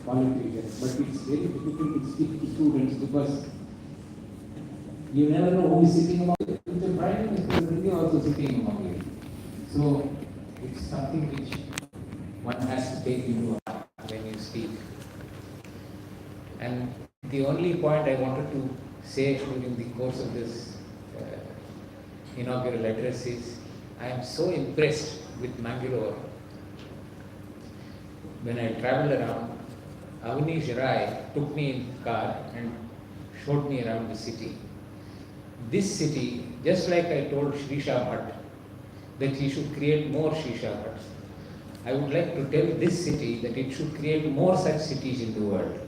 qualifications, but it's very difficult to speak to students because you never know who is sitting among you. The Prime Minister is really also sitting among you. So it's something which one has to take into account when you speak. And the only point I wanted to say during the course of this inaugural address is I am so impressed with Mangalore. When I traveled around, Avnish Rai took me in the car and showed me around the city. This city, just like I told Shrisha Bhatt that he should create more Shisha Bhatts, I would like to tell this city that it should create more such cities in the world,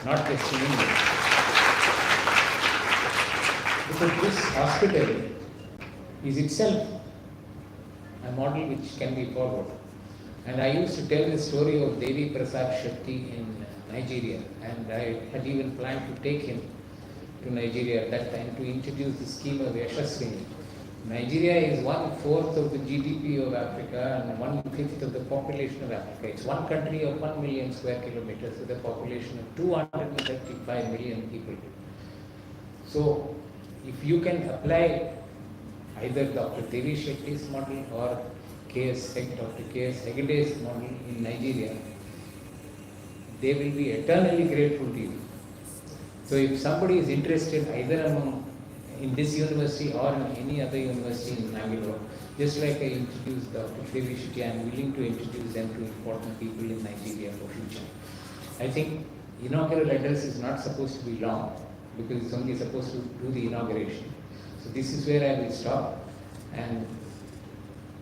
not just in India. Because this hospital is itself a model which can be followed. And I used to tell the story of Devi Prasad Shetty in Nigeria, and I had even planned to take him to Nigeria at that time to introduce the scheme of Yashaswini. Nigeria is 1/4 of the GDP of Africa and 1/5 of the population of Africa. It's one country of 1 million square kilometers with a population of 235 million people. So, if you can apply either Dr. Devi Shetty's model or Dr. K.S. Hegade's model in Nigeria, they will be eternally grateful to you. So if somebody is interested either in this university or in any other university in Mangalore, just like I introduced Dr. Devi Shetty, I am willing to introduce them to important people in Nigeria for future. I think inaugural address is not supposed to be long because it's only supposed to do the inauguration. So this is where I will stop, and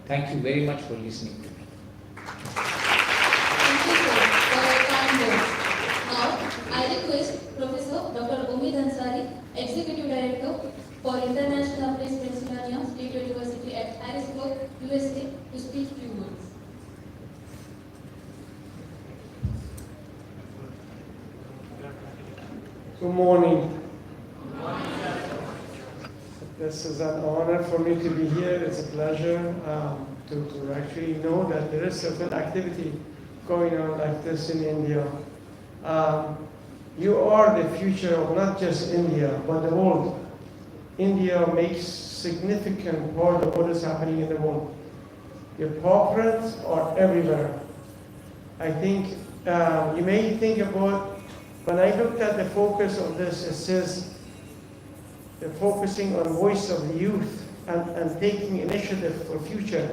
thank you very much for listening to me. Thank you, sir, for your kind words. Now, I request Professor Dr. Umid Ansari, Executive Director for International Affairs, Pennsylvania State University at Harrisburg, USA, to speak few words. Good morning. This is an honor for me to be here. It's a pleasure to actually know that there is certain activity going on like this in India. You are the future of not just India, but the world. India makes significant part of what is happening in the world. Your corporates are everywhere. I think you may think about, when I looked at the focus of this, it says they're focusing on voice of the youth and taking initiative for future.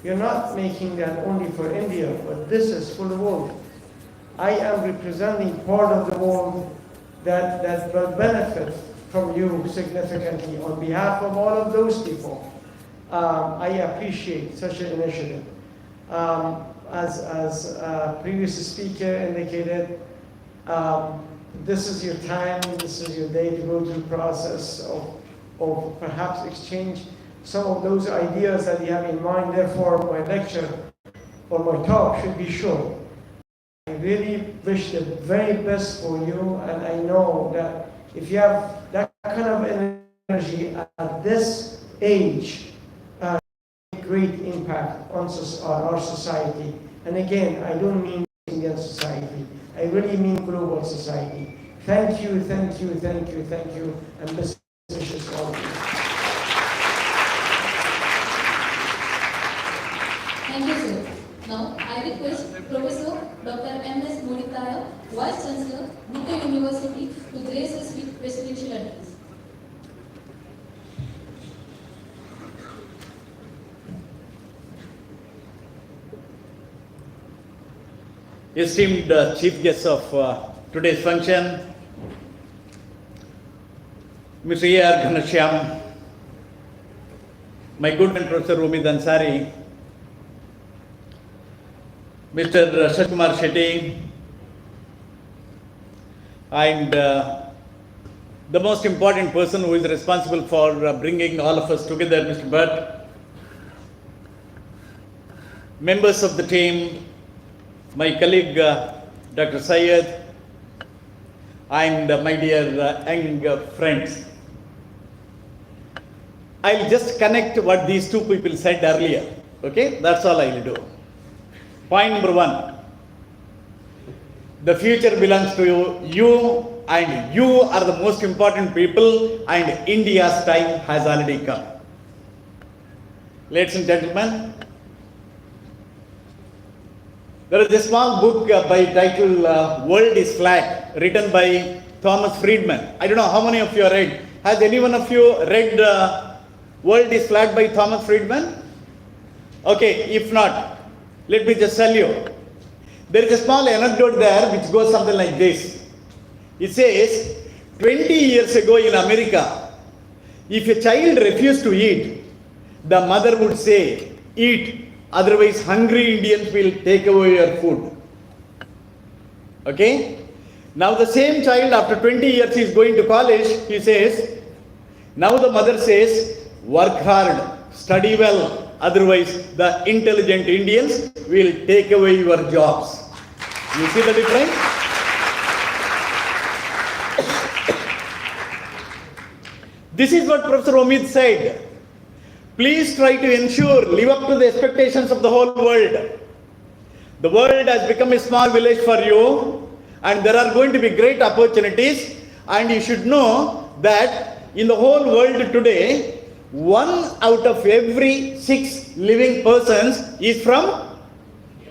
You're not making that only for India, but this is for the world. I am representing part of the world that will benefit from you significantly. On behalf of all of those people, I appreciate such an initiative. As a previous speaker indicated, this is your time, this is your day to go through the process of perhaps exchange some of those ideas that you have in mind. Therefore, my lecture or my talk should be short. I really wish the very best for you, and I know that if you have that kind of energy at this age, great impact on our society. And again, I don't mean Indian society. I really mean global society. Thank you, thank you, thank you, thank you, and best wishes to all of you. Thank you, sir. Now, I request Professor Dr. M.S. Moditaya, Vice Chancellor, Bhutan University, to grace us with presidential address. Esteemed chief guests of today's function, Mr. A.R. Ghanashyam, my good friend Professor Umid Ansari, Mr. Kumar Shetty, and the most important person who is responsible for bringing all of us together, Mr. Bhatt, members of the team, my colleague Dr. Syed, and my dear young friends. I'll just connect what these two people said earlier. Okay, that's all I'll do. Point number one. The future belongs to you, and you are the most important people, and India's time has already come. Ladies and gentlemen, there is a small book by title World is Flat, written by Thomas Friedman. I don't know how many of you have read. Has any one of you read World is Flat by Thomas Friedman? Okay, if not, let me just tell you. There is a small anecdote there which goes something like this. It says, 20 years ago in America, if a child refused to eat, the mother would say, eat, otherwise hungry Indians will take away your food. Okay? Now the same child after 20 years is going to college, he says, now the mother says, work hard, study well, otherwise the intelligent Indians will take away your jobs. You see the difference? This is what Professor Omid said. Please try to ensure, live up to the expectations of the whole world. The world has become a small village for you, and there are going to be great opportunities, and you should know that in the whole world today, 1 out of every 6 living persons is from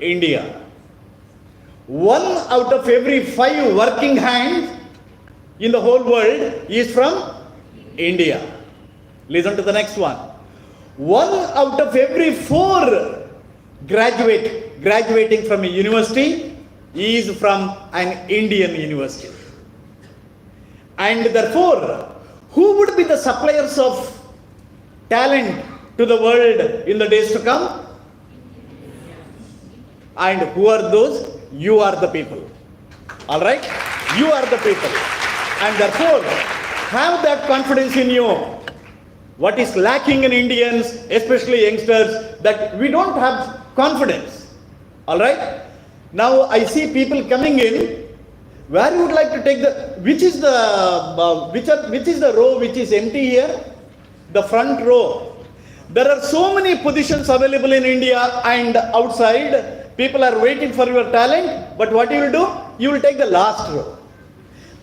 India. 1 out of every 5 working hands in the whole world is from India. Listen to the next one. 1 out of every 4 graduating from a university is from an Indian university. And therefore, who would be the suppliers of talent to the world in the days to come? And who are those? You are the people. All right? You are the people. And therefore, have that confidence in you. What is lacking in Indians, especially youngsters, that we don't have confidence. All right? Now I see people coming in. Where you would like to take the? Which is the row which is empty here? The front row. There are so many positions available in India and outside. People are waiting for your talent, but what you will do? You will take the last row.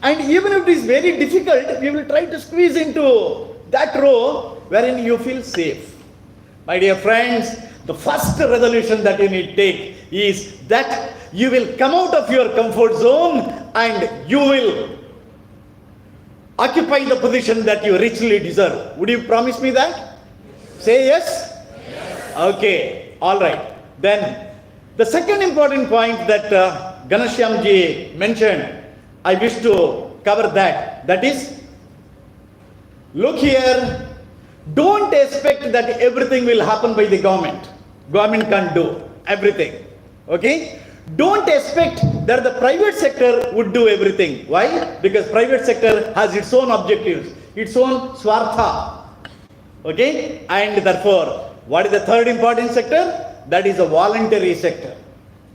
And even if it is very difficult, you will try to squeeze into that row wherein you feel safe. My dear friends, the first resolution that you need to take is that you will come out of your comfort zone and you will occupy the position that you richly deserve. Would you promise me that? Say yes? Yes. Okay, all right. Then the second important point that Ghanshyam ji mentioned, I wish to cover that. That is, look here, don't expect that everything will happen by the government. Government can't do everything. Okay? Don't expect that the private sector would do everything. Why? Because private sector has its own objectives, its own swartha. Okay? And therefore, what is the third important sector? That is a voluntary sector.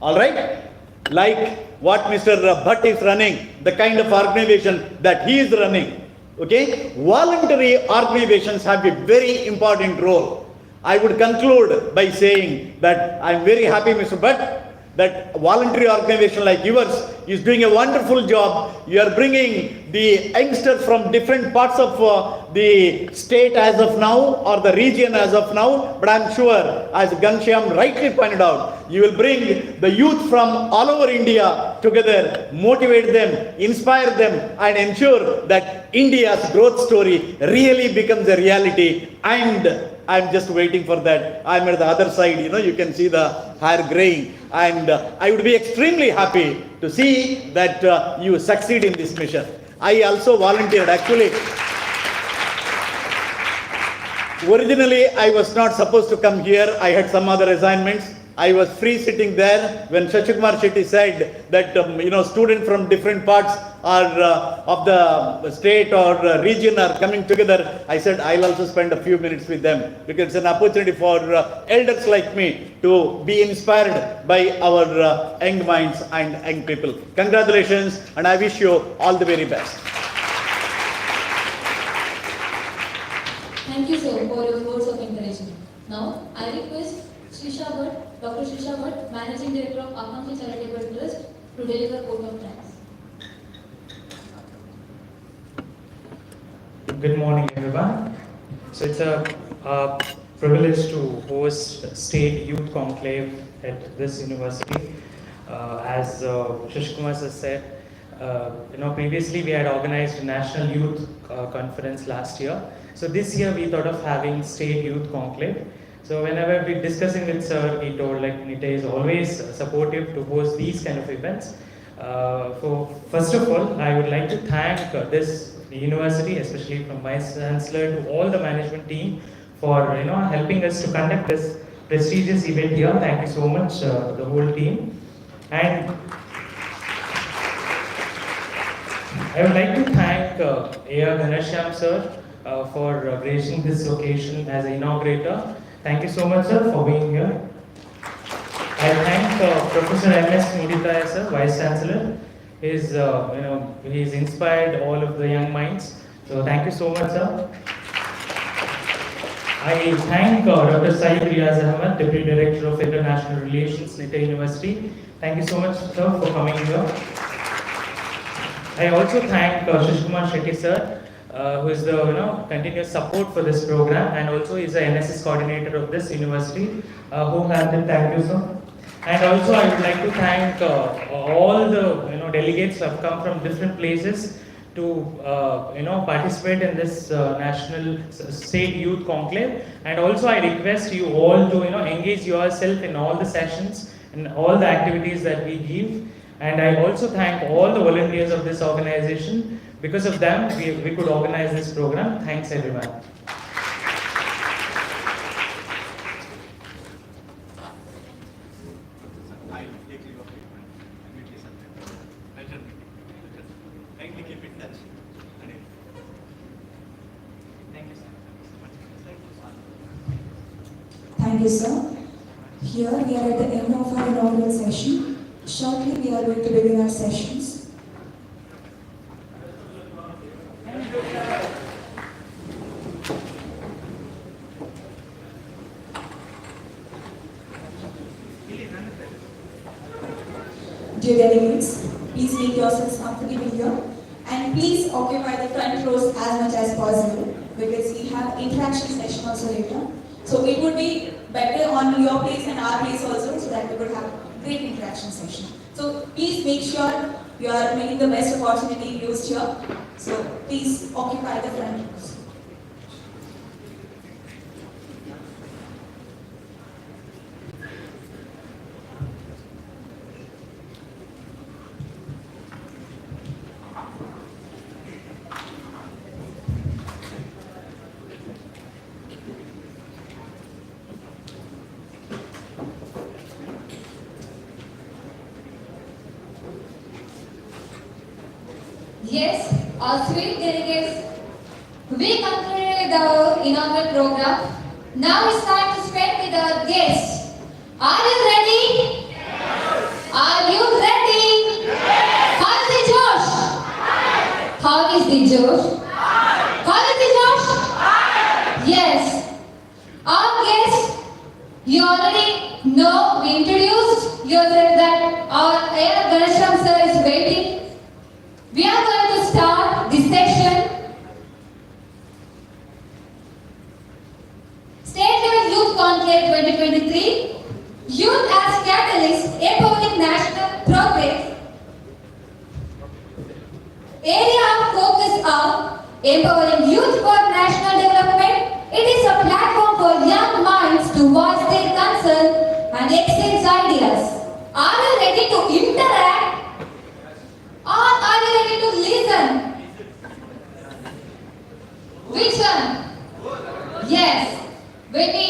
All right? Like what Mr. Bhatt is running, the kind of organization that he is running. Okay? Voluntary organizations have a very important role. I would conclude by saying that I am very happy, Mr. Bhatt, that voluntary organization like yours is doing a wonderful job. You are bringing the youngsters from different parts of the state as of now or the region as of now. But I am sure, as Ghanshyam rightly pointed out, you will bring the youth from all over India together, motivate them, inspire them, and ensure that India's growth story really becomes a reality. And I'm just waiting for that. I'm at the other side, you can see the hair graying. And I would be extremely happy to see that you succeed in this mission. I also volunteered, actually. Originally, I was not supposed to come here. I had some other assignments. I was free sitting there when Shachikumar Shetty said that, students from different parts of the state or region are coming together. I said, I'll also spend a few minutes with them because it's an opportunity for elders like me to be inspired by our young minds and young people. Congratulations, and I wish you all the very best. Thank you, sir, for your words of encouragement. Now, I request Dr. Shisha Bhatt, Managing Director of Akanksha Charitable Trust, to deliver vote of thanks. Good morning, everyone. So it's a privilege to host State Youth Conclave at this university. As Shishkumar has said, previously we had organized a National Youth Conference last year. So this year we thought of having State Youth Conclave. So whenever we're discussing with Sir, he told like Nita is always supportive to host these kind of events. First of all, I would like to thank this university, especially from Vice Chancellor to all the management team for helping us to conduct this prestigious event here. Thank you so much, the whole team. And I would like to thank A.R. Ganashyam sir for gracing this occasion as an inaugurator. Thank you so much, sir, for being here. I thank Professor M.S. Muditaya sir, Vice Chancellor. He's inspired all of the young minds. So thank you so much, sir. I thank Dr. Syed Riaz Ahmed, Deputy Director of International Relations, Nita University. Thank you so much, sir, for coming here. I also thank Shishkumar Shetty sir, who is the continuous support for this program, and also is the NSS coordinator of this university. Thank you, sir. And also I would like to thank all the delegates who have come from different places to participate in this National State Youth Conclave. And also I request you all to engage yourself in all the sessions and all the activities that we give. And I also thank all the volunteers of this organization. Because of them, we could organize this program. Thanks, everyone. Thank you, sir. Here we are at the end of our inaugural session. Shortly we are going to begin our sessions. Dear delegates, please make yourselves comfortable here and please occupy the front rows as much as possible because we have interaction session also later. So it would be better on your place and our place also so that we would have great interaction session. So please make sure you are making the best opportunity used here. So please occupy the front rows. Yes, our sweet delegates, we concluded our inaugural program. Now it's time to spend with our guests. Are you ready? Yes. Are you ready? Yes. How is the Josh? Yes. How is the Josh? Yes. How is the Josh? Yes. Our guests, you already know, we introduced yourself that our A.R. Ganashyam sir is waiting. We are going to start this session. State Level Youth Conclave 2023, Youth as Catalyst, Empowering National Progress. Area of focus are empowering youth for national development. It is a platform for young minds to voice their concern and exchange ideas. Are you ready to interact? Or are you ready to listen? Which one? Yes. When we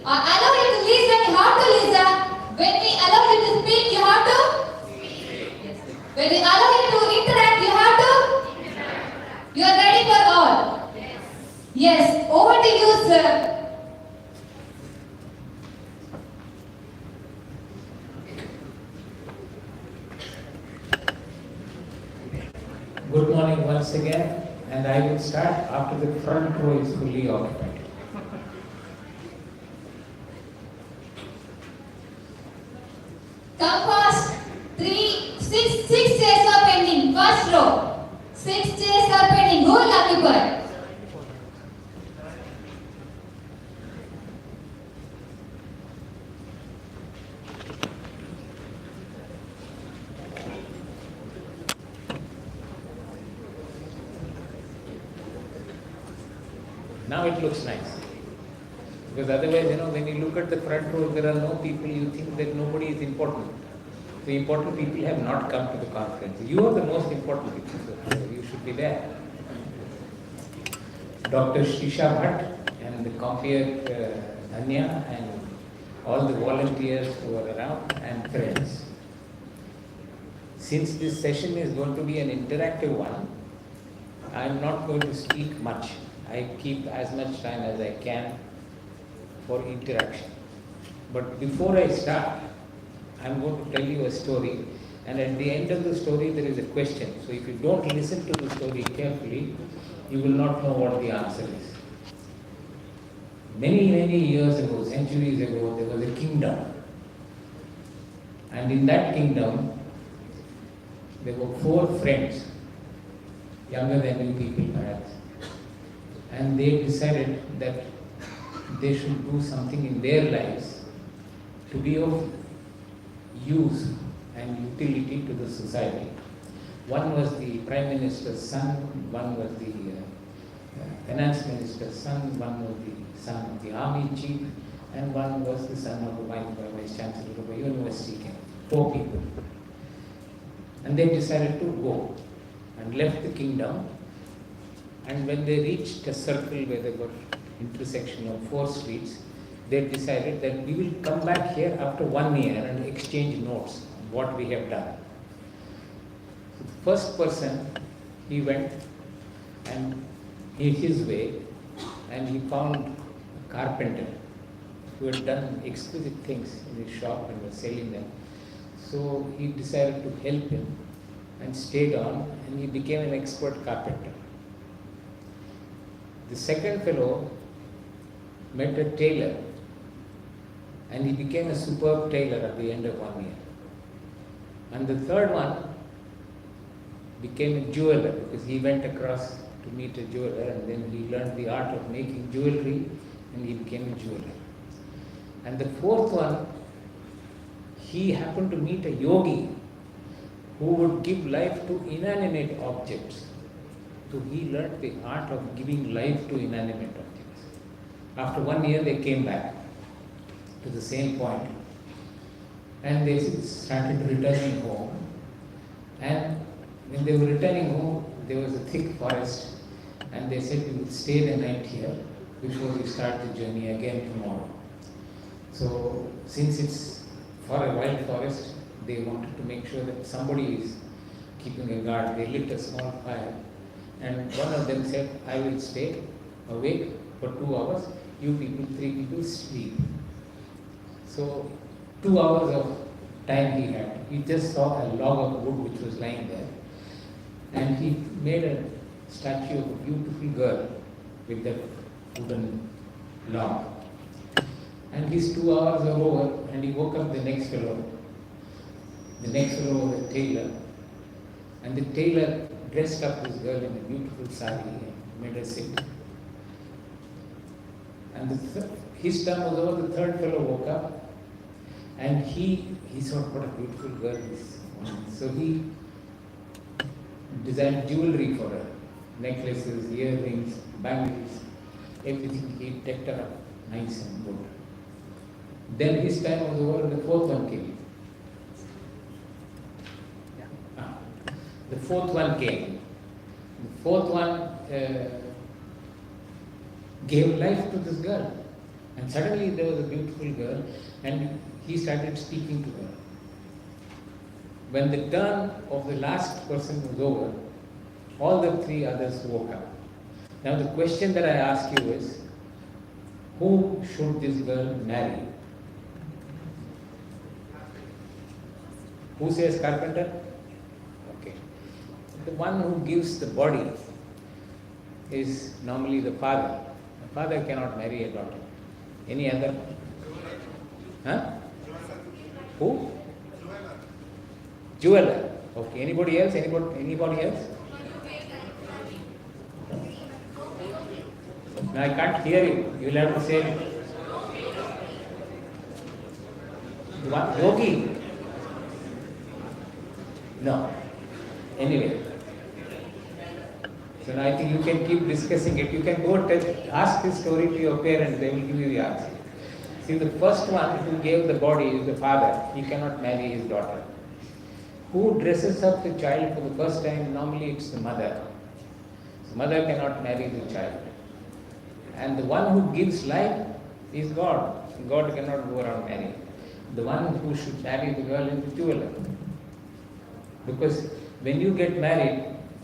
allow you to listen, you have to listen. When we allow you to speak, you have to speak. When we allow you to interact, you have to. You are ready for all. Yes. Over to you, sir. Good morning once again, and I will start after the front row is fully occupied. Come fast. 3, 6, Now it looks nice. Because otherwise, when you look at the front row, there are no people, you think that nobody is important. The important people have not come to the conference. You are the most important people, so you should be there. Dr. Shisha Bhatt and the compeer Dhanya and all the volunteers who are around and friends. Since this session is going to be an interactive one, I am not going to speak much. I keep as much time as I can for interaction. But before I start, I am going to tell you a story, and at the end of the story there is a question. So if you don't listen to the story carefully, you will not know what the answer is. Many, many years ago, centuries ago, there was a kingdom. And in that kingdom, there were 4 friends, younger than you people perhaps. And they decided that they should do something in their lives to be of use and utility to the society. One was the Prime Minister's son, one was the Finance Minister's son, one was the son of the Army Chief, and one was the son of the Vice Chancellor of a university. 4 people. And they decided to go and left the kingdom. And when they reached a circle where there were intersection of 4 streets, they decided that we will come back here after 1 year and exchange notes on what we have done. So the first person, he went and in his way, and he found a carpenter who had done exquisite things in his shop and was selling them. So he decided to help him and stayed on, and he became an expert carpenter. The second fellow met a tailor, and he became a superb tailor at the end of 1 year. And the third one became a jeweler, because he went across to meet a jeweler, and then he learned the art of making jewelry, and he became a jeweler. And the fourth one, he happened to meet a yogi who would give life to inanimate objects. So he learned the art of giving life to inanimate objects. After 1 year, they came back to the same point, and they started returning home. And when they were returning home, there was a thick forest, and they said, we will stay the night here before we start the journey again tomorrow. So since it's for a wild forest, they wanted to make sure that somebody is keeping a guard. They lit a small fire, and one of them said, I will stay awake for 2 hours, you people, 3 people sleep. So 2 hours of time he had. He just saw a log of wood which was lying there, and he made a statue of a beautiful girl with that wooden log. And his 2 hours were over, and he woke up the next fellow. The next fellow was a tailor, and the tailor dressed up this girl in a beautiful sari and made her sit. And his turn was over, the third fellow woke up, and he saw what a beautiful girl this woman. So he designed jewelry for her, necklaces, earrings, bangles, everything. He decked her up nice and good. Then his time was over, and the fourth one came. The fourth one came. The fourth one gave life to this girl. And suddenly there was a beautiful girl, and he started speaking to her. When the turn of the last person was over, all the 3 others woke up. Now the question that I ask you is, who should this girl marry? Who says carpenter? Okay. The one who gives the body is normally the father. The father cannot marry a daughter. Any other? Huh? Who? Jeweler. Okay. Anybody else? Anybody else? No, I can't hear you. You'll have to say. What? Yogi? No. Anyway. So now I think you can keep discussing it. You can go ask this story to your parents, they will give you the answer. See, the first one who gave the body is the father. He cannot marry his daughter. Who dresses up the child for the first time? Normally it's the mother. The mother cannot marry the child. And the one who gives life is God. God cannot go around marrying. The one who should marry the girl is the jeweler. Because when you get married,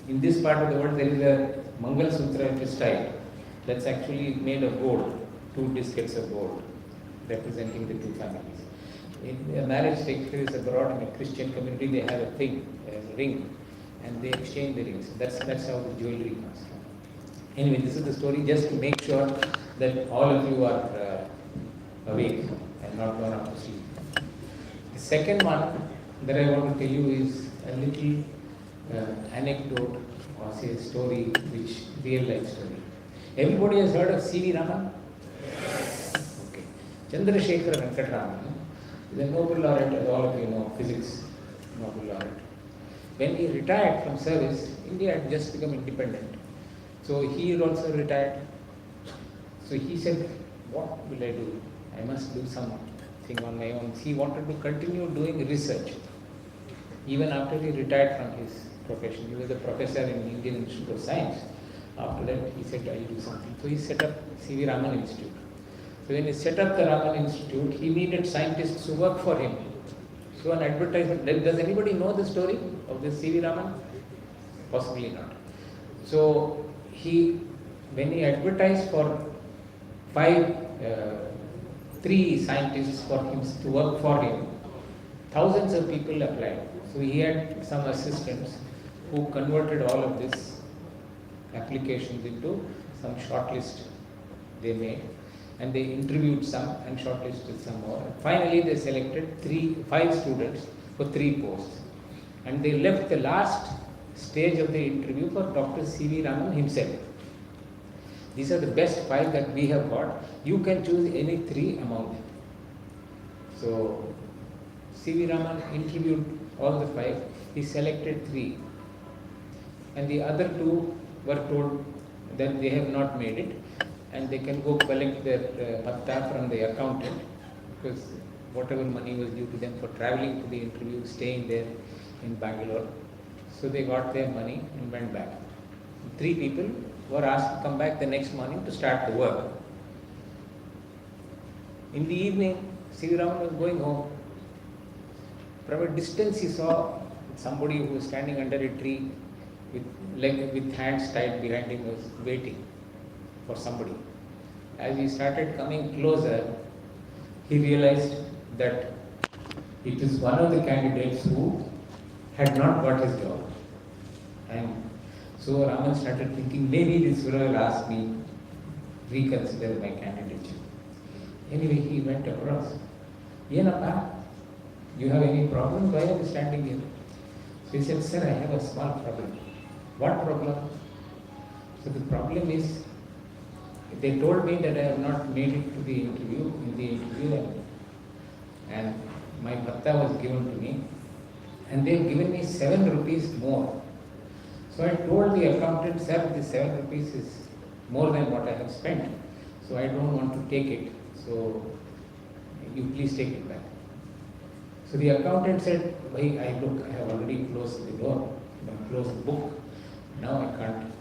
in this part of the world there is a Mangal Sutra which is tied. That's actually made of gold, 2 discs of gold, representing the 2 families. In a marriage takes place abroad in a Christian community, they have a thing, a ring, and they exchange the rings. That's how the jewelry comes from. Anyway, this is the story just to make sure that all of you are awake and not gone up to sleep. The second one that I want to tell you is a little anecdote or say story, which real life story. Everybody has heard of C.V. Raman? Okay. Chandrasekhar Venkataraman is a Nobel laureate, as all of you know, physics Nobel laureate. When he retired from service, India had just become independent. So he had also retired. So he said, what will I do? I must do something on my own. He wanted to continue doing research. Even after he retired from his profession, he was a professor in Indian Institute of Science. After that, he said, I will do something. So he set up C.V. Raman Institute. So when he set up the Raman Institute, he needed scientists to work for him. So an advertisement, does anybody know the story of this C.V. Raman? Possibly not. So when he advertised for 3 scientists for him to work for him, thousands of people applied. So he had some assistants who converted all of these applications into some shortlist they made, and they interviewed some and shortlisted some more. Finally, they selected 5 students for 3 posts, and they left the last stage of the interview for Dr. C.V. Raman himself. These are the best 5 that we have got. You can choose any 3 among them. So C.V. Raman interviewed all the 5. He selected 3, and the other 2 were told that they have not made it, and they can go collect their bhatta from the accountant, because whatever money was due to them for traveling to the interview, staying there in Bangalore. So they got their money and went back. 3 people were asked to come back the next morning to start the work. In the evening, C.V. Raman was going home. From a distance he saw somebody who was standing under a tree with hands tied behind him, was waiting for somebody. As he started coming closer, he realized that it is one of the candidates who had not got his job. And so Raman started thinking, maybe this fellow will ask me, reconsider my candidature. Anyway, he went across. Yenappa, you have any problem? Why are you standing here? So he said, sir, I have a small problem. What problem? So the problem is, they told me that I have not made it to the interview, and my bhatta was given to me, and they have given me 7 rupees more. So I told the accountant, sir, this 7 rupees is more than what I have spent, so I don't want to take it, so you please take it back. So the accountant said, why, I have already closed the door, closed the book, now I can't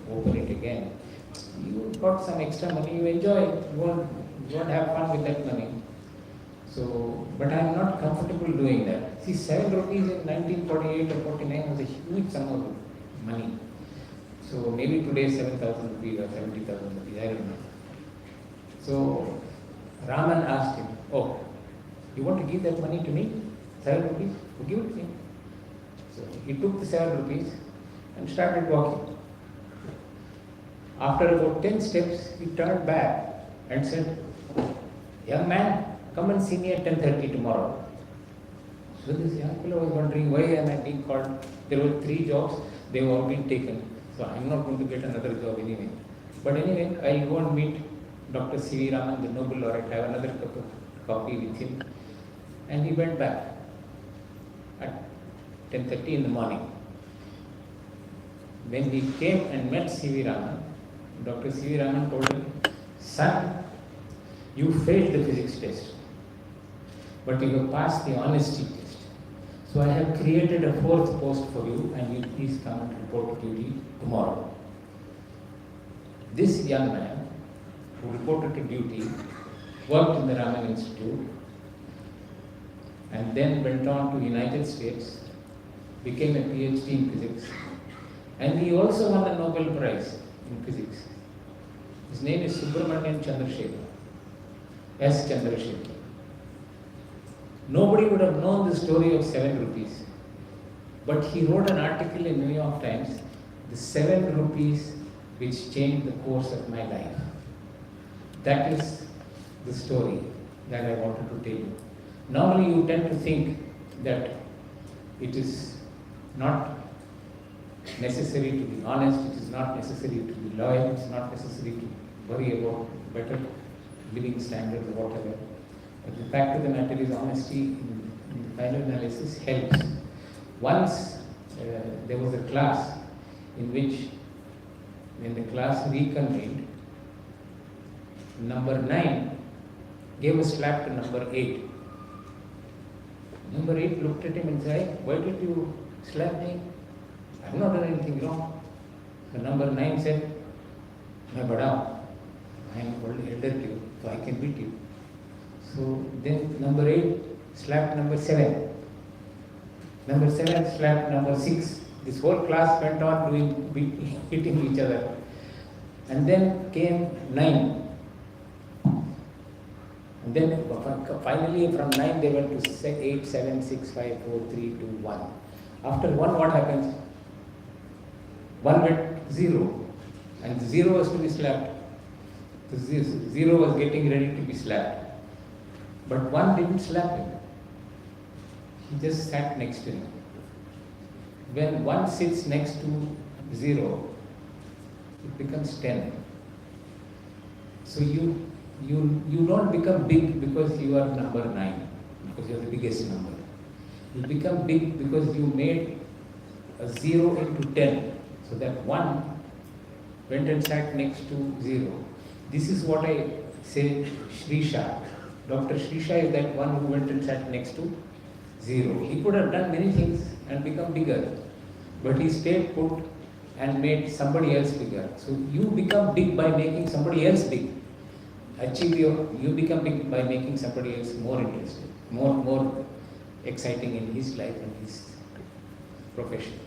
open it again. You got some extra money, you enjoy it, you won't have fun with that money. So, but I am not comfortable doing that. See, 7 rupees in 1948 or 49 was a huge sum of money. So maybe today 7,000 rupees or 70,000 rupees, I don't know. So Raman asked him, oh, you want to give that money to me? 7 rupees? Well, give it to me. So he took the 7 rupees and started walking. After about 10 steps, he turned back and said, young man, come and see me at 10:30 tomorrow. So this young fellow was wondering, why am I being called? There were 3 jobs, they have all been taken. So I'm not going to get another job anyway. But anyway, I'll go and meet Dr. C.V. Raman, the Nobel laureate, have another cup of coffee with him. And he went back at 10:30 in the morning. when he came and met C.V. Raman, Dr. C.V. Raman told him, son, you failed the physics test, but you have passed the honesty test. So I have created a fourth post for you, and you please come and report to duty tomorrow. This young man who reported to duty worked in the Raman Institute and then went on to United States, became a PhD in physics, and he also won a Nobel Prize in physics. His name is Subramanian Chandrasekhar, S. Chandrasekhar. Nobody would have known the story of 7 rupees, but he wrote an article in New York Times, the 7 rupees which changed the course of my life. That is the story that I wanted to tell you. Normally you tend to think that it is not necessary to be honest, it is not necessary to be loyal, it is not necessary to worry about better living standards or whatever. But the fact of the matter is honesty in the final analysis helps. Once there was a class in which when the class reconvened, number 9 gave a slap to number 8. Number 8 looked at him and said, why did you slap me? I have not done anything wrong. The number 9 said, "Main bada, I am elder to you, so I can beat you." So then number 8 slapped number 7. Number 7 slapped number 6. This whole class went on hitting each other. And then came 9. And then finally from 9 they went to 8, 7, 6, 5, 4, 3, 2, 1. After 1 what happens? 1 went 0 and 0 was to be slapped. The 0 was getting ready to be slapped. But 1 didn't slap him. He just sat next to him. When 1 sits next to 0, it becomes 10. So you don't become big because you are number 9, because you are the biggest number. You become big because you made a 0 into 10, so that 1 went and sat next to 0. This is what I say Shrisha. Dr. Shrisha is that one who went and sat next to 0. He could have done many things and become bigger, but he stayed put and made somebody else bigger. So you become big by making somebody else big. You become big by making somebody else more interested, more exciting in his life and his profession.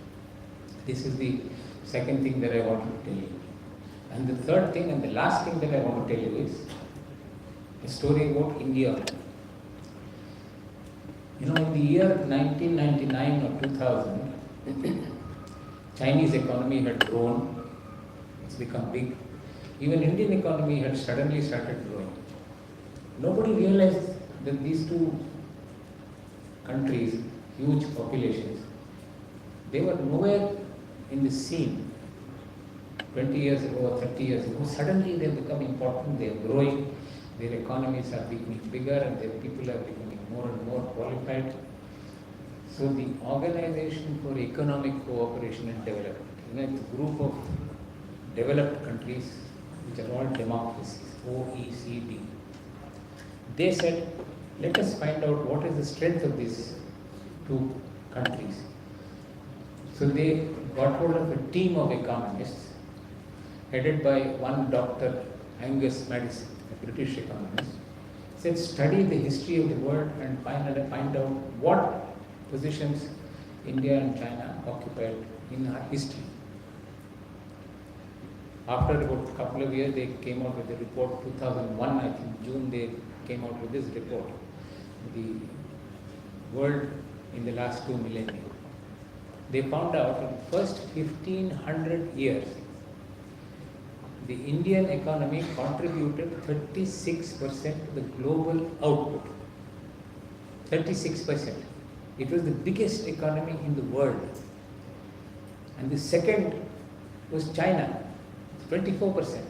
This is the second thing that I want to tell you. And the third thing and the last thing that I want to tell you is a story about India. You know, in the year 1999 or 2000, Chinese economy had grown, it's become big. Even Indian economy had suddenly started growing. Nobody realized that these two countries, huge populations, they were nowhere in the scene 20 years ago or 30 years ago. Suddenly they have become important, they are growing, their economies are becoming bigger and their people are becoming more and more qualified. So the Organization for Economic Cooperation and Development, it's a group of developed countries which are all democracies, OECD. They said, let us find out what is the strength of these two countries. So they got hold of a team of economists headed by one Dr. Angus Madison, a British economist, said study the history of the world and find out what positions India and China occupied in our history. After about a couple of years, they came out with a report, 2001, I think, June, they came out with this report, the world in the last 2 millennia. They found out in the first 1500 years, the Indian economy contributed 36% to the global output. 36%. It was the biggest economy in the world. And the second was China. 24%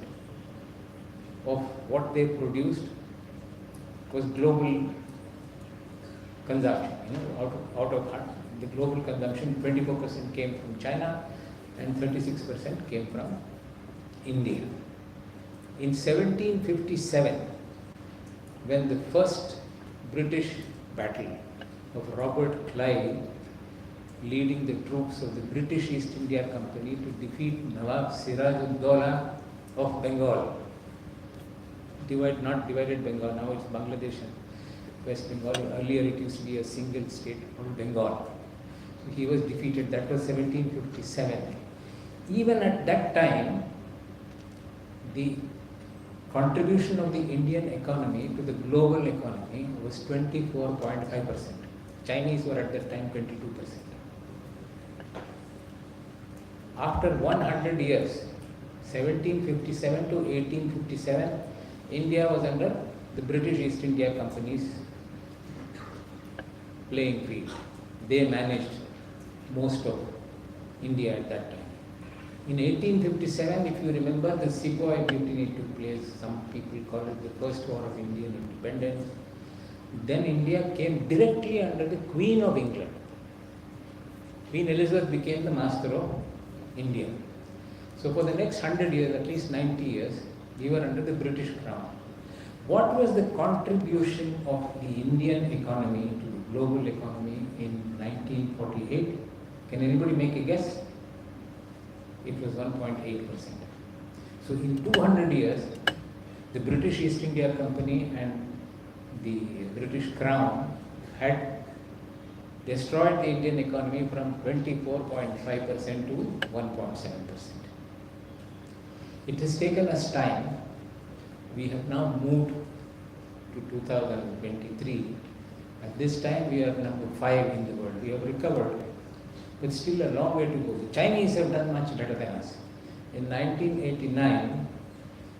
of what they produced was global consumption. Out of the global consumption, 24% came from China, and 36% came from India. In 1757, when the first British battle of Robert Clive leading the troops of the British East India Company to defeat Nawab Siraj-ud-Dowlah of Bengal. Not divided Bengal, now it's Bangladesh and West Bengal. Earlier it used to be a single state called Bengal. So he was defeated, that was 1757. Even at that time, the contribution of the Indian economy to the global economy was 24.5%. Chinese were at that time 22%. After 100 years, 1757 to 1857, India was under the British East India Company's playing field. They managed most of India at that time. In 1857, if you remember, the Sepoy Mutiny took place. Some people call it the First War of Indian Independence. Then India came directly under the Queen of England. Queen Elizabeth became the master of India. So for the next 100 years, at least 90 years, we were under the British Crown. What was the contribution of the Indian economy to the global economy in 1948? Can anybody make a guess? It was 1.8%. So in 200 years, the British East India Company and the British Crown had destroyed the Indian economy from 24.5% to 1.7%. It has taken us time. We have now moved to 2023. At this time, we are number 5 in the world. We have recovered, but still a long way to go. The Chinese have done much better than us. In 1989,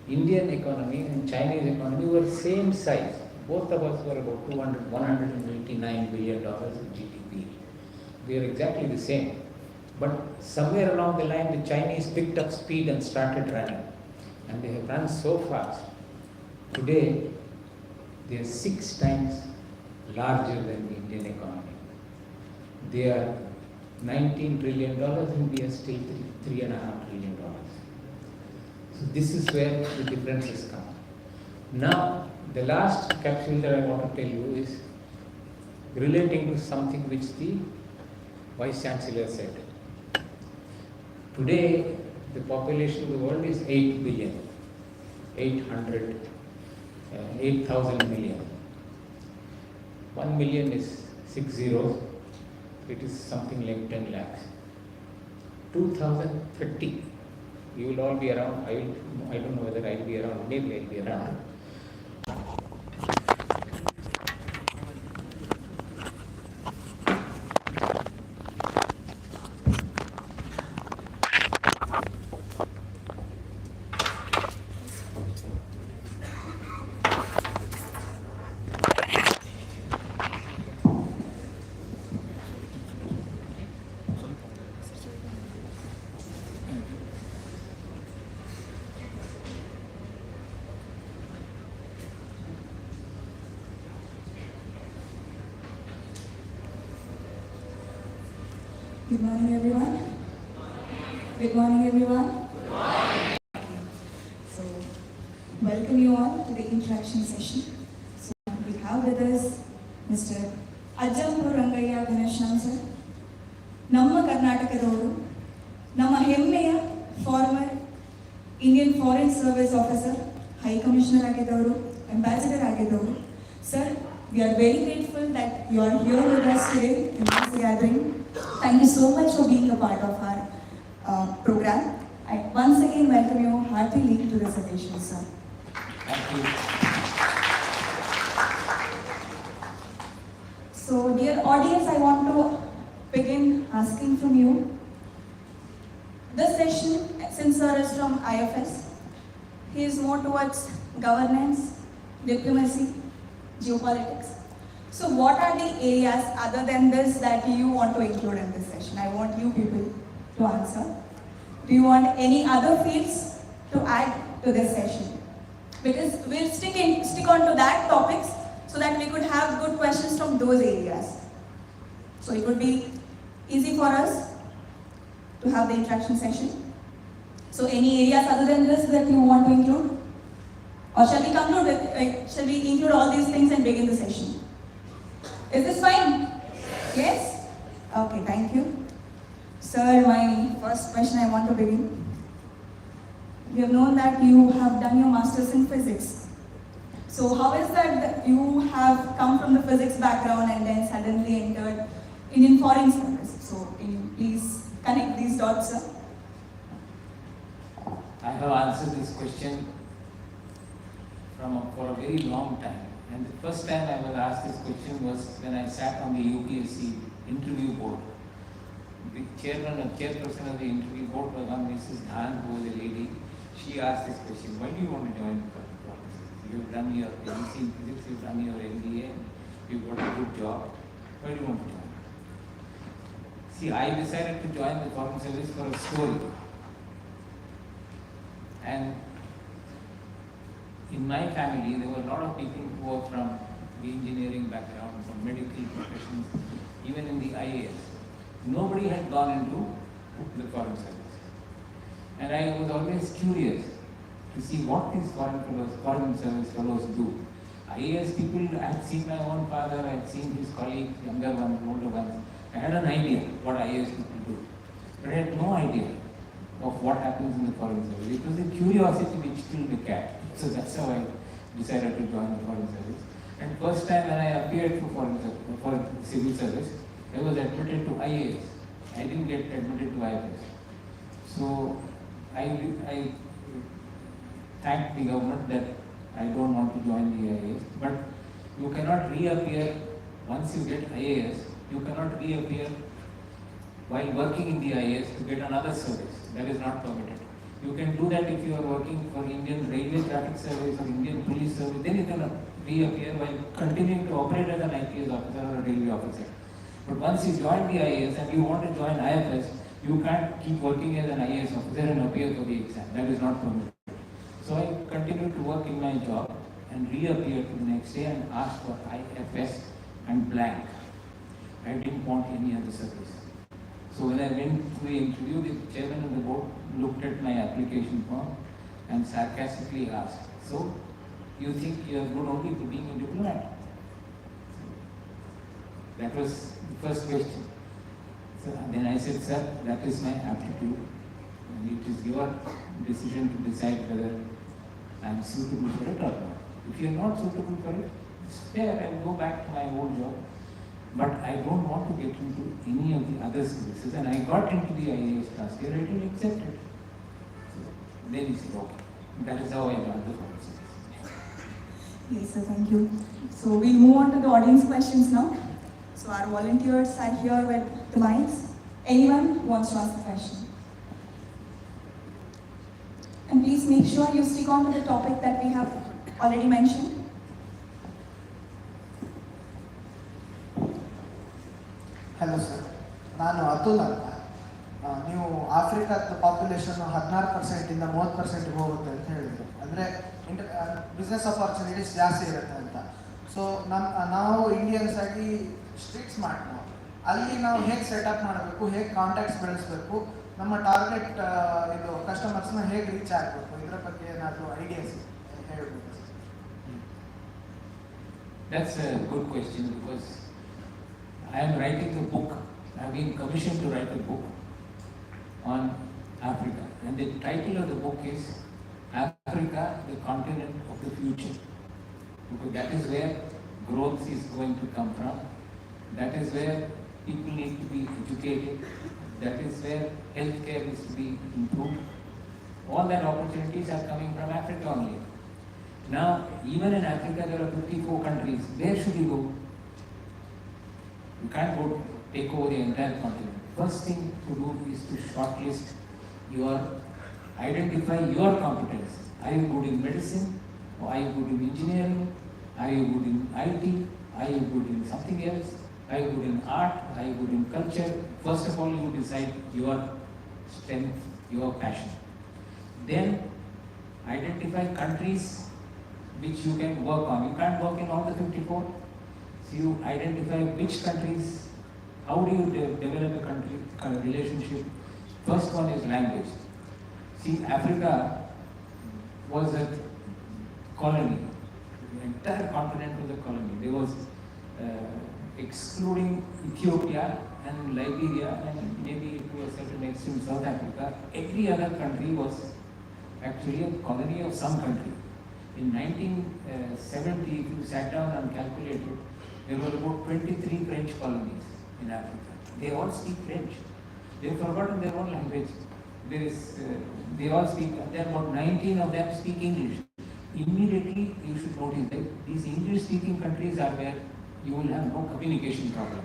Indian economy and Chinese economy were same size. Both of us were about $189 billion of GDP. We are exactly the same. But somewhere along the line, the Chinese picked up speed and started running. And they have run so fast. Today, they are 6 times larger than the Indian economy. They are $19 trillion and we are still $3.5 trillion. So this is where the differences come. Now, the last capsule that I want to tell you is relating to something which the Vice Chancellor said. Today, the population of the world is 8 billion, 8,000 million. 1 million is 6 zeros, it is something like 10 lakhs. 2030, you will all be around. I don't know whether I will be around, maybe I will be around. Good morning, everyone. Good morning, everyone. So, welcome you all to the interaction session. So, we have with us Mr. Ajjampur Rangayya Ganesham sir. Namma Karnatakadoru, Namma Hemmeya, former Indian Foreign Service Officer, High Commissioner Agidauru, Ambassador Agidauru. Sir, we are very grateful that you are here with us today in this gathering. Thank you so much for being a part of our program. I once again welcome you heartily to this occasion, sir. Thank you. So, dear audience, I want to begin asking from you. This session, since sir is from IFS, he is more towards governance, diplomacy, geopolitics. So what are the areas other than this that you want to include in this session? I want you people to answer. Do you want any other fields to add to this session? Because we'll stick on to that topics so that we could have good questions from those areas. So it would be easy for us to have the interaction session. So any areas other than this that you want to include? Or shall we conclude with, shall we include all these things and begin the session? Is this fine? Yes? Okay, thank you. Sir, my first question I want to begin. We have known that you have done your masters in physics. So how is that you have come from the physics background and then suddenly entered Indian Foreign Service? So can you please connect these dots, sir? I have answered this question for a very long time. And the first time I was asked this question was when I sat on the UPSC interview board. The chairperson of the interview board was one Mrs. Dhan, who was a lady. She asked this question, why do you want to join the politics? You've done your MSc in physics, you've done your MBA, you've got a good job. Why do you want to join? See, I decided to join the Foreign Service for a story. And in my family, there were a lot of people who were from the engineering background, from medical professions, even in the IAS. Nobody had gone into the Foreign Service. And I was always curious to see what these foreign service fellows do. IAS people, I had seen my own father, I had seen his colleagues, younger ones, older ones. I had an idea what IAS people do. But I had no idea of what happens in the Foreign Service. It was a curiosity which killed the cat. So that's how I decided to join the Foreign Service. And first time when I appeared for civil service, I was admitted to IAS. I didn't get admitted to IAS. So I thanked the government that I don't want to join the IAS. But you cannot reappear once you get IAS. You cannot reappear while working in the IAS to get another service. That is not permitted. You can do that if you are working for Indian Railway Traffic Service or Indian Police Service. Then you can reappear while continuing to operate as an IPS officer or a railway officer. But once you join the IAS and you want to join IFS, you can't keep working as an IAS officer and appear for the exam. That is not permitted. So I continued to work in my job and reappeared the next day and asked for IFS and blank. I didn't want any other service. So when I went to the interview, the chairman of the board looked at my application form and sarcastically asked, so you think you are good only for being a diplomat? That was the first question. So then I said, sir, that is my aptitude. And it is your decision to decide whether I am suitable for it or not. If you are not suitable for it, spare, I will go back to my old job. But I don't want to get into any of the other services. And I got into the IAS last year, I didn't accept it. So then he said, okay. That is how I got the Foreign Service. Yes, sir, thank you. So we'll move on to the audience questions now. So our volunteers are here with the mics. Anyone who wants to ask a question? And please make sure you stick on to the topic that we have already mentioned. Hello sir, ನಾನು ಅತುಲ್ ಅಂತ. ನೀವು ಆಫ್ರಿಕಾದ population 16% 30% ಹೋಗುತ್ತೆ ಅಂತ ಹೇಳಿದ್ರು. ಅಂದರೆ business opportunities ಜಾಸ್ತಿ ಇರುತ್ತೆ ಅಂತ. ಸೊ ನಾವು ಇಂಡಿಯನ್ಸ್ ಆಗಿ ಸ್ಟ್ರೀಟ್ ಸ್ಮಾರ್ಟ್ ಅಲ್ಲಿ ನಾವು ಹೇಗೆ ಸೆಟಪ್ ಮಾಡಬೇಕು, ಹೇಗೆ ಕಾಂಟ್ಯಾಕ್ಟ್ಸ್ ಬೆಳೆಸಬೇಕು, ನಮ್ಮ ಟಾರ್ಗೆಟ್ ಇದು ಕಸ್ಟಮರ್ಸ್ನ ಹೇಗೆ ರೀಚ್ ಆಗಬೇಕು, ಇದರ ಬಗ್ಗೆ ಏನಾದರೂ ಐಡಿಯಾಸ್ ಹೇಳ್ಬೋದು? That's a good question because I am writing a book. I have been commissioned to write a book on Africa. And the title of the book is Africa, the Continent of the Future. Because that is where growth is going to come from. That is where people need to be educated. That is where healthcare is to be improved. All that opportunities are coming from Africa only. Now, even in Africa, there are 54 countries. Where should you go? You can't go take over the entire continent. First thing to do is to shortlist identify your competence. Are you good in medicine? Or are you good in engineering? Are you good in IT? Are you good in something else? Are you good in art? Are you good in culture? First of all, you decide your strength, your passion. Then identify countries which you can work on. You can't work in all the 54. So you identify which countries, how do you develop a relationship First one is language. See, Africa was a colony. The entire continent was a colony. There was, excluding Ethiopia and Liberia and maybe to a certain extent South Africa, every other country was actually a colony of some country. In 1970, if you sat down and calculated, there were about 23 French colonies in Africa. They all speak French. They've forgotten their own language. They all speak, there are about 19 of them speak English. Immediately, you should notice that these English-speaking countries are where you will have no communication problem.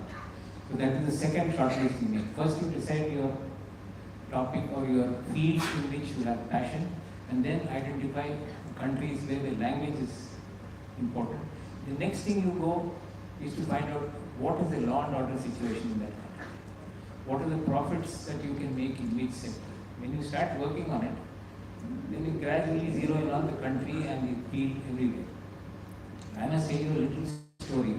So that is the second shortlist you make. First, you decide your topic or your field in which you have passion, and then identify countries where the language is important. The next thing you go is to find out what is the law and order situation in that country. What are the profits that you can make in which sector? When you start working on it, then you gradually zero in on the country and the field everywhere. I must tell you a little story.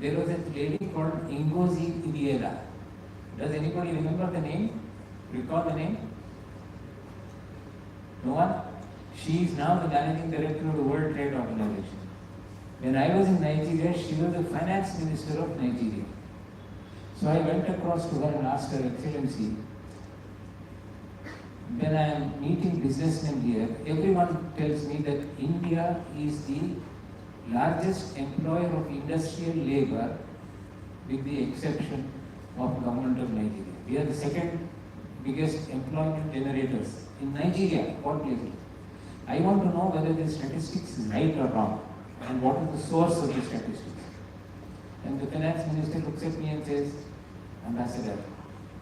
There was a lady called Ngozi Iweala. Does anybody remember the name? Recall the name? No one? She is now the managing director of the World Trade Organization. When I was in Nigeria, she was the finance minister of Nigeria. So I went across to her and asked her, Excellency, when I am meeting businessmen here, everyone tells me that India is the largest employer of industrial labor with the exception of government of Nigeria. We are the second biggest employment generators in Nigeria, what places. I want to know whether the statistics is right or wrong and what is the source of the statistics. And the finance minister looks at me and says, Ambassador,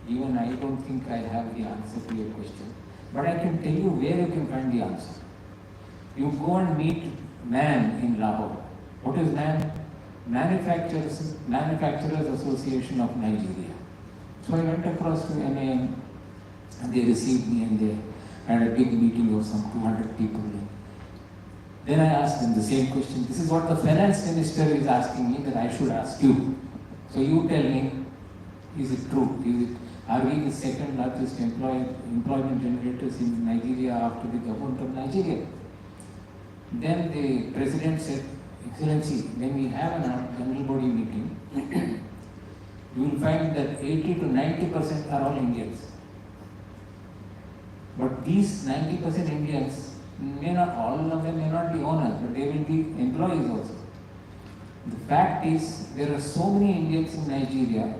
even I don't think I have the answer to your question, but I can tell you where you can find the answer. You go and meet MAN in Lahore. What is MAN? Manufacturers Association of Nigeria. So I went across to MAN and they received me and they had a big meeting of some 200 people. Then I asked them the same question. This is what the finance minister is asking me that I should ask you. So you tell me, is it true? Are we the second largest employment generators in Nigeria after the government of Nigeria? Then the president said, Excellency, when we have an general body meeting, you will find that 80 to 90% are all Indians. But these 90% Indians, all of them may not be owners, but they will be employees also. The fact is, there are so many Indians in Nigeria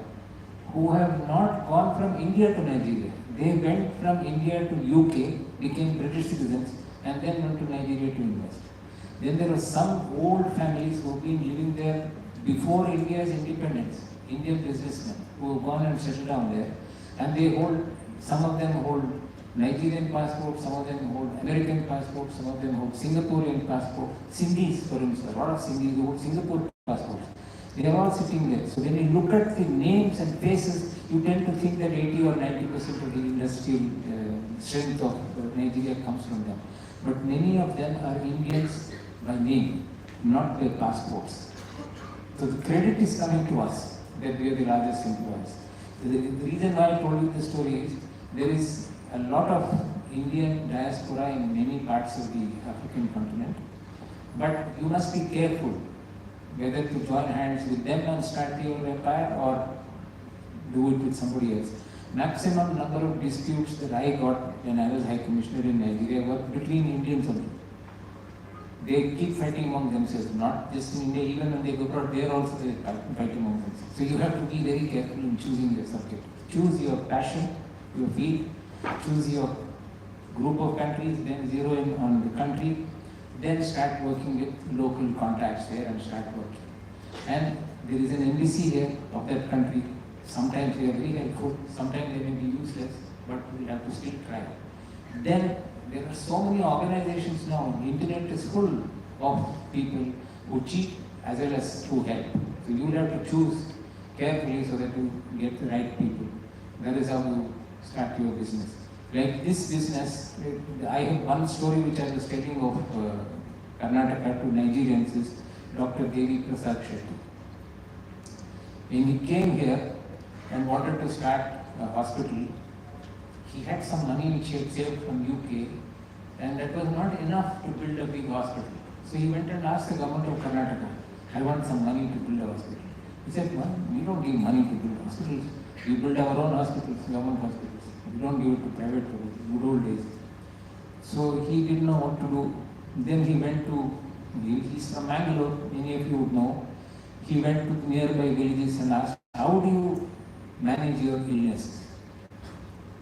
who have not gone from India to Nigeria. They went from India to UK, became British citizens, and then went to Nigeria to invest. Then there are some old families who have been living there before India's independence, Indian businessmen who have gone and settled down there, and they hold, some of them hold Nigerian passports, some of them hold American passports, some of them hold Singaporean passports, Sindhis for instance, a lot of Sindhis who hold Singapore passports. They are all sitting there. So when you look at the names and faces, you tend to think that 80 or 90% of the industrial strength of Nigeria comes from them. But many of them are Indians by name, not by passports. So the credit is coming to us that we are the largest employers. The reason why I told you this story is there is a lot of Indian diaspora in many parts of the African continent, but you must be careful whether to join hands with them and start your empire or do it with somebody else. Maximum number of disputes that I got when I was High Commissioner in Nigeria were between Indians only. They keep fighting among themselves, not just in India, even when they go abroad, they are also fighting among themselves. So you have to be very careful in choosing your subject. Choose your passion, your field, choose your group of countries, then zero in on the country, then start working with local contacts there and start working. And there is an embassy here of that country. Sometimes they are very helpful, sometimes they may be useless, but we have to still try. Then there are so many organizations now, the internet is full of people who cheat as well as who help. So you will have to choose carefully so that you get the right people. That is how you start your business. Like this business, I have one story which I was telling of Karnataka to Nigerians is Dr. Devi Prasad Shetty. When he came here and wanted to start a hospital, he had some money which he had saved from UK, and that was not enough to build a big hospital. So he went and asked the government of Karnataka, I want some money to build a hospital. He said, well, we don't give money to build hospitals. We build our own hospitals, government hospitals. We don't give it to private for good old days. So he didn't know what to do. Then he went to, he's from Mangalore, many of you would know. He went to nearby villages and asked, how do you manage your illness?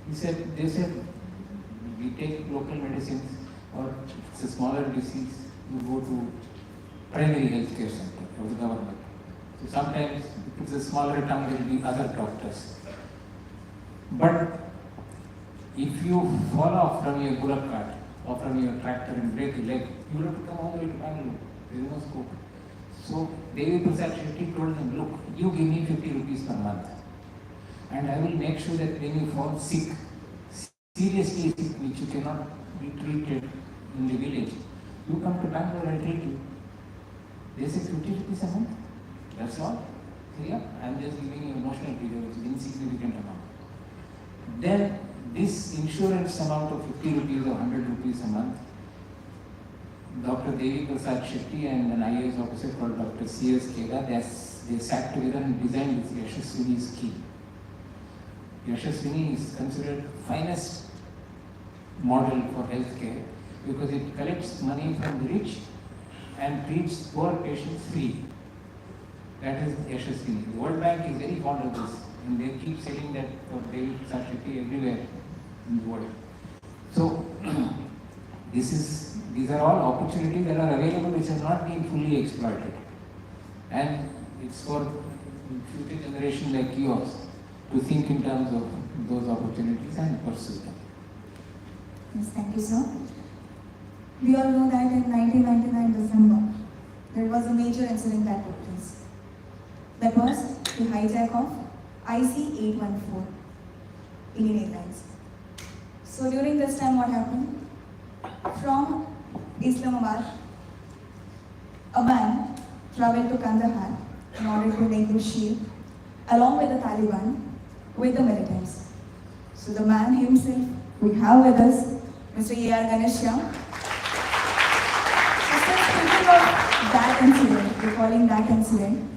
They said, we take local medicines, or if it's a smaller disease, you go to primary health care center of the government. So sometimes if it's a smaller town, there will be other doctors. But if you fall off from your bullock cart or from your tractor and break a leg, you will have to come all the way to Bangalore. There is no scope. So Devi Prasad Shetty told him, look, you give me 50 rupees per month, and I will make sure that when you fall sick, seriously sick, which you cannot be treated in the village, you come to Bangalore and treat you. They said 50 rupees a month. That's all. So yeah, I'm just giving you a notional figure, which is insignificant amount. Then this insurance amount of 50 rupees or 100 rupees a month, Dr. Devi Prasad Shetty and an IAS officer called Dr. C.S. Keda, they sat together and designed this Yashaswini scheme. Yashaswini is considered finest model for healthcare because it collects money from the rich and treats poor patients free. That is Yashaswini. The World Bank is very fond of this, and they keep saying that for Devi Prasad Shetty everywhere in the world. So these are all opportunities that are available which have not been fully exploited, and it's for future generation like yours to think in terms of those opportunities and pursue them. Yes, thank you, sir. We all know that in 1999 December, there was a major incident that took place. That was the hijack of IC-814, Indian Airlines. So during this time, what happened? From Islamabad, a man traveled to Kandahar in order to negotiate along with the Taliban with the militants. So the man himself we have with us, Mr. A.R. Ganeshya. So speaking of that incident, recalling that incident,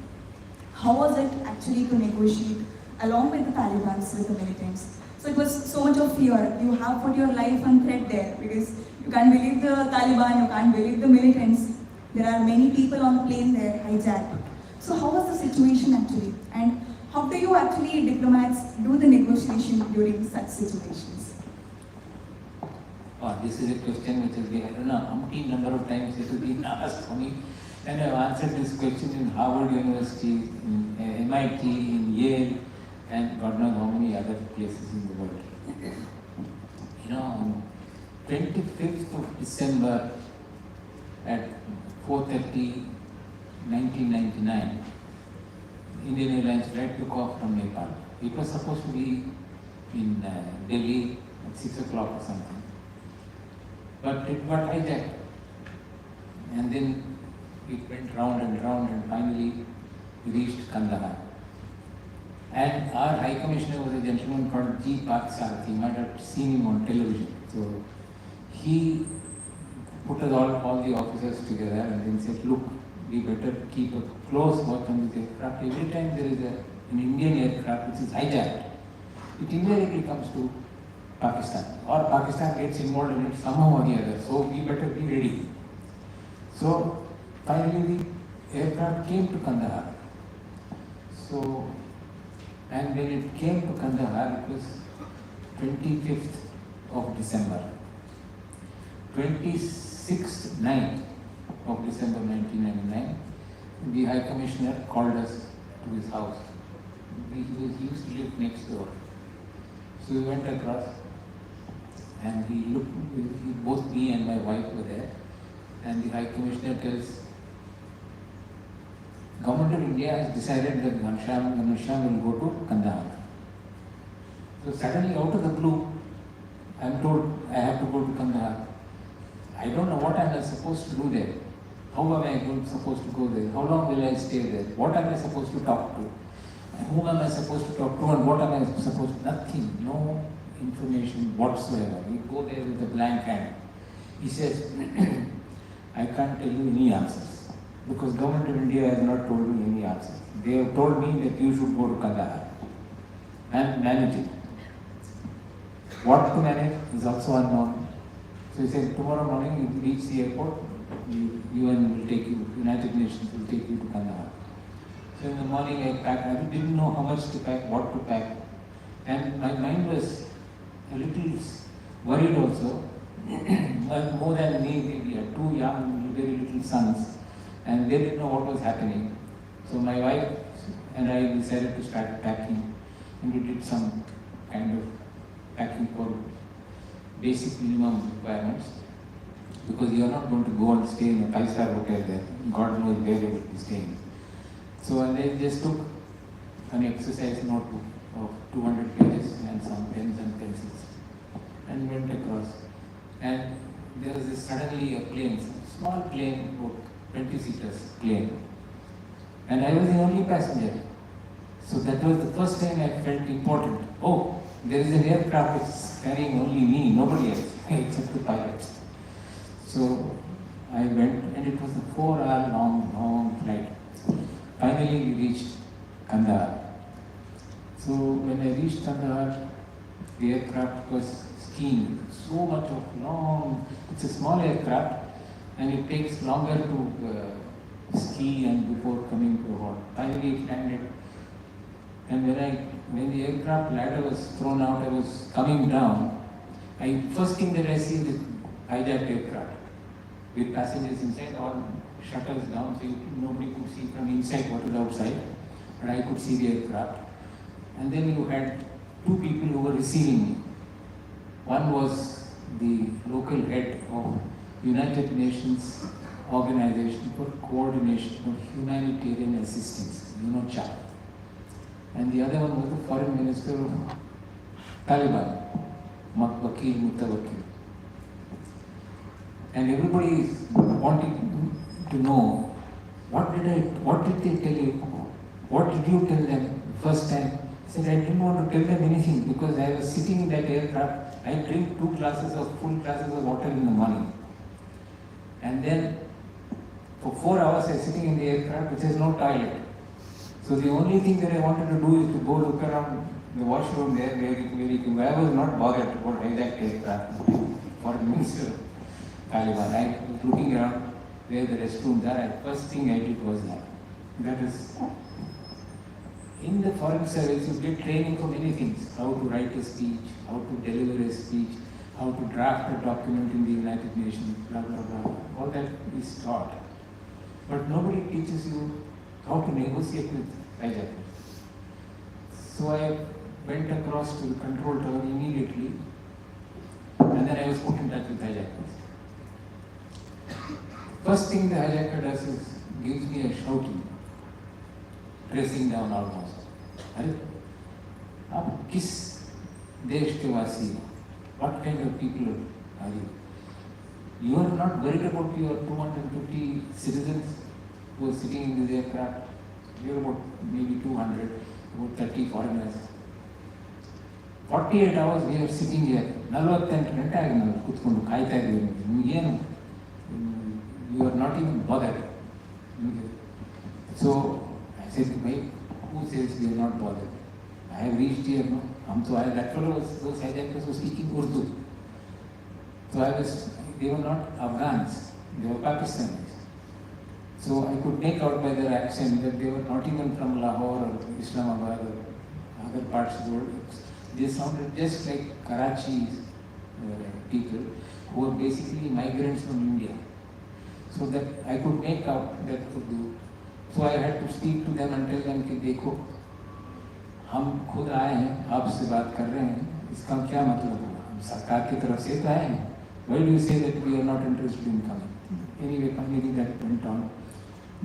how was it actually to negotiate along with the Taliban with the militants? So it was so much of fear. You have put your life on threat there because you can't believe the Taliban, you can't believe the militants. There are many people on the plane there hijacked. So how was the situation actually? And how do you actually, diplomats, do the negotiation during such situations? Oh, this is a question which has been, I don't know, umpteen number of times it has been asked for me. And I've answered this question in Harvard University, in MIT, in Yale, and God knows how many other places in the world. You know, on 25th of December at 4:30, 1999, Indian Airlines flight took off from Nepal. It was supposed to be in Delhi at 6 o'clock or something. But it got hijacked. And then it went round and finally reached Kandahar. And our High Commissioner was a gentleman called G. Parthasarathi. You might have seen him on television. So he put us all the officers together and then said, look, we better keep a close watch on this aircraft. Every time there is an Indian aircraft which is hijacked, it invariably comes to Pakistan, or Pakistan gets involved in it somehow or the other. So we better be ready. So finally the aircraft came to Kandahar. So, and when it came to Kandahar, it was 25th of December. 26th night of December 1999, the High Commissioner called us to his house. He used to live next door. So we went across and both me and my wife were there, and the High Commissioner tells, Government of India has decided that Ganesham will go to Kandahar. So suddenly out of the blue, I am told I have to go to Kandahar. I don't know what I am supposed to do there. How am I supposed to go there? How long will I stay there? What am I supposed to talk to? And whom am I supposed to talk to, and what am I supposed to? Nothing. No information whatsoever. You go there with a blank hand. He says, I can't tell you any answers because Government of India has not told me any answers. They have told me that you should go to Kandahar and manage it. What to manage is also unknown. So he said, tomorrow morning you reach the airport, UN will take you, United Nations will take you to Kandahar. So in the morning I packed, I didn't know how much to pack, what to pack. And my mind was a little worried also. But more than me, we had two young, very little sons, and they didn't know what was happening. So my wife and I decided to start packing, and we did some kind of packing for basic minimum requirements, because you are not going to go and stay in a 5-star hotel there. God knows where you will be staying. So and I just took an exercise notebook of 200 pages and some pens and pencils and went across. And there was suddenly a plane, small plane, about 20 seaters plane. And I was the only passenger. So that was the first time I felt important. Oh, there is an aircraft which is carrying only me, nobody else, except the pilots. So I went, and it was a 4-hour long flight. Finally we reached Kandahar. So when I reached Kandahar, the aircraft was skiing. So much of long, it's a small aircraft and it takes longer to ski and before coming to a halt. Finally it landed. And when the aircraft ladder was thrown out, I was coming down. First thing that I see is hijacked aircraft with passengers inside, all shutters down, so nobody could see from inside what was outside, but I could see the aircraft. And then you had two people who were receiving me. One was the local head of United Nations Organization for Coordination of Humanitarian Assistance, UNOCHA. And the other one was the Foreign Minister of Taliban, Wakil Mutawakil. And everybody is wanting to know, what did they tell you? What did you tell them first time? I said, I didn't want to tell them anything because I was sitting in that aircraft. I drink full glasses of water in the morning. And then for 4 hours I was sitting in the aircraft which has no toilet. So the only thing that I wanted to do is to go look around the washroom there where I was not bothered about hijacked aircraft. Foreign Minister of Taliban. I was looking around where the restrooms are, and first thing I did was that. That is, in the foreign service you get training for many things. How to write a speech, how to deliver a speech, how to draft a document in the United Nations, blah blah blah. All that is taught. But nobody teaches you how to negotiate with hijackers. So I went across to the control tower immediately, and then I was put in touch with hijackers. First thing the hijacker does is gives me a shouting, pressing down almost. अरे आप किस देश के वासी हो? What kind of people are you? You are not worried about your 250 citizens who are sitting in this aircraft. You are about maybe 200, about 30 foreigners. 48 hours we are sitting here. 48 ಗಂಟೆ ಆಗಿ ನಾವು ಕೂತ್ಕೊಂಡು ಕಾಯ್ತಾ ಇದ್ದೀವಿ. ನಿಮಗೇನು? You are not even bothered. So I said, who says we are not bothered? I have reached here, no? That fellow those hijackers were speaking Urdu. So they were not Afghans, they were Pakistanis. So I could make out by their accent that they were not even from Lahore or Islamabad or other parts of the world. They sounded just like Karachi's people who were basically migrants from India. So that I could make out that Urdu. So I had to speak to them and tell them कि देखो हम खुद आए हैं आपसे बात कर रहे हैं इसका क्या मतलब हुआ हम सरकार की तरफ से तो आए हैं why do you say that we are not interested in coming anyway finally that went on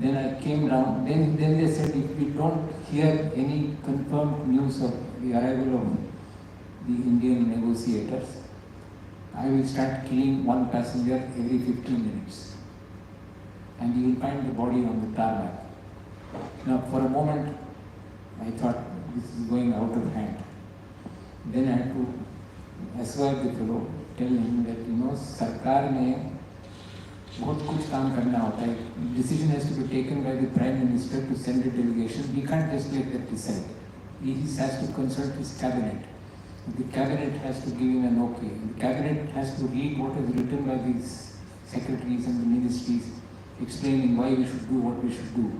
then I came down then they said if we don't hear any confirmed news of the arrival of the Indian negotiators I will start killing one passenger every 15 minutes and you will find the body on the tarmac. Now, for a moment, I thought this is going out of hand. Then I had to assuage the fellow, tell him that सरकार में बहुत कुछ काम करना होता है. Decision has to be taken by the Prime Minister to send a delegation. He can't just let that decide. He has to consult his cabinet. The cabinet has to give him an okay. The cabinet has to read what is written by these secretaries and the ministries, explaining why we should do what we should do.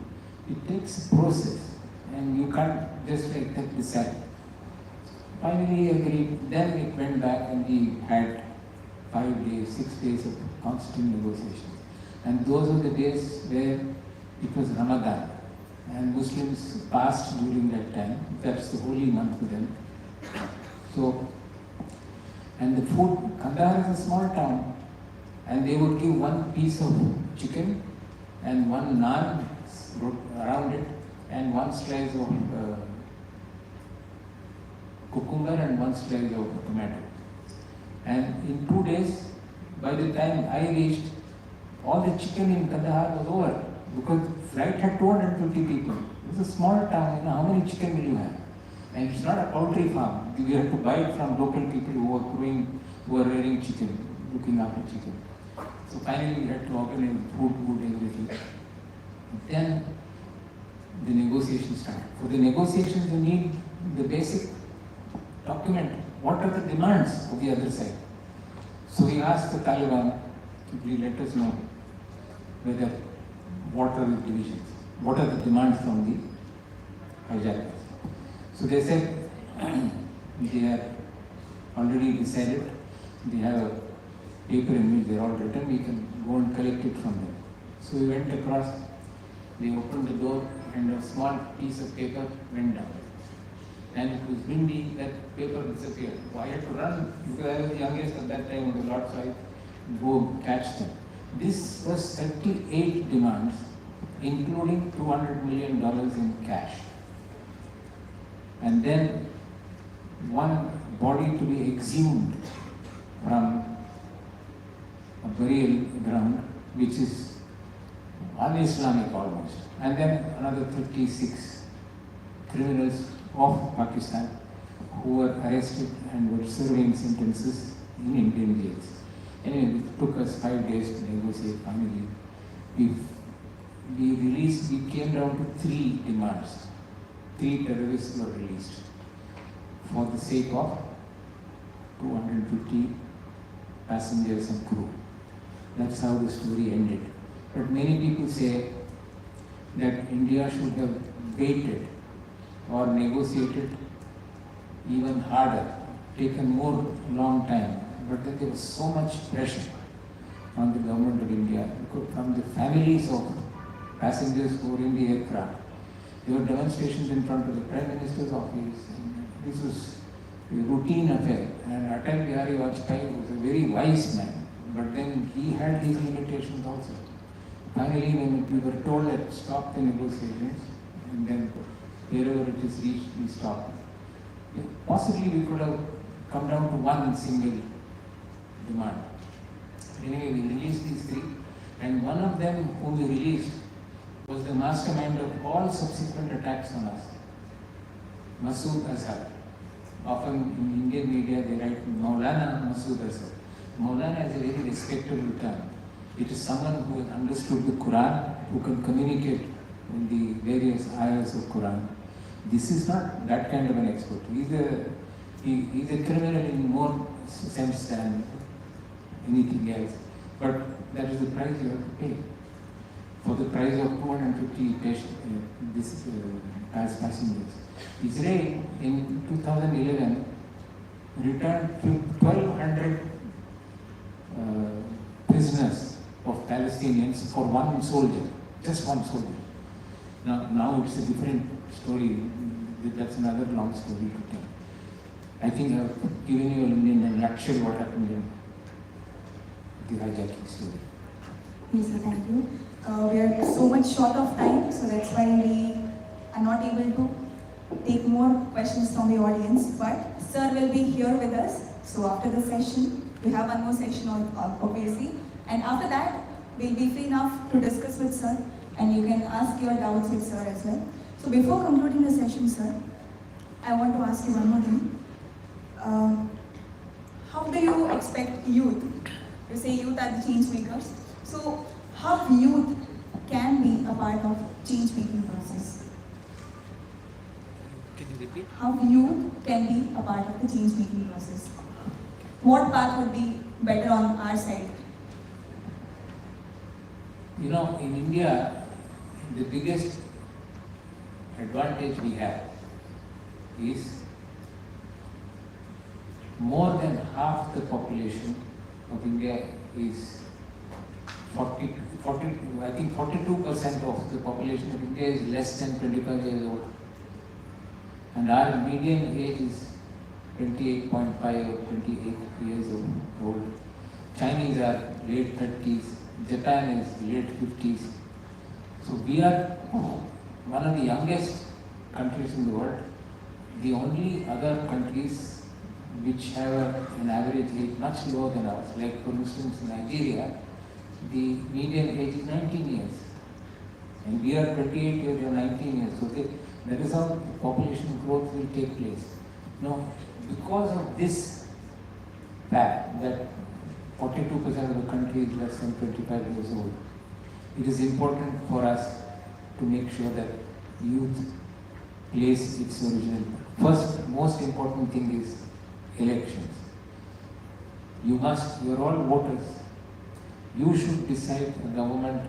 It takes a process, and you can't just like that decide. Finally, he agreed. Then it went back, and we had 5 days, 6 days of constant negotiations. And those were the days where it was Ramadan, and Muslims passed during that time. That's the holy month for them. So, and the food, Kandahar is a small town, and they would give one piece of chicken and one naan around it, and one slice of cucumber and one slice of tomato. And in 2 days, by the time I reached, all the chicken in Kandahar was over, because flight had 250 people. It's a small town, how many chicken will you have? And it's not a poultry farm. You have to buy it from local people who are rearing chicken, looking after chicken. So finally we had to organize food, everything. Then the negotiations started. For the negotiations you need the basic document. What are the demands of the other side? So we asked the Taliban to please let us know what are the divisions, what are the demands from the hijackers. So they said they have already decided, they have a paper in which they are all written, we can go and collect it from them. So we went across, they opened the door, and a small piece of paper went down. And it was windy, that paper disappeared. So I had to run, because I was the youngest at that time on the lot, so I go catch them. This was 38 demands, including $200 million in cash. And then one body to be exhumed from a burial ground, which is un-Islamic almost. And then another 36 criminals of Pakistan who were arrested and were serving sentences in Indian jails. Anyway, it took us 5 days to negotiate. Finally, we came down to 3 demands. 3 terrorists were released for the sake of 250 passengers and crew. That's how the story ended. But many people say that India should have waited or negotiated even harder, taken more long time. But then there was so much pressure on the government of India from the families of passengers who were in the aircraft. There were demonstrations in front of the Prime Minister's office, and this was a routine affair. And Atal Bihari Vajpayee was a very wise man, but then he had his limitations also. Finally, when we were told that stop the negotiations, and then wherever it is reached, we stopped. Possibly we could have come down to one single demand. Anyway, we released these 3, and one of them whom we released was the mastermind of all subsequent attacks on us, Masood Azhar. Often in Indian media they write Maulana Masood Azhar. Maulana is a very respectable term. It is someone who has understood the Quran, who can communicate in the various ayahs of Quran. This is not that kind of an expert. He's a criminal in more sense than anything else. But that is the price you have to pay. For the price of 250 passengers. Israel in 2011 returned 1,200 prisoners of Palestinians for one soldier, just one soldier. Now it's a different story. That's another long story to tell. I think I've given you in a nutshell what happened in the hijacking story. Yes, sir, thank you. We are so much short of time, so that's why we are not able to take more questions from the audience. But sir will be here with us. So after the session, we have one more session obviously, and after that, we'll be free enough to discuss with sir, and you can ask your doubts with sir as well. So before concluding the session, sir, I want to ask you one more thing. how do you expect youth? You say youth are the change makers. So how youth can be a part of change making process? Can you repeat? How youth can be a part of the change making process? What path would be better on our side? You know, in India, the biggest advantage we have is more than half the population of India is 40, I think 42% of the population of India is less than 25 years old. And our median age is 28.5 or 28 years old. Chinese are late 30s, Japan is late 50s. So we are one of the youngest countries in the world. The only other countries which have an average age much lower than ours, like for instance Nigeria, the median age is 19 years. And we are 28 years or 19 years. So that is how population growth will take place. Now, because of this fact that 42% of the country is less than 25 years old, it is important for us to make sure that youth plays its original. First, most important thing is elections. You are all voters. You should decide a government,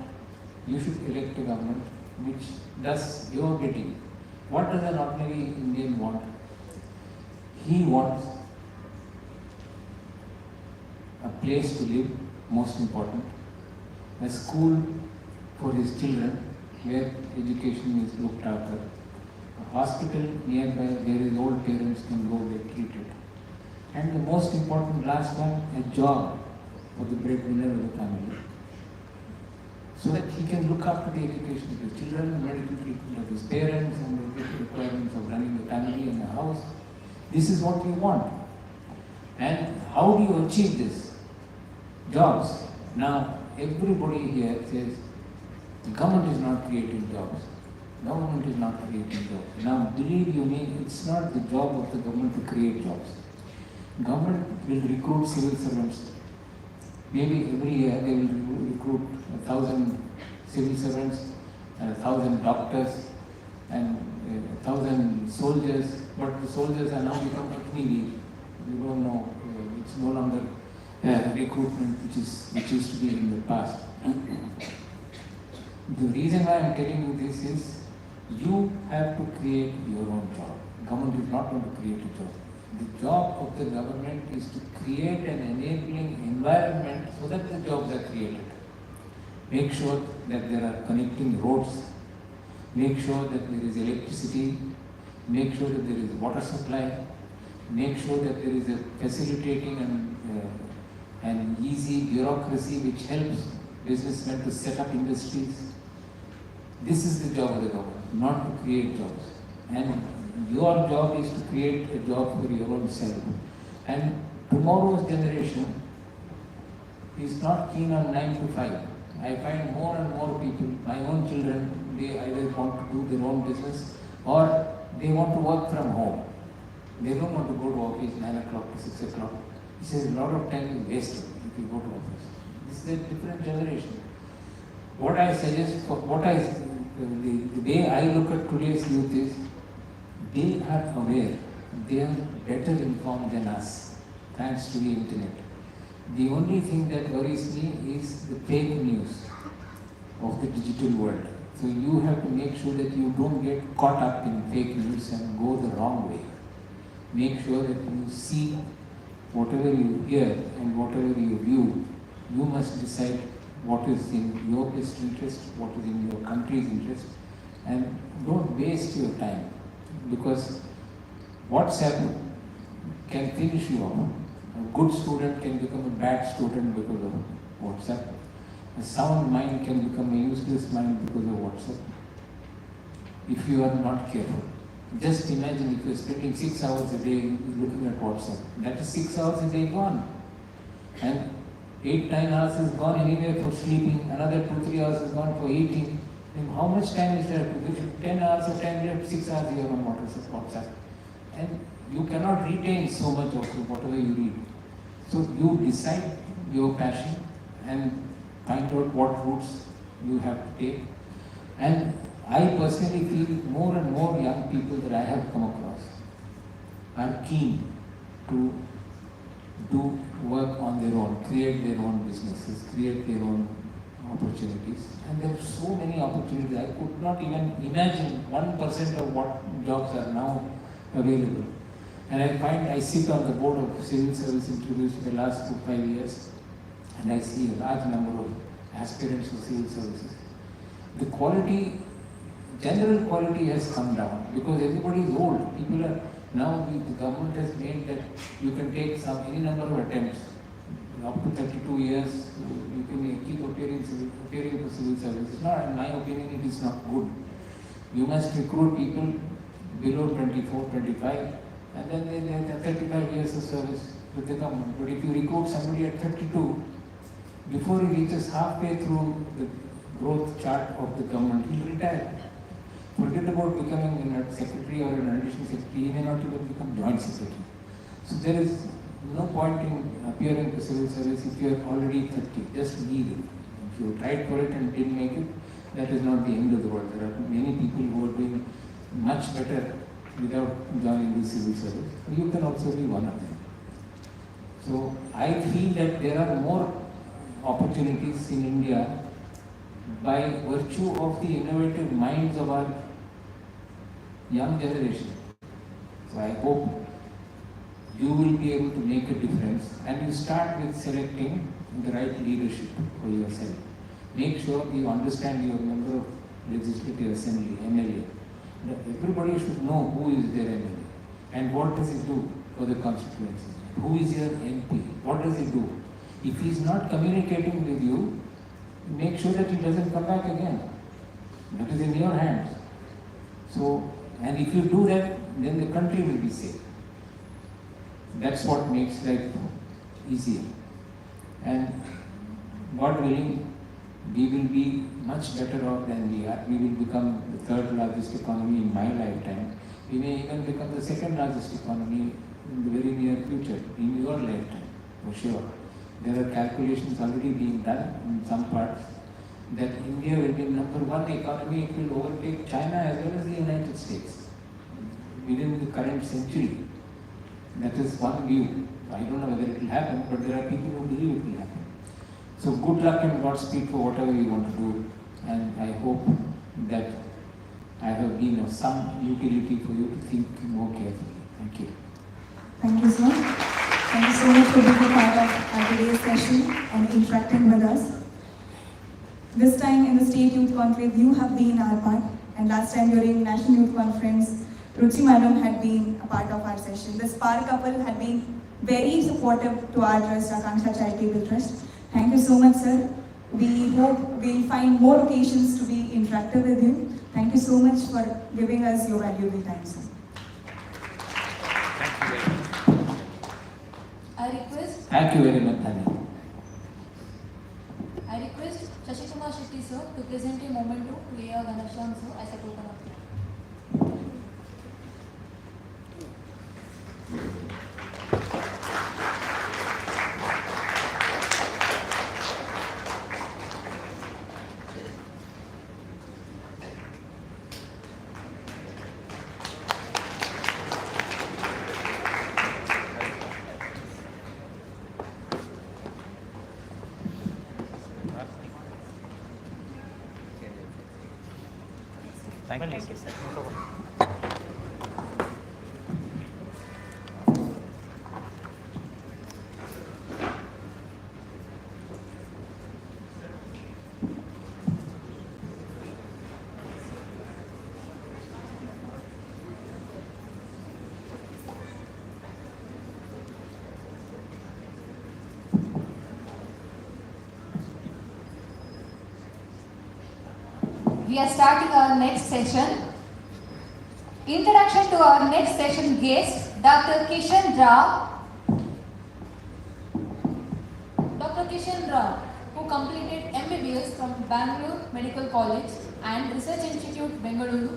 you should elect a government which does your bidding. What does an ordinary Indian want? He wants a place to live, most important, a school for his children where education is looked after, a hospital nearby where his old parents can go get treated, and the most important last one, a job for the breadwinner of the family, so that he can look after the education of his children, medical treatment of his parents, and the requirements of running the family and the house. This is what we want. And how do you achieve this? Jobs. Now, everybody here says, the government is not creating jobs. Government is not creating jobs. Now, believe you me, it's not the job of the government to create jobs. Government will recruit civil servants. Maybe every year they will recruit 1,000 civil servants, 1,000 doctors, and 1,000 soldiers. But the soldiers are now become Agniveer. You don't know, it's no longer recruitment which used to be in the past. The reason why I am telling you this is, you have to create your own job. Government is not going to create a job. The job of the government is to create an enabling environment so that the jobs are created. Make sure that there are connecting roads. Make sure that there is electricity. Make sure that there is water supply. Make sure that there is a facilitating and easy bureaucracy which helps businessmen to set up industries. This is the job of the government, not to create jobs. And your job is to create a job for your own self. And tomorrow's generation is not keen on 9 to 5. I find more and more people, my own children, they either want to do their own business or they want to work from home. They don't want to go to office 9 o'clock to 6 o'clock. He says a lot of time is wasted if you go to office. This is a different generation. What I suggest, the way I look at today's youth is, they are aware, they are better informed than us, thanks to the internet. The only thing that worries me is the fake news of the digital world. So you have to make sure that you don't get caught up in fake news and go the wrong way. Make sure that you see whatever you hear and whatever you view, you must decide what is in your best interest, what is in your country's interest, and don't waste your time, because WhatsApp can finish you off. A good student can become a bad student because of WhatsApp. A sound mind can become a useless mind because of WhatsApp, if you are not careful. Just imagine if you are spending 6 hours a day looking at WhatsApp. That is 6 hours a day gone. And 8-9 hours is gone anyway for sleeping, another 2-3 hours is gone for eating. Then how much time is there? 10 hours of time left, 6 hours you are on WhatsApp. And you cannot retain so much of whatever you read. So you decide your passion and find out what routes you have to take. And I personally feel more and more young people that I have come across are keen to do work on their own, create their own businesses, create their own opportunities. And there are so many opportunities. I could not even imagine 1% of what jobs are now available. And I sit on the board of civil service interviews for the last 4-5 years, and I see a large number of aspirants for civil services. The quality, general quality has come down because everybody is old. People are, now the government has made that you can take any number of attempts. Up to 32 years, you can keep appearing for civil service. It's not, in my opinion, it is not good. You must recruit people below 24, 25, and then they have 35 years of service with the government. But if you recruit somebody at 32, before he reaches halfway through the growth chart of the government, he'll retire. Forget about becoming a secretary or an additional secretary, he may not even become joint secretary. So there is no point in appearing for civil service if you are already 30, just leave it. If you tried for it and didn't make it, that is not the end of the world. There are many people who are doing much better without joining the civil service. You can also be one of them. So I feel that there are more opportunities in India by virtue of the innovative minds of our young generation. So I hope you will be able to make a difference, and you start with selecting the right leadership for yourself. Make sure you understand your member of Legislative Assembly, MLA. Everybody should know who is their MLA and what does he do for the constituency. Who is your MP? What does he do? If he is not communicating with you, make sure that he doesn't come back again. That is in your hands. So, and if you do that, then the country will be safe. That's what makes life easier. And God willing, we will be much better off than we are. We will become the third largest economy in my lifetime. We may even become the second largest economy in the very near future, in your lifetime, for sure. There are calculations already being done in some parts that India will be #1 economy. It will overtake China as well as the United States within the current century. That is one view. I don't know whether it will happen, but there are people who believe it will happen. So good luck and Godspeed for whatever you want to do. And I hope that I have been of some utility for you to think more carefully. Thank you. Thank you, sir. Thank you so much for being a part of our today's session and interacting with us. This time in the State Youth Conclave, you have been our part, and last time during National Youth Conference, Ruchi Madam had been a part of our session. The Spark couple had been very supportive to our trust, Akanksha Charitable Trust. Thank you so much, sir. We hope we'll find more occasions to be interactive with you. Thank you so much for giving us your valuable time, sir. Thank you very much, Tanya. I request Shashikumar Shetty sir to present a memento to A.R. Ganashyam sir as a token of thanks. Thank you. We are starting our next session. Introduction to our next session guest, Dr. Kishan Rao. Dr. Kishan Rao, who completed MBBS from Bangalore Medical College and Research Institute, Bengaluru,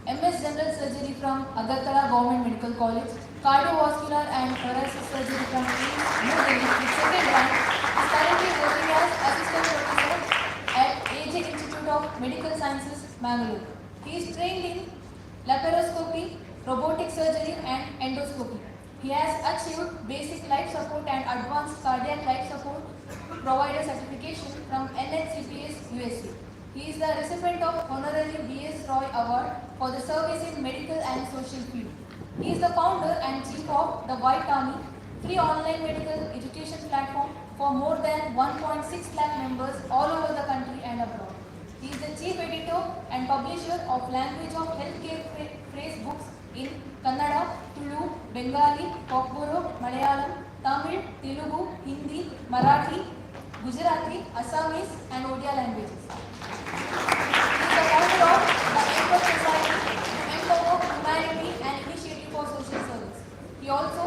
MS General Surgery from Agartala Government Medical College, cardiovascular and thoracic surgery from New Delhi with second rank. He is currently working as assistant professor at AJ Institute of Medical Sciences, Mangalore. He is trained in laparoscopy, robotic surgery and endoscopy. He has achieved basic life support and advanced cardiac life support provider certification from NHCPS USA. He is the recipient of Honorary B.S. Roy Award for the service in medical and social field. He is the founder and chief of the White Army, free online medical education platform for more than 1.6 lakh members all over the country and abroad. He is the chief editor and publisher of Language of Healthcare phrase books in Kannada, Tulu, Bengali, Kokboro, Malayalam, Tamil, Telugu, Hindi, Marathi, Gujarati, Assamese and Odia languages. He is the founder of the Empower Society to empower humanity and initiative for social service. He also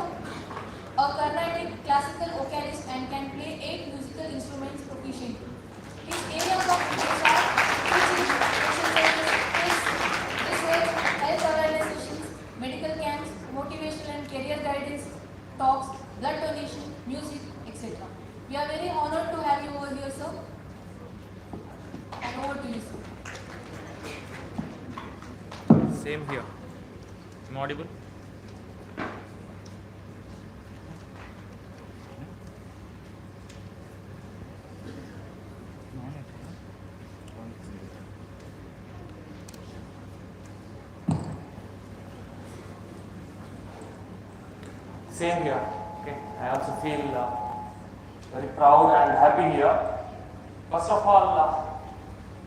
a Carnatic classical vocalist and can play 8 musical instruments proficiently. His areas of interest are teaching, social service, research, health awareness sessions, medical camps, motivational and career guidance, talks, blood donation, music, etc. We are very honored to have you over here, sir. And over to you, sir. Same here. Am I audible? Same here. Okay, I also feel very proud and happy here. First of all,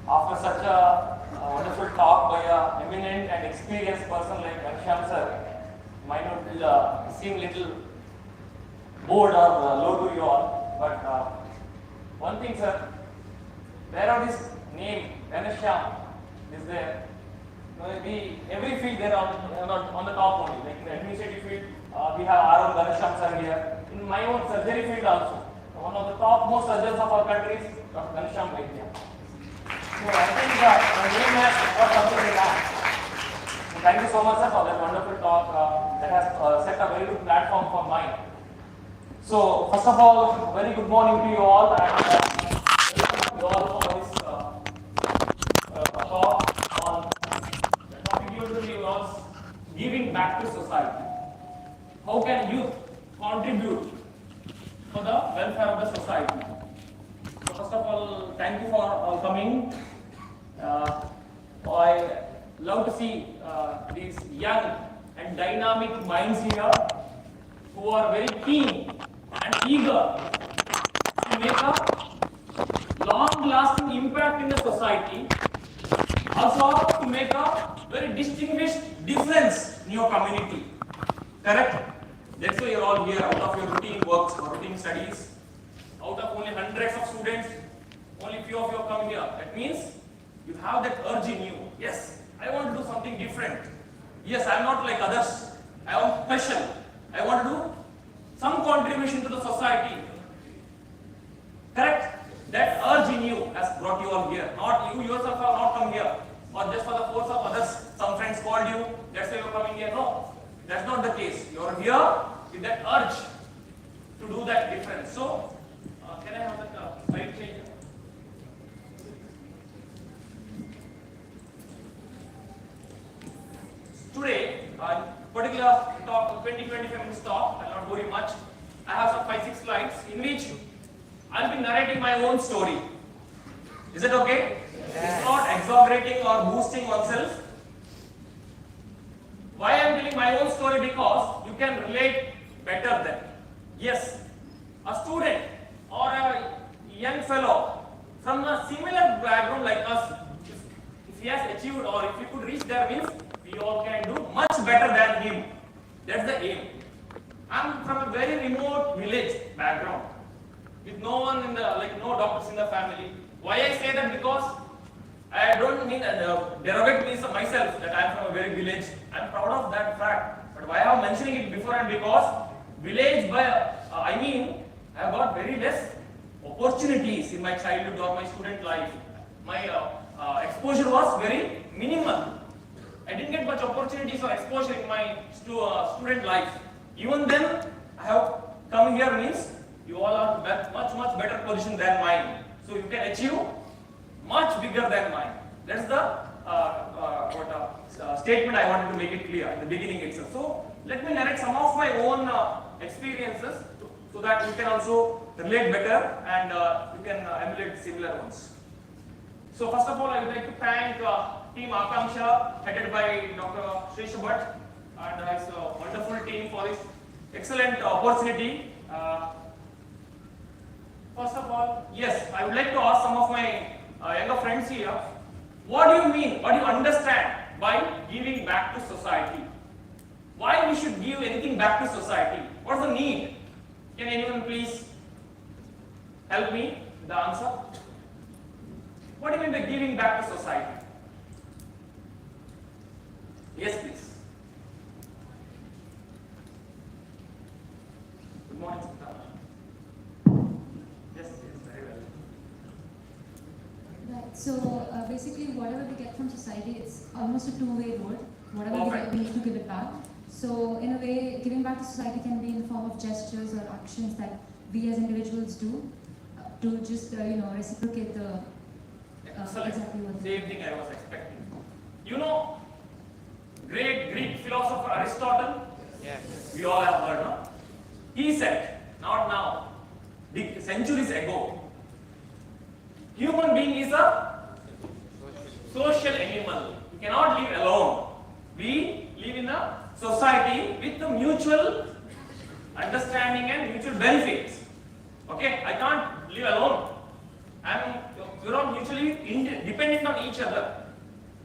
after such a wonderful talk by an eminent and experienced person like Akanksha sir, might not seem little bored or low to you all, but one thing, sir, wherever this name Akanksha is there, we every field there on the top only, like in the administrative field. We have our own Ganesham sir here. In my own surgery field also, one of the topmost surgeons of our country is Dr. Ganesham Vaidya. So I think my name has got something in that. Thank you so much, sir, for that wonderful talk that has set a very good platform for mine. So first of all, very good morning to you all, and welcome you all for this talk on the topic usually was giving back to society. How can youth contribute for the welfare of the society? So first of all, thank you for coming. I love to see these young and dynamic minds here who are very keen and eager to make a long-lasting impact in the society, also to make a very distinguished difference in your community. Correct? That's why you're all here, out of your routine works or routine studies. Out of only hundreds of students, only few of you have come here. That means you have that urge in you. Yes, I want to do something different. Yes, I'm not like others. I am special. I want to do some contribution to the society. Correct? That urge in you has brought you all here. Not you yourself have not come here. Or just for the force of others. Some friends called you, that's why you're coming here. No. That's not the case. You're here with that urge to do that difference. So, can I have that slide change? Today, particular talk, 20-25 minutes talk, I'll not bore you much. I have some 5-6 slides in which I'll be narrating my own story. Is it okay? Yes. It's not exaggerating or boosting oneself. Why I am telling my own story? Because you can relate better then. Yes, a student or a young fellow from a similar background like us, if he has achieved or if he could reach there, means we all can do much better than him. That's the aim. I am from a very remote village background with no one in the, like no doctors in the family. Why I say that? Because I don't mean derogate me myself that I am from a very village. I am proud of that fact. But why I am mentioning it before and because village by I mean I have got very less opportunities in my childhood or my student life. My exposure was very minimal. I didn't get much opportunities or exposure in my student life. Even then, I have come here means you all are much better position than mine. So you can achieve much bigger than mine. That's the statement I wanted to make it clear in the beginning itself. So let me narrate some of my own experiences so that you can also relate better and you can emulate similar ones. So first of all, I would like to thank Team Akanksha headed by Dr. Shresh Bhatt and his wonderful team for this excellent opportunity. First of all, yes, I would like to ask some of my younger friends here, what do you mean, what do you understand by giving back to society? Why we should give anything back to society? What's the need? Can anyone please help me with the answer? What do you mean by giving back to society? Yes, please. Good morning, Sita. Yes, very well. Right. So basically, whatever we get from society, it's almost a two-way road. Whatever we get, we need to give it back. So in a way, giving back to society can be in the form of gestures or actions that we as individuals do to just reciprocate the exactly what. Same thing I was expecting. You know, great Greek philosopher Aristotle. Yes. We all have heard, no? He said, not now, centuries ago, human being is a social animal. We cannot live alone. We live in a society with the mutual understanding and mutual benefits. Okay, I can't live alone. We're all mutually dependent on each other.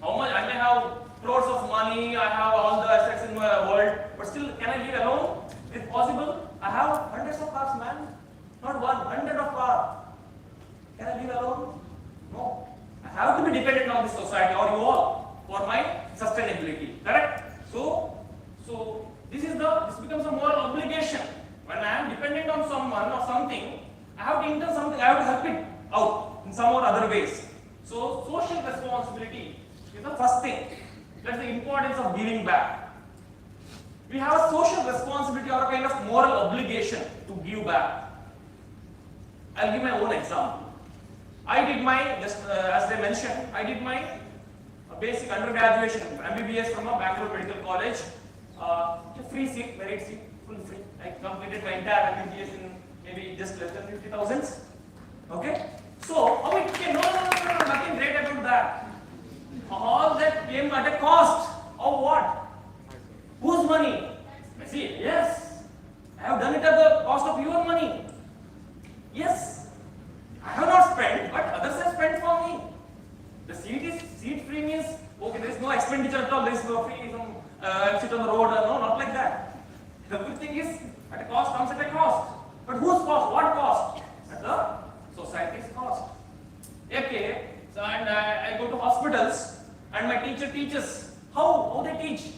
How much I may have crores of money, I have all the assets in my world, but still, can I live alone? Is it possible? I have hundreds of cars, man. Not one, 100 of cars. Can I live alone? No. I have to be dependent on this society or you all for my sustainability. Correct? So this becomes a moral obligation. When I am dependent on someone or something, I have to enter something, I have to help it out in some or other ways. So social responsibility is the first thing. That's the importance of giving back. We have a social responsibility or a kind of moral obligation to give back. I'll give my own example. I did my, as they mentioned, I did my basic undergraduation, MBBS from a Bangalore Medical College. Free seat, merit seat, full free. I completed my entire MBBS in maybe just less than 50,000. Okay? So, how it came? No, nothing great about that. All that came at a cost of what? Whose money? I see, yes. I have done it at the cost of your money. Yes. I have not spent, but others have spent for me. The seat free means, okay, there is no expenditure at all, there is no free, I'll sit on the road, no, not like that. Everything is at a cost, comes at a cost. But whose cost? What cost? At the society's cost. Okay, so and I go to hospitals and my teacher teaches. How they teach?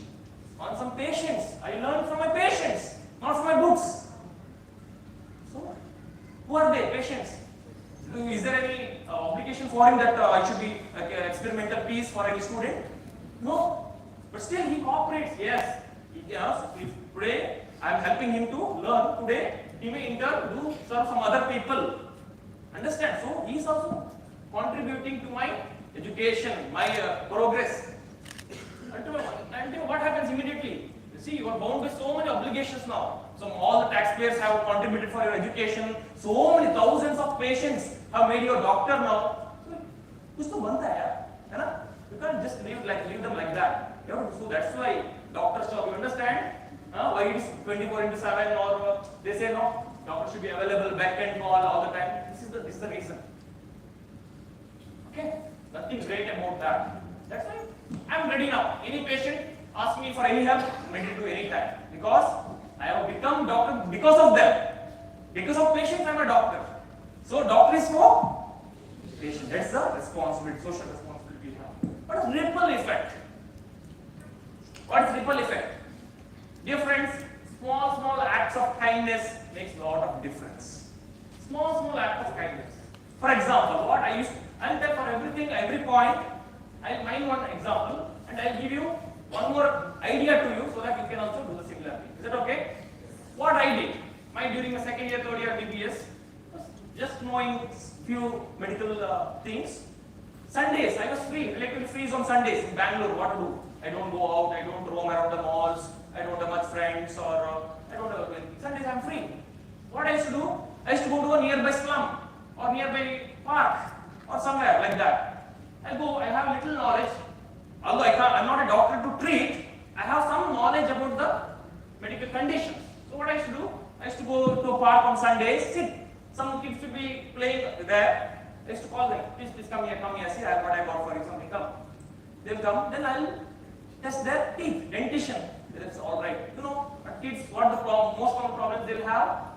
On some patients. I learn from my patients, not from my books. So, who are they? Patients. Is there any obligation for him that I should be like an experimental piece for any student? No. But still he cooperates. Yes. If today I am helping him to learn, today he may in turn do serve some other people. Understand? So he is also contributing to my education, my progress. And what happens immediately? You see, you are bound by so many obligations now. So all the taxpayers have contributed for your education. So many thousands of patients have made you a doctor now. You can't just leave them like that. You have to, so that's why doctors job. You understand why it is 24/7 or they say no, doctor should be available, back and call all the time. This is the reason. Okay, nothing great about that. That's why I'm ready now. Any patient ask me for any help, I'm ready to do any time because I have become doctor because of them. Because of patients, I'm a doctor. So doctor is for patient. That's the responsibility, social responsibility we have. What is ripple effect? What is ripple effect? Dear friends, small acts of kindness makes a lot of difference. Small acts of kindness. For example, I'll tell for everything, every point, I'll mind one example and I'll give you one more idea to you so that you can also do the similar thing. Is that okay? what I did, during my second year, third year BBS, was just knowing few medical things. Sundays, I was free, electrically free on Sundays in Bangalore. What to do? I don't go out, I don't roam around the malls, I don't have much friends, or I don't have anything. Sundays I'm free. What I used to do? I used to go to a nearby slum or nearby park or somewhere like that. I go, I have little knowledge. Although I'm not a doctor to treat, I have some knowledge about the medical conditions. So what I used to do? I used to go to a park on Sundays, sit. Some kids would be playing there. I used to call them, please come here, see what I bought for you, something, come. They'll come, then I'll test their teeth, dentition. That's all right. You know, kids, what the most common problems they will have?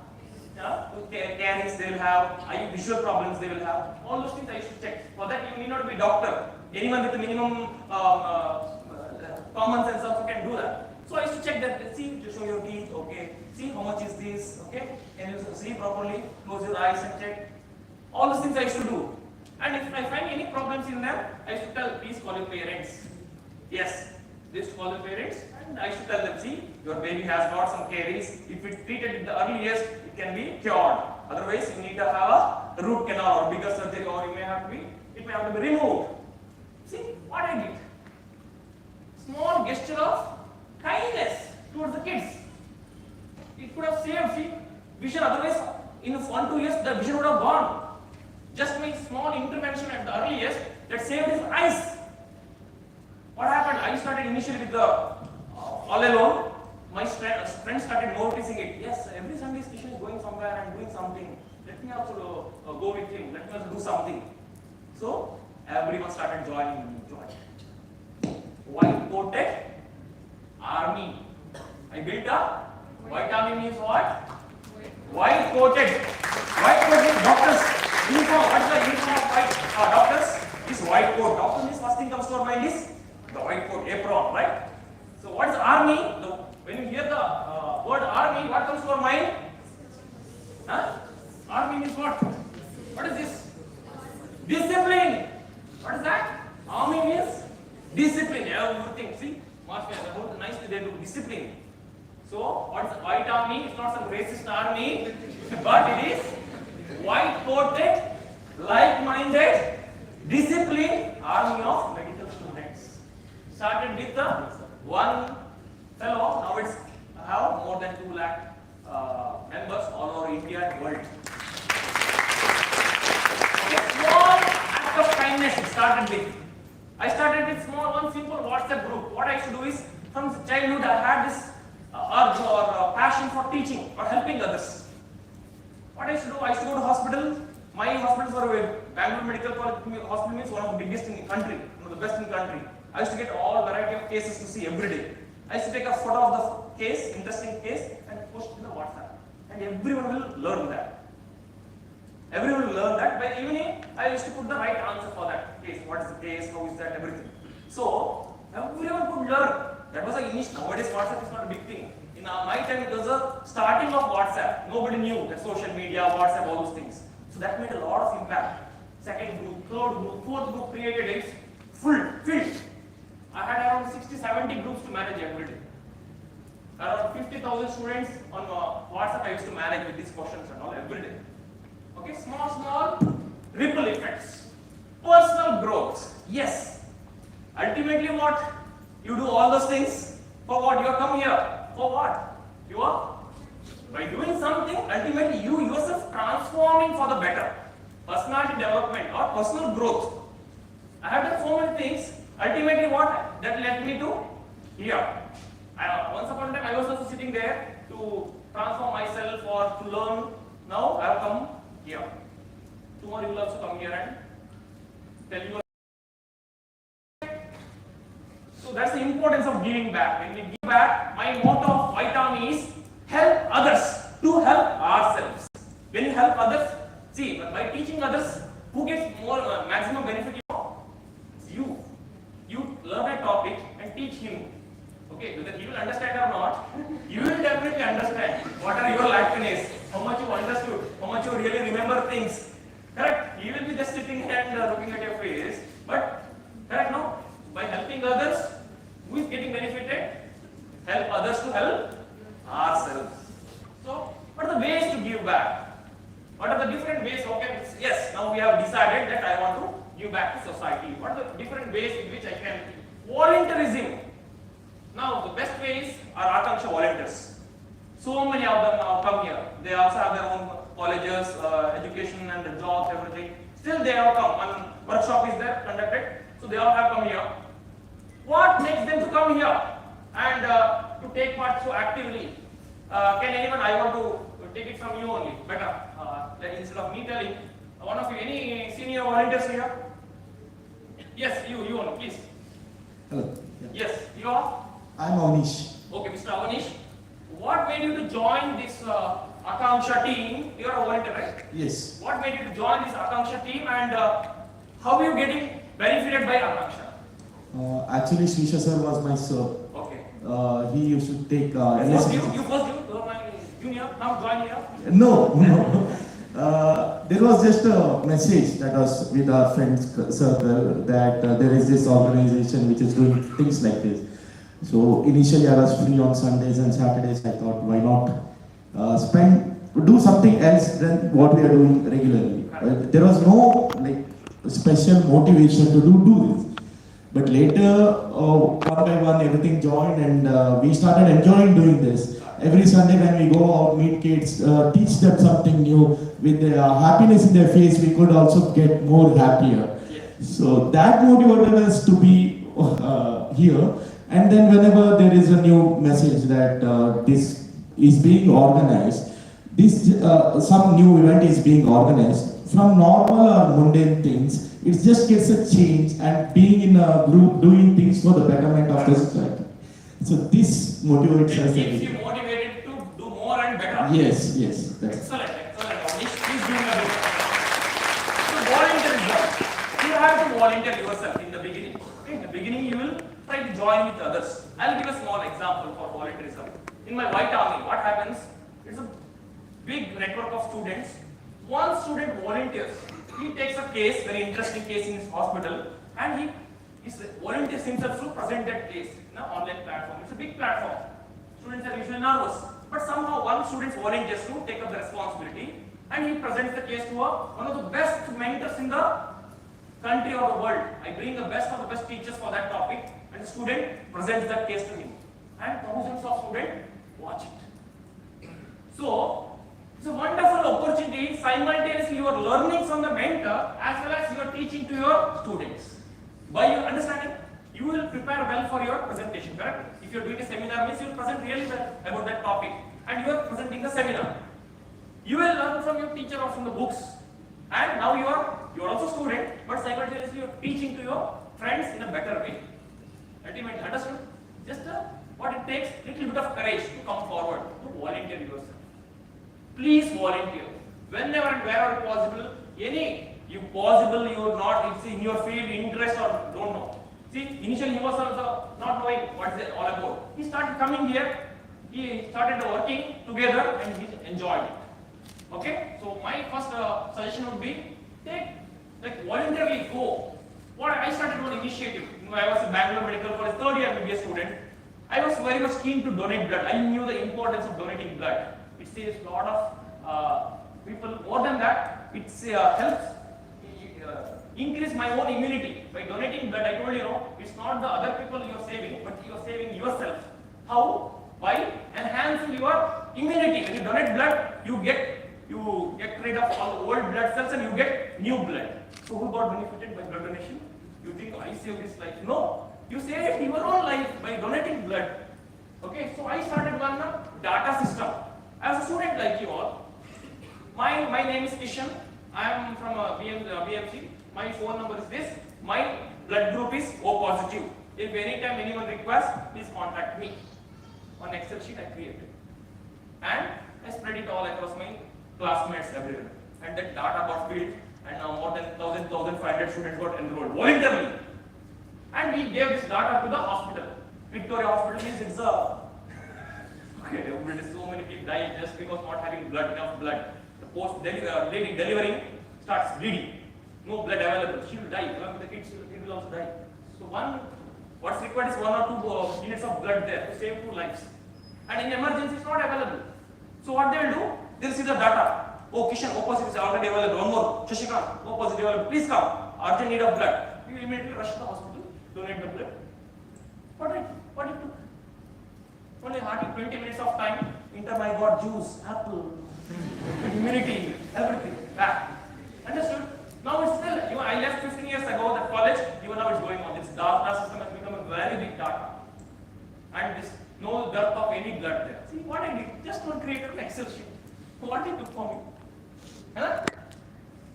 Caries they will have, visual problems they will have. All those things I used to check. For that, you need not be a doctor. Anyone with a minimum common sense also can do that. So I used to check that, see, to show your teeth, okay. See how much is this, okay. Can you see properly? Close your eyes and check. All those things I used to do. And if I find any problems in them, I used to tell, please call your parents. Yes, they used to call the parents, and I used to tell them, see, your baby has got some caries. If it's treated in the early years, it can be cured. Otherwise, you need to have a root canal or bigger surgery, or it may have to be removed. See what I did? Small gesture of kindness towards the kids. It could have saved, see, vision. Otherwise, in 1-2 years, the vision would have gone. Just my small intervention at the early years that saved his eyes. What happened? I started initially with the all alone. My friends started noticing it. Yes, every Sunday Kishan is going somewhere and doing something. Let me also go with him. Let me also do something. So everyone started joining me. White coated army. I built a white army means what? White coated. White coated doctors. Uniform. What is the uniform of white doctors? This white coat. Doctor means first thing comes to our mind is the white coat, apron, right? So what is army? When you hear the word army, what comes to our mind? Army means what? What is this? Discipline. What is that? Army means discipline. Everything. See, nicely they do discipline. So what is white army? It's not some racist army, but it is white coated, like-minded, disciplined army of medical students. Started with one fellow. Now it's have more than 2 lakh members all over India and world. Okay, small act of kindness it started with. I started with one simple WhatsApp group. What I used to do is, from childhood I had this urge or passion for teaching or helping others. What I used to do, I used to go to hospital. My hospitals were Bangalore Medical College Hospital means one of the biggest in the country, one of the best in the country. I used to get all variety of cases to see every day. I used to take a photo of the case, interesting case, and post it in the WhatsApp. And everyone will learn that. Everyone will learn that. By evening, I used to put the right answer for that case. What is the case? How is that? Everything. So everyone could learn. That was a initial. Nowadays, WhatsApp is not a big thing. In my time, it was a starting of WhatsApp. Nobody knew that social media, WhatsApp, all those things. So that made a lot of impact. Second group, third group, fourth group created it. Filled. I had around 60-70 groups to manage every day. Around 50,000 students on WhatsApp I used to manage with these questions and all every day. Okay, small ripple effects. Personal growth. Yes. Ultimately what? You do all those things. For what? You have come here. For what? You are? By doing something, ultimately you yourself transforming for the better. Personality development or personal growth. I have done so many things. Ultimately what? That led me to here. Once upon a time I was also sitting there to transform myself or to learn. Now I have come here. Tomorrow you will also come here and tell you. So that's the importance of giving back. When we give back, my motto of White Army is help others to help ourselves. When you help others, see, by teaching others, who gets more maximum benefit? It's you. You learn a topic and teach him. Okay, whether he will understand or not, you will definitely understand what are your lackeys, how much you understood, how much you really remember things. Correct? He will be just sitting and looking at your face. But correct, no? By helping others, who is getting benefited? Help others to help ourselves. are the ways to give back? What are the different ways? Okay, yes, now we have decided that I want to give back to society. What are the different ways in which I can? Volunteerism. Now, the best ways are Akanksha volunteers. So many of them now come here. They also have their own colleges, education and jobs, everything. Still they have come. One workshop is there conducted. So they all have come here. What makes them to come here and to take part so actively? Can anyone, I want to take it from you only, better. Instead of me telling, one of you, any senior volunteers here? Yes, you only, please. Hello. Yes, you are? I'm Avnish. Okay, Mr. Avanish. What made you to join this Akanksha team? You are a volunteer, right? Yes. What made you to join this Akanksha team and how are you getting benefited by Akanksha? Actually, Srisha sir was my sir. Okay. He used to take You LSE. my junior, now join here? No. There was just a message that was with our friends circle that there is this organization which is doing things like this. So initially I was free on Sundays and Saturdays. I thought, why not do something else than what we are doing regularly. There was no special motivation to do this. But later, one by one, everything joined and we started enjoying doing this. Every Sunday when we go out, meet kids, teach them something new, with the happiness in their face, we could also get more happier. So that motivated us to be here. And then whenever there is a new message that this is being organized, some new event is being organized, from normal or mundane things, it just gets a change and being in a group doing things for the betterment of the society. So this motivates us. It keeps you motivated to do more and better. Yes. Excellent. Please do your best. So volunteerism. You have to volunteer yourself in the beginning. In the beginning, you will try to join with others. I'll give a small example for volunteerism. In my White Army, what happens? It's a big network of students. One student volunteers. He takes a case, very interesting case in his hospital, and he volunteers himself to present that case in an online platform. It's a big platform. Students are usually nervous, but somehow one student volunteers to take up the responsibility, and he presents the case to one of the best mentors in the country or the world. I bring the best of the best teachers for that topic, and the student presents that case to him, and thousands of students watch it. So it's a wonderful opportunity. Simultaneously, you are learning from the mentor as well as you are teaching to your students. By your understanding, you will prepare well for your presentation, correct? If you are doing a seminar, means you will present really well about that topic, and you are presenting the seminar. You will learn from your teacher or from the books, and now you are also student, but simultaneously you are teaching to your friends in a better way. Ultimately, understood? Just what it takes, little bit of courage to come forward to volunteer yourself. Please volunteer whenever and wherever possible. You are not, it's in your field, interest or don't know. See, initially he was also not knowing what it's all about. He started coming here, he started working together and he enjoyed it. Okay, so my first suggestion would be voluntarily go. I started one initiative. I was in Bangalore Medical College, third year MBBS student. I was very much keen to donate blood. I knew the importance of donating blood. It saves a lot of people. More than that, it helps increase my own immunity. By donating blood, I told you, it's not the other people you are saving, but you are saving yourself. How? By enhancing your immunity. When you donate blood, you get rid of all the old blood cells and you get new blood. So who got benefited by blood donation? You think I saved his life? No. You saved your own life by donating blood. Okay, so I started one data system. As a student like you all, my name is Kishan. I am from BMC. My phone number is this. My blood group is O positive. If anytime anyone requests, please contact me. On Excel sheet I created. And I spread it all across my classmates everywhere. And that data got filled and now more than 1,500 students got enrolled voluntarily. And we gave this data to the hospital. Victoria Hospital means it's a so many people die just because not having blood, enough blood. The lady delivering starts bleeding. No blood available. She will die. Along with the kids, it will also die. So what's required is 1 or 2 units of blood there to save 2 lives. And in emergency, it's not available. So what they will do? They'll see the data. Oh, Kishan, O positive is already available. One more. Shashikant, O positive available. Please come. Urgent need of blood. You immediately rush to the hospital, donate the blood. What it took? Only hardly 20 minutes of time. Inter I got juice, apple, immunity, everything back. Understood? Now it's still, I left 15 years ago that college, even now it's going on. This data system has become a very big data. And there's no dearth of any blood there. See what I did? Just one created an Excel sheet. What it took for me? Huh?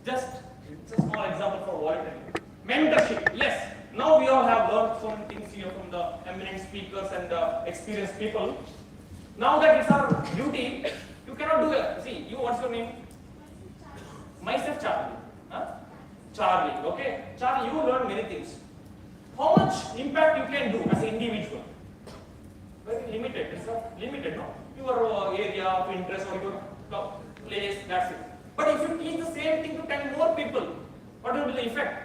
Just it's a small example for volunteering. Mentorship, yes. Now we all have learned so many things here from the eminent speakers and experienced people. Now that it's our duty, you cannot do it. See, what's your name? Myself, Charlie. Huh? Charlie, okay? Charlie, you learn many things. How much impact you can do as an individual? Very limited. It's limited, no? Your area of interest or your place, that's it. But if you teach the same thing to 10 more people, what will be the effect?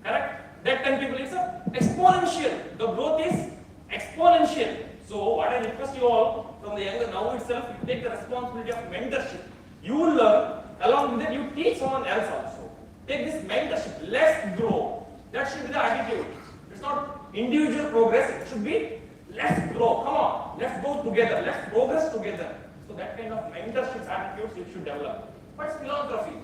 Correct? That 10 people is exponential. The growth is exponential. So what I request you all from the younger now itself, you take the responsibility of mentorship. You will learn, along with it you teach someone else also. Take this mentorship, let's grow. That should be the attitude. It's not individual progress, it should be let's grow. Come on, let's go together, let's progress together. So that kind of mentorship attitudes you should develop. What's philanthropy?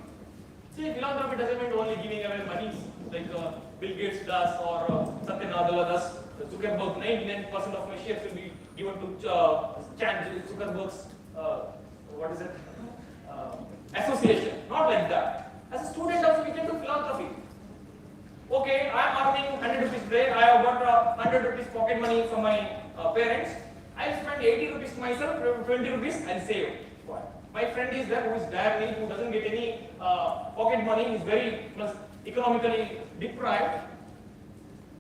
See, philanthropy doesn't mean only giving away money like Bill Gates does or Satya Nadella does. Zuckerberg, 99% of my shares will be given to Zuckerberg's, association. Not like that. As a student also we can do philanthropy. Okay, I am earning 100 rupees today. I have got 100 rupees pocket money from my parents. I will spend 80 rupees to myself, 20 rupees I will save. My friend is there who is diagonal, who doesn't get any pocket money, is very economically deprived.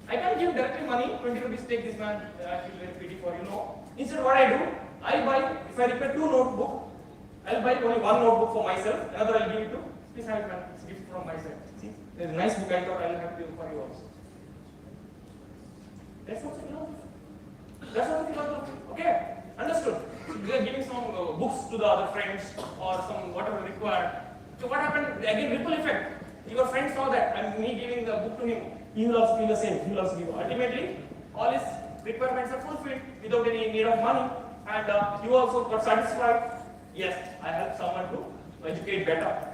I can give directly money, 20 rupees, take this man, I feel very pity for you, know. Instead what I do, I buy, if I require 2 notebooks, I will buy only 1 notebook for myself, another I will give it to, please have it man, it's a gift from my side. See, there is a nice book I thought I will have to for you also. That's also philanthropy. That's also philanthropy, okay? Understood? So we are giving some books to the other friends or some whatever required. So what happened? Again, ripple effect. Your friend saw that and me giving the book to him, he will also feel the same. He will also give. Ultimately, all his requirements are fulfilled without any need of money, and you also got satisfied. Yes, I helped someone to educate better.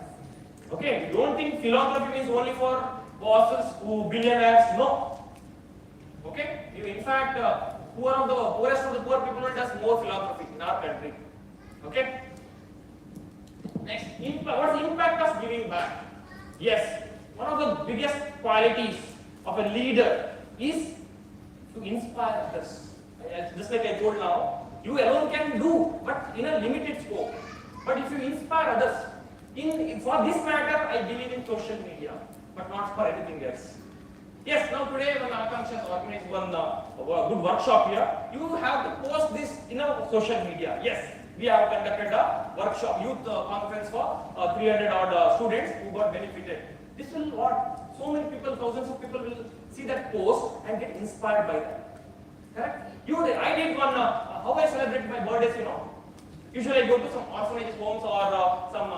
Okay, don't think philanthropy means only for bosses who billionaires. No. Okay, in fact, poorest of the poor people does more philanthropy in our country. Okay. Next, what's the impact of giving back? Yes, one of the biggest qualities of a leader is to inspire others. Just like I told now, you alone can do, but in a limited scope. But if you inspire others, for this matter, I believe in social media, but not for anything else. Yes, now today when Akanksha organized one good workshop here, you have to post this in a social media. Yes, we have conducted a workshop, youth conference for 300 odd students who got benefited. This will what? So many people, thousands of people will see that post and get inspired by that. Correct? I did one, how I celebrate my birthdays, Usually I go to some orphanage homes or some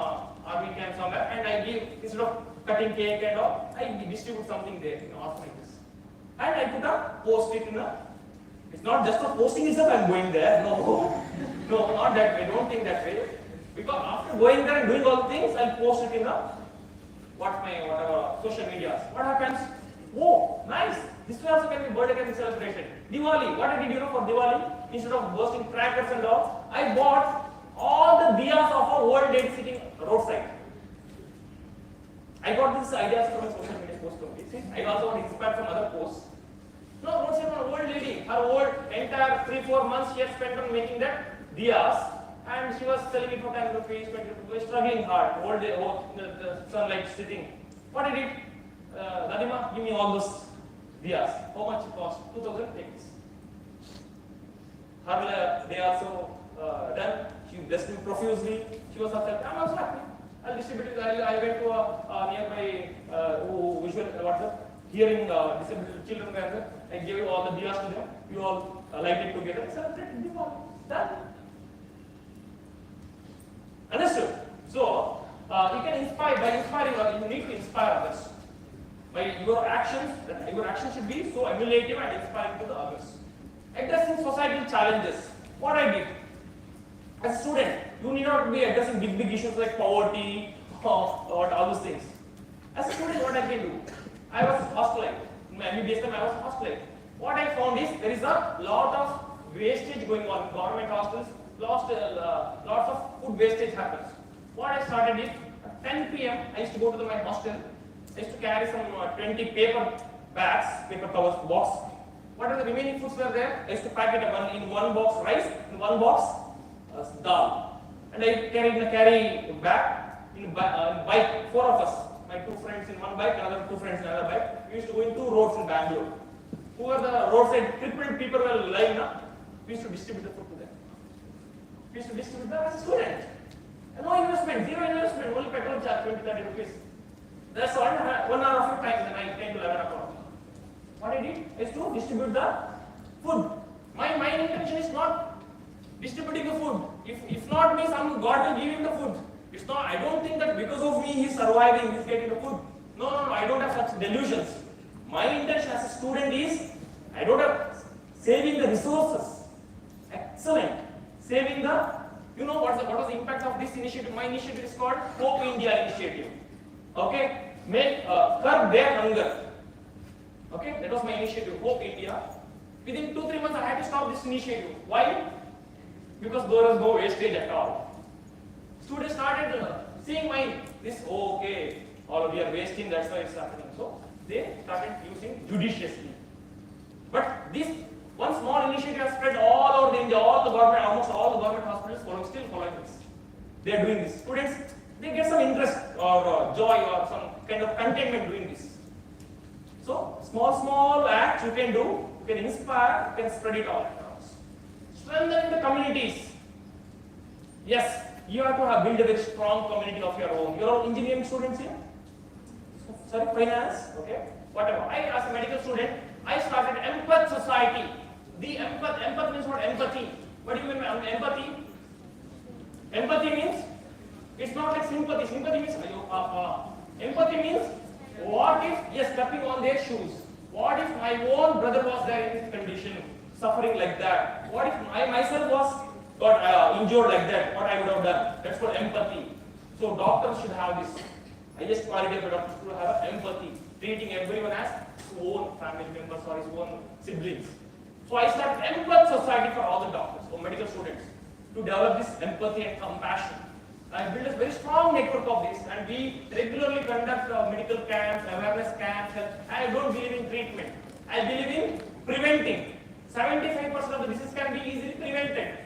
army camp somewhere and I give, instead of cutting cake and all, I distribute something there in orphanages. And I put a post-it in it's not just for posting itself I'm going there, no, not that way, don't think that way. Because after going there and doing all the things, I'll post it in whatever social media. What happens? Oh, nice, this way also can be birthday can be celebrated. Diwali, what I did for Diwali, instead of bursting crackers and all, I bought all the diyas of a old lady sitting roadside. I got this idea from a social media post only. I also want to inspire from other posts. No, roadside one old lady, her entire 3-4 months she had spent on making that diyas and she was selling it for 10 rupees, 20 rupees, struggling hard, all day, the sunlight sitting. What I did? Dadima, give me all those diyas. How much it cost? 2,000, take this. They also done. She blessed me profusely. She was upset. I'm also happy. I'll distribute it. I went to a nearby hearing disabled children where I gave all the diyas to them. You all light it together. Celebrate Diwali. Done. Understood? So, you can inspire, by inspiring, you need to inspire others. By your actions should be so emulative and inspiring to the others. Addressing societal challenges. What I did? As a student, you need not be addressing big issues like poverty or all those things. As a student, what I can do? I was hostel. In my MBBS time, I was hostel. What I found is there is a lot of wastage going on in government hostels. Lots of food wastage happens. What I started is at 10 p.m. I used to go to my hostel. I used to carry some 20 paper bags, paper covers box. Whatever the remaining foods were there, I used to pack it in one box rice, in one box dal. And I carry back in bike, 4 of us. My 2 friends in one bike, another 2 friends in another bike. We used to go in 2 roads in Bangalore. Who were the roadside crippled people were lying now? We used to distribute the food to them. We used to distribute them as a student. And no investment, zero investment, only petrol charge 20-30 rupees. That's 1 hour of your time in the night, 10 to 11 o'clock. What I did is to distribute the food. My intention is not distributing the food. If not me, some God will give him the food. It's not. I don't think that because of me he's surviving, he's getting the food. No, I don't have such delusions. My intention as a student is, I don't have saving the resources. Excellent. Saving the, what was the impact of this initiative? My initiative is called Hope India Initiative. Okay. Curb their hunger. Okay, that was my initiative, Hope India. Within 2-3 months, I had to stop this initiative. Why? Because there was no wastage at all. Students started seeing okay, all of you are wasting, that's why it's happening. So they started using judiciously. But this one small initiative has spread all over India, almost all the government hospitals still following this. They are doing this. Students, they get some interest or joy or some kind of contentment doing this. So, small acts you can do, you can inspire, you can spread it all across. Strengthen the communities. Yes, you have to build a very strong community of your own. You're all engineering students here? Sorry, finance? Okay, whatever. I, as a medical student, I started Empath Society. The empath means what? Empathy. What do you mean by empathy? Empathy means, it's not like sympathy. Sympathy means, empathy means, what if, stepping on their shoes. What if my own brother was there in this condition, suffering like that? What if I myself got injured like that? What I would have done? That's called empathy. So doctors should have this. I just qualify for doctors to have empathy, treating everyone as his own family members or his own siblings. So I started Empath Society for all the doctors or medical students to develop this empathy and compassion. I built a very strong network of this, and we regularly conduct medical camps, awareness camps. I don't believe in treatment. I believe in preventing. 75% of the disease can be easily prevented.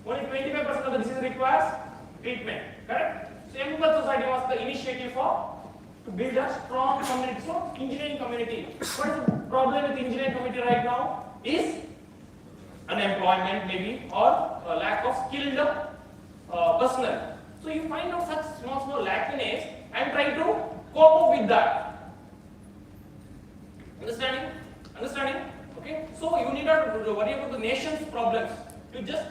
Only 25% of the disease requires treatment. Correct? So Empath Society was the initiative to build a strong community. So engineering community. What is the problem with engineering community right now? Is unemployment maybe or lack of skilled personnel. So you find out such small lacunae and try to cope up with that. Understanding? Okay? So you need not worry about the nation's problems. You just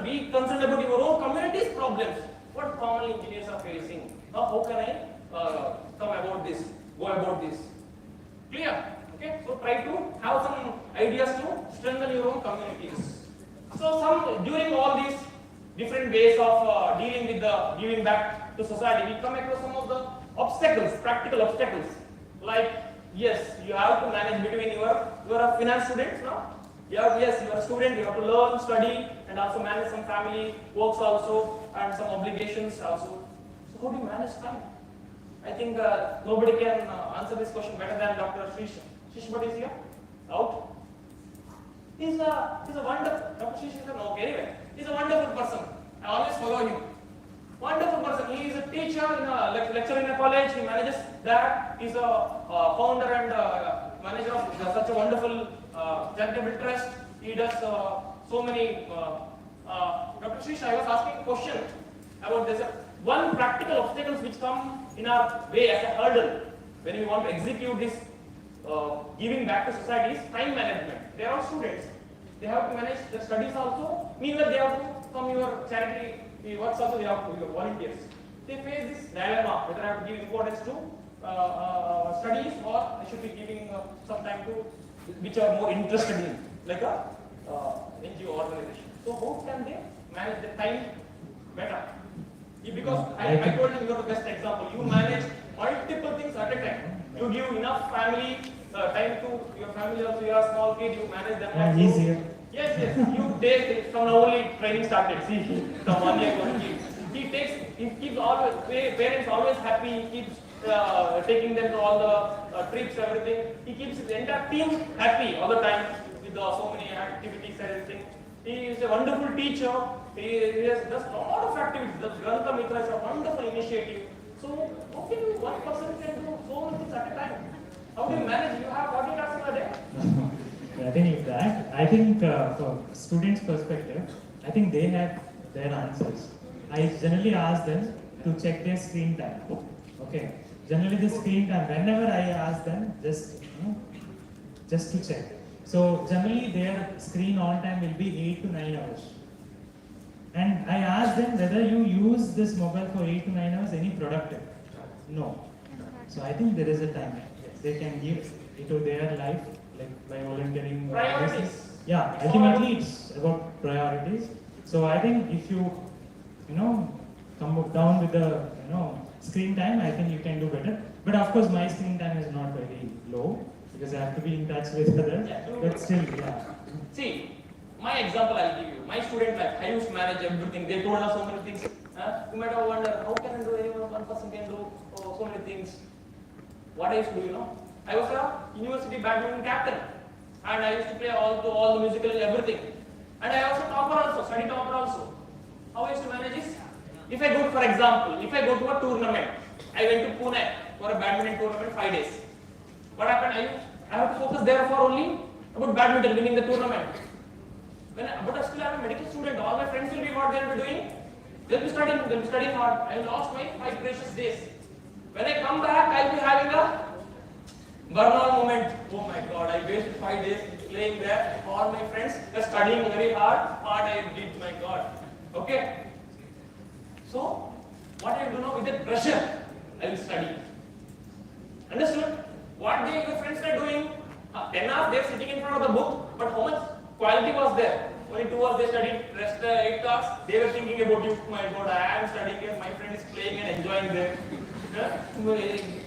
be concerned about your own community's problems. What common engineers are facing? How can I go about this? Clear? Okay? So try to have some ideas to strengthen your own communities. So during all these different ways of dealing with the giving back to society, we come across some of the obstacles, practical obstacles. Like, yes, you have to manage between you are a finance student, no? You are a student, you have to learn, study, and also manage some family works also, and some obligations also. So how do you manage time? I think nobody can answer this question better than Dr. Shish Bhatt is here? Out? He's a wonderful, Dr. Shish is okay anyway. He's a wonderful person. I always follow him. Wonderful person. He is a teacher, lecturer in a college. He manages that. He's a founder and manager of such a wonderful charitable trust. He does so many. Dr. Shish, I was asking a question about this. One practical obstacles which come in our way as a hurdle when we want to execute this giving back to society is time management. They are all students. They have to manage their studies also. Meanwhile, they have to from your charity works also, they have volunteers. They face this dilemma whether I have to give importance to studies or I should be giving some time to which are more interested in, like a NGO organization. So how can they manage the time better? Because I told you are the best example. You manage multiple things at a time. You give enough family time to your family. Also, you are a small kid. You manage them. And easier. Yes. You take from now only training started. See, from 1 year to he keeps always parents always happy. He keeps taking them to all the trips, everything. He keeps his entire team happy all the time with so many activities and everything. He is a wonderful teacher. He has does a lot of activities. The Grantha Mitra is a wonderful initiative. So how can one person can do so many things at a time? How do you manage? You have 40 tasks in a day. Nothing like that. I think from students' perspective, I think they have their answers. I generally ask them to check their screen time. Okay. Generally the screen time, whenever I ask them, just to check. So generally their screen on time will be 8 to 9 hours. And I ask them whether you use this mobile for 8 to 9 hours, any productive? No. So I think there is a time. They can give it to their life, like by volunteering. Priorities. Yeah, ultimately it's about priorities. So I think if you come down with the screen time, I think you can do better. But of course my screen time is not very low because I have to be in touch with others. But still, yeah. See, my example I'll give you. My student life, I used to manage everything. They told us so many things. You might have wondered, how can I do anyone, one person can do so many things. What I used to do, I was a university badminton captain. And I used to play all the musical everything. And I also study topper also. How I used to manage this? If I go, for example, if I go to a tournament, I went to Pune for a badminton tournament 5 days. What happened? I have to focus there for only about badminton, winning the tournament. But I still am a medical student. All my friends will be what they will be doing. They'll be studying hard. I lost my 5 precious days. When I come back, I'll be having a burnout moment. Oh my God, I wasted 5 days playing there. All my friends are studying very hard. I did, my God. Okay. So, what I do now with the pressure, I will study. Understood? What your friends are doing? 10 hours they are sitting in front of the book, but how much quality was there? Only 2 hours they studied, rest 8 hours they were thinking about you. My God, I am studying here, my friend is playing and enjoying there.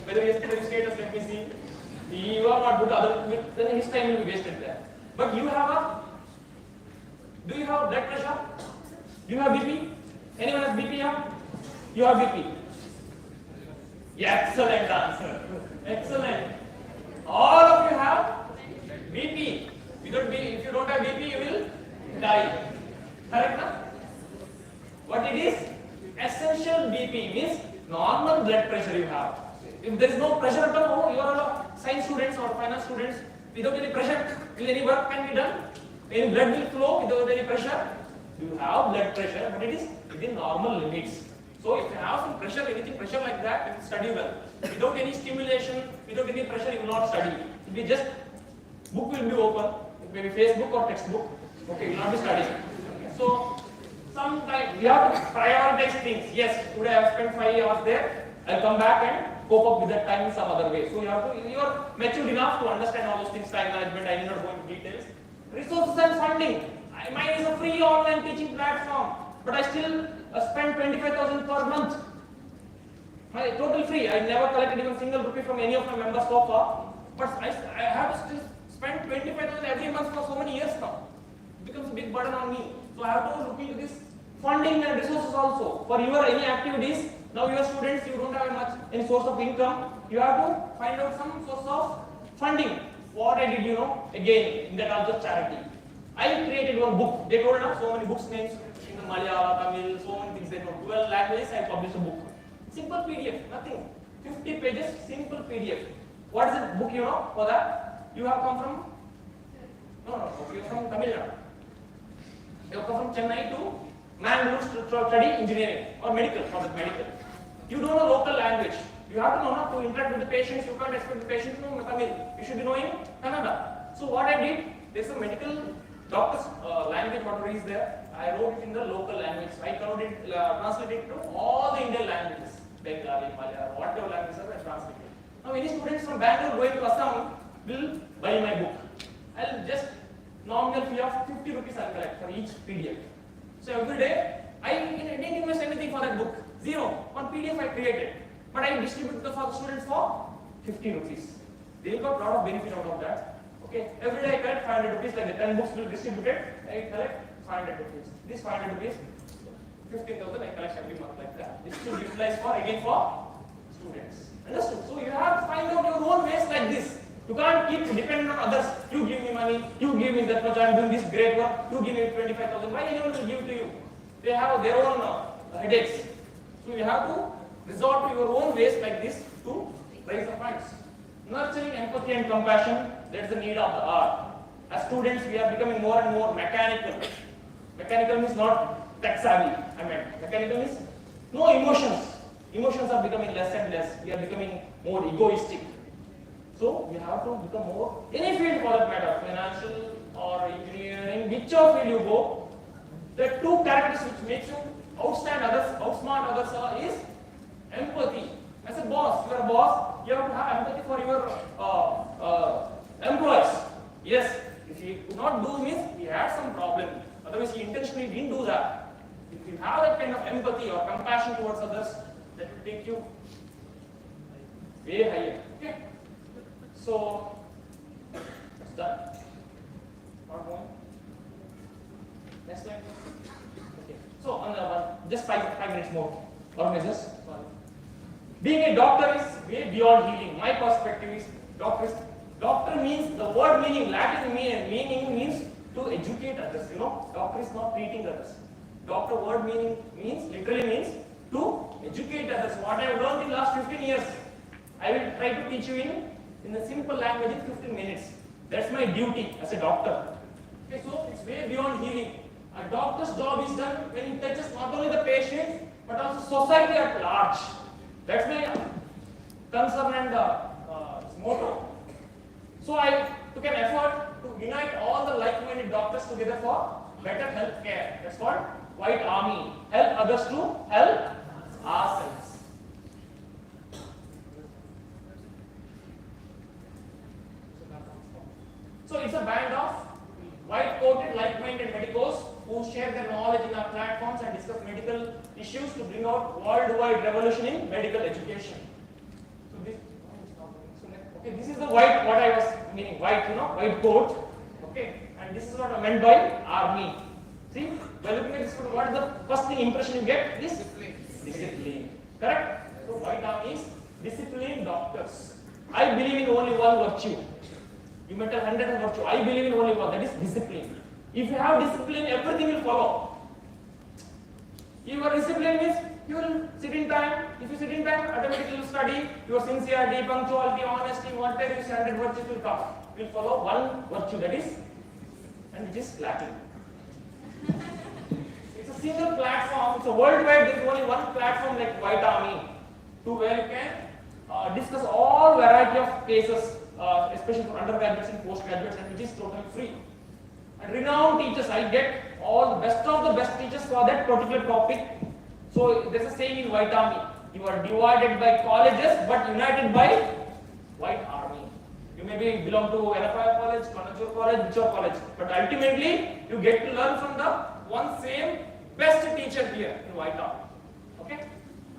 Whether yesterday status, let me see. You are not good, then his time will be wasted there. But you have do you have blood pressure? Do you have BP? Anyone has BP here? You have BP? Yeah, excellent answer. Excellent. All of you have BP. If you don't have BP, you will die. Correct, na? What it is? Essential BP means normal blood pressure you have. If there is no pressure at all, you are science students or finance students, without any pressure, will any work can be done? Any blood will flow without any pressure? You have blood pressure, but it is within normal limits. So if you have some pressure, anything pressure like that, you will study well. Without any stimulation, without any pressure, you will not study. It will be just, book will be open, maybe Facebook or textbook, okay, you will not be studying. So, sometimes we have to prioritize things. Yes, today I have spent 5 hours there, I will come back and cope up with that time in some other way. So you are matured enough to understand all those things, time management, I need not go into details. Resources and funding. Mine is a free online teaching platform, but I still spend 25,000 per month. Total free. I never collected even single rupee from any of my members so far, but I have to still spend 25,000 every month for so many years now. It becomes a big burden on me. So I have to look into this funding and resources also. For your any activities, now you are students, you don't have much any source of income, you have to find out some source of funding. What I did, again, in that also charity. I created one book. They told us so many books names in the Malayalam, Tamil, so many things they know. 12 languages, I published a book. Simple PDF, nothing. 50 pages, simple PDF. What is the book, for that? You have come from? No, you are from Tamil Nadu. You have come from Chennai to Mangalore to study engineering or medical, not medical. You don't know local language. You have to know how to interact with the patients. You can't expect the patient to know Tamil. You should be knowing Kannada. So what I did, there's a medical doctor's language, whatever is there. I wrote it in the local language. I translated it to all the Indian languages, Bengali, Malayalam, whatever languages I translated. Now any students from Bangalore going to Assam will buy my book. I'll just nominal fee of 50 rupees I'll collect for each PDF. So every day I didn't invest anything for that book. Zero. One PDF I created. But I distributed for the students for 50 rupees. They will got a lot of benefit out of that. Okay. Every day I collect 500 rupees, like the 10 books will be distributed. I collect 500 rupees. This 500 rupees, 15,000 I collect every month like that. This should be utilized for again for students. Understood? So you have to find out your own ways like this. You can't keep dependent on others. You give me money, you give me that much, I am doing this great work, you give me 25,000. Why anyone will give to you? They have their own headaches. So you have to resort to your own ways like this to raise the funds. Nurturing empathy and compassion, that's the need of the hour. As students, we are becoming more and more mechanical. Mechanical means not tech savvy. Mechanical means no emotions. Emotions are becoming less and less. We are becoming more egoistic. So we have to become more, any field for that matter, financial or engineering, whichever field you go, the two characteristics which makes you outsmart others is empathy. As a boss, you are a boss, you have to have empathy for your employees. Yes, if he could not do means he had some problem. Otherwise he intentionally didn't do that. If you have that kind of empathy or compassion towards others, that will take you way higher. Okay. So it's done. Not going. Next slide. Okay. So on the one, just 5 minutes more. Organizers. Sorry. Being a doctor is way beyond healing. My perspective is doctor means the word meaning, Latin meaning means to educate others. You know, doctor is not treating others. Doctor word meaning literally means to educate others. What I have learned in the last 15 years, I will try to teach you in a simple language in 15 minutes. That's my duty as a doctor. Okay, so it's way beyond healing. A doctor's job is done when he touches not only the patient but also society at large. That's my concern and motto. So I took an effort to unite all the like-minded doctors together for better health care. That's called White Army. Help others to help ourselves. So it's a band of white-coated, like-minded medicos who share their knowledge in our platforms and discuss medical issues to bring out worldwide revolution in medical education. So this is the white, what I was meaning, white, white coat. Okay, and this is what I meant by army. See, by looking at this photo, what is the first thing impression you get? Discipline. Correct? So white army is disciplined doctors. I believe in only one virtue. You might have 100 virtue. I believe in only one, that is discipline. If you have discipline, everything will follow. Your discipline means you will sit in time. If you sit in time, automatically you study. Your sincerity, punctuality, honesty, whatever you say, 100 virtues will come. You will follow one virtue, that is, and it is lacking. It's a single platform. It's a worldwide. There is only one platform like White Army, to where you can discuss all variety of cases, especially for undergraduates and postgraduates, and which is totally free. And renowned teachers, I get all the best of the best teachers for that particular topic. So there's a saying in White Army: you are divided by colleges, but united by White Army. You may belong to NFI college, Kanachur college, whichever college, but ultimately you get to learn from the one same best teacher here in White Army. Okay,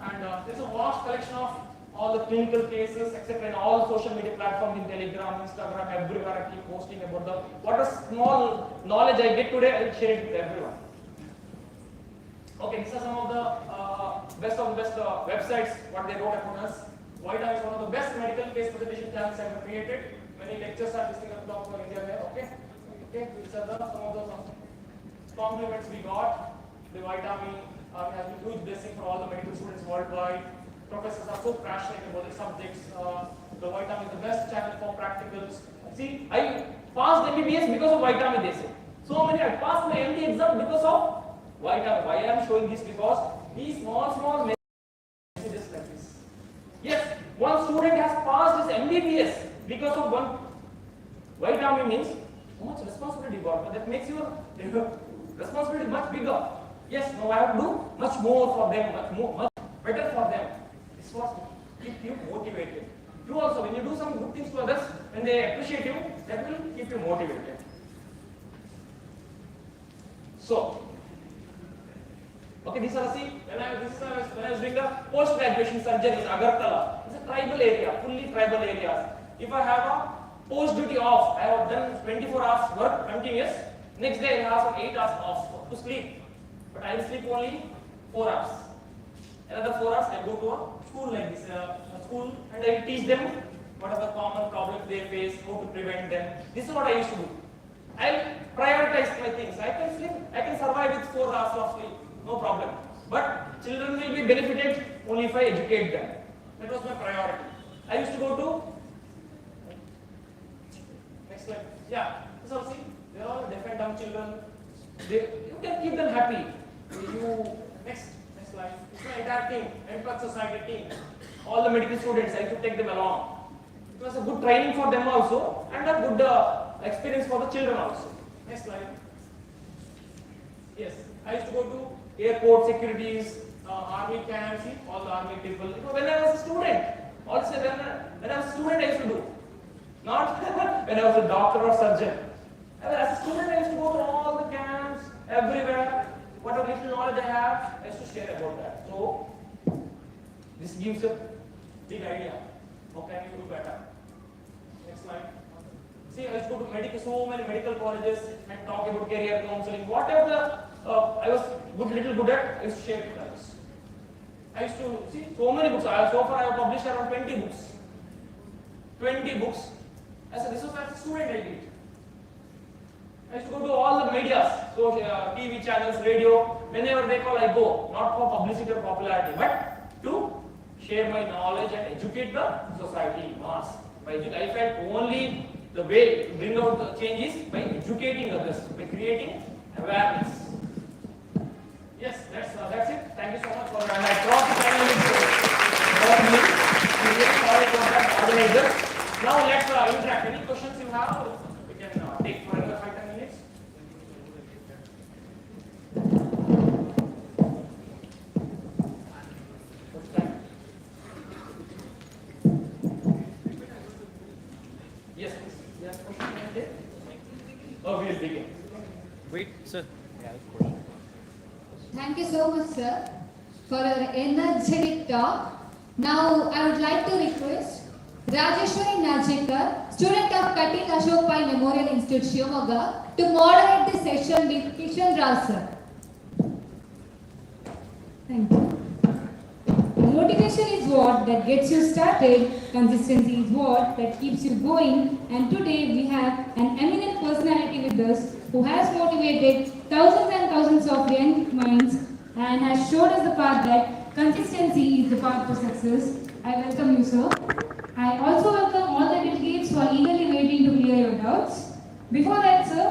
and there's a vast collection of all the clinical cases, etc. in all social media platforms, in Telegram, Instagram, everywhere I keep posting about the what a small knowledge I get today, I will share it with everyone. Okay, these are some of the best of the best websites, what they wrote upon us. White Army is one of the best medical case presentation channels I have created. Many lectures are listing up top for India there. Okay, these are some of the compliments we got. The White Army has been huge blessing for all the medical students worldwide. Professors are so passionate about the subjects. The White Army is the best channel for practicals. See, I passed MBBS because of White Army, they say. So many, I passed my MD exam because of White Army. Why I am showing this? Because these small messages like this. Yes, one student has passed his MBBS because of one. White Army means how much responsibility you got, but that makes your responsibility is much bigger. Yes, now I have to do much more for them, much better for them. This was keep you motivated. You also, when you do some good things to others, when they appreciate you, that will keep you motivated. So, okay, this is when I was doing the post-graduation surgery in Agartala. It's a tribal area, fully tribal areas. If I have a post-duty off, I have done 24 hours work continuous. Next day I have some 8 hours off to sleep. But I will sleep only 4 hours. Another 4 hours I go to a school like this, a school, and I will teach them what are the common problems they face, how to prevent them. This is what I used to do. I will prioritize my things. I can sleep, I can survive with 4 hours of sleep, no problem. But children will be benefited only if I educate them. That was my priority. I used to go to, next slide. Yeah, so see, they are all deaf and dumb children. You can keep them happy. Next slide. It's my entire team, Impact Society team. All the medical students, I could take them along. It was a good training for them also, and a good experience for the children also. Next slide. Yes, I used to go to airport securities, army camps, all the army people. When I was a student, also when I was a student, I used to do. Not when I was a doctor or surgeon. As a student, I used to go to all the camps, everywhere. Whatever little knowledge I have, I used to share about that. So, this gives a big idea. How can you do better? Next slide. See, I used to go to so many medical colleges and talk about career counseling. Whatever I was little good at, I used to share with others. I used to see so many books. So far, I have published around 20 books. 20 books. This was as a student I did. I used to go to all the medias, so TV channels, radio, whenever they call, I go. Not for publicity or popularity, but to share my knowledge and educate the society, mass. I felt only the way to bring out the change is by educating others, by creating awareness. Yes, that's it. Thank you so much for that. And I crossed the 10 minutes for me. I'm really sorry for that, organizers. Now let's interact. Any questions you have, we can take for another 5-10 minutes. Yes, please. Yes, question? Oh, we'll begin. Wait, sir. Thank you so much, sir, for your energetic talk. Now, I would like to request Rajeshwari Najekar, student of Katil Ashok Pai Memorial Institute, Shivamoga, to moderate this session with Kishan Rao, sir. Thank you. Motivation is what that gets you started, consistency is what that keeps you going, and today we have an eminent personality with us who has motivated thousands and thousands of young minds and has showed us the path that consistency is the path to success. I welcome you, sir. I also welcome all the delegates who are eagerly waiting to clear your doubts. Before that, sir,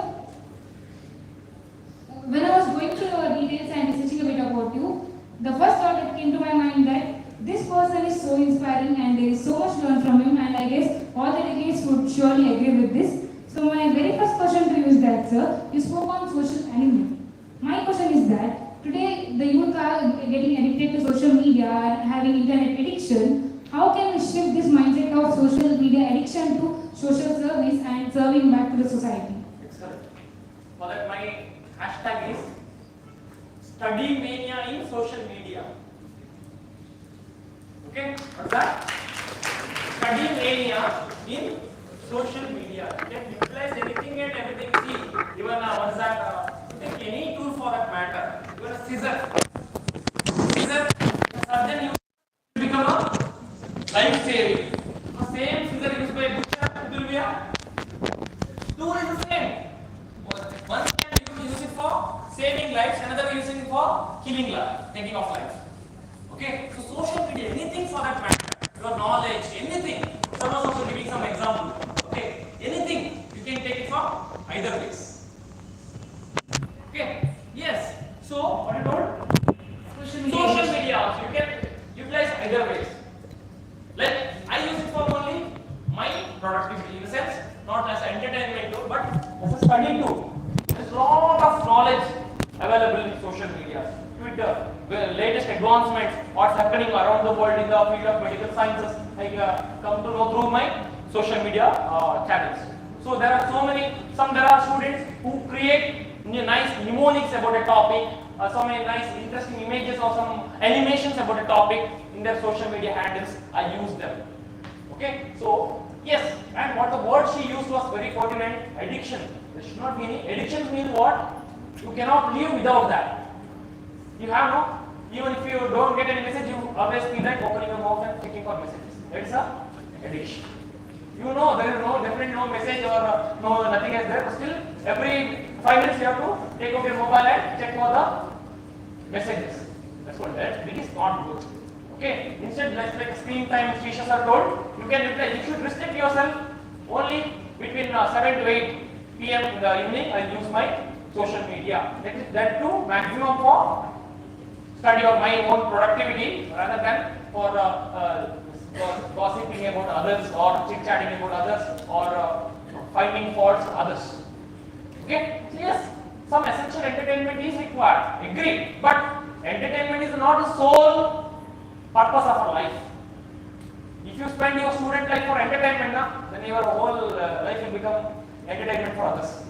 when I was going through your details and researching a bit about you, the first thought that came to my mind that this person is so inspiring and there is so much to learn from him, and I guess all the delegates would surely agree with this. So my very first question to you is that, sir, you spoke on social enemy. My question is that today the youth are getting addicted to social media and having internet addiction. How can we shift this mindset of social media addiction to social service and serving back to the society? Excellent. For that, my hashtag is study mania in social media. Okay, what's that? Study mania in social media. You can utilize anything and everything. See, even what's that? Take any tool for that matter. Even a scissor. A surgeon uses to become a life saving. The same scissor used by a butcher, it will be a tool is the same. One can use it for saving lives, another using it for killing life, taking off life. Okay, so social media, anything for that matter, your knowledge, anything. Someone also giving some example. Okay, anything you can take it from either ways. Okay, yes. So what you told? Social media also you can utilize either ways. Like I use it for only my productivity in a sense, not as entertainment tool, but as a study tool. There's a lot of knowledge Twitter, the latest advancements, what's happening around the world in the field of medical sciences, I come to know through my social media channels. So there are so many, there are students who create nice mnemonics about a topic, some nice interesting images or some animations about a topic in their social media handles. I use them. Okay, so yes, and what the word she used was very pertinent, addiction. There should not be any, addiction means what? You cannot live without that. You have no, even if you don't get any message, you always feel like opening your mouth and checking for messages. That's a addiction. You know there is definitely no message or nothing is there, but still every 5 minutes you have to take out your mobile and check for the messages. That's what that is not good. Okay, instead like screen time teachers are told, you should restrict yourself only between 7 to 8 p.m. in the evening. I use my social media. That too maximum for study of my own productivity rather than for gossiping about others or chit-chatting about others or finding faults in others. Okay? So yes, some essential entertainment is required. Agreed. But entertainment is not the sole purpose of our life. If you spend your student life for entertainment, then your whole life will become entertainment for others.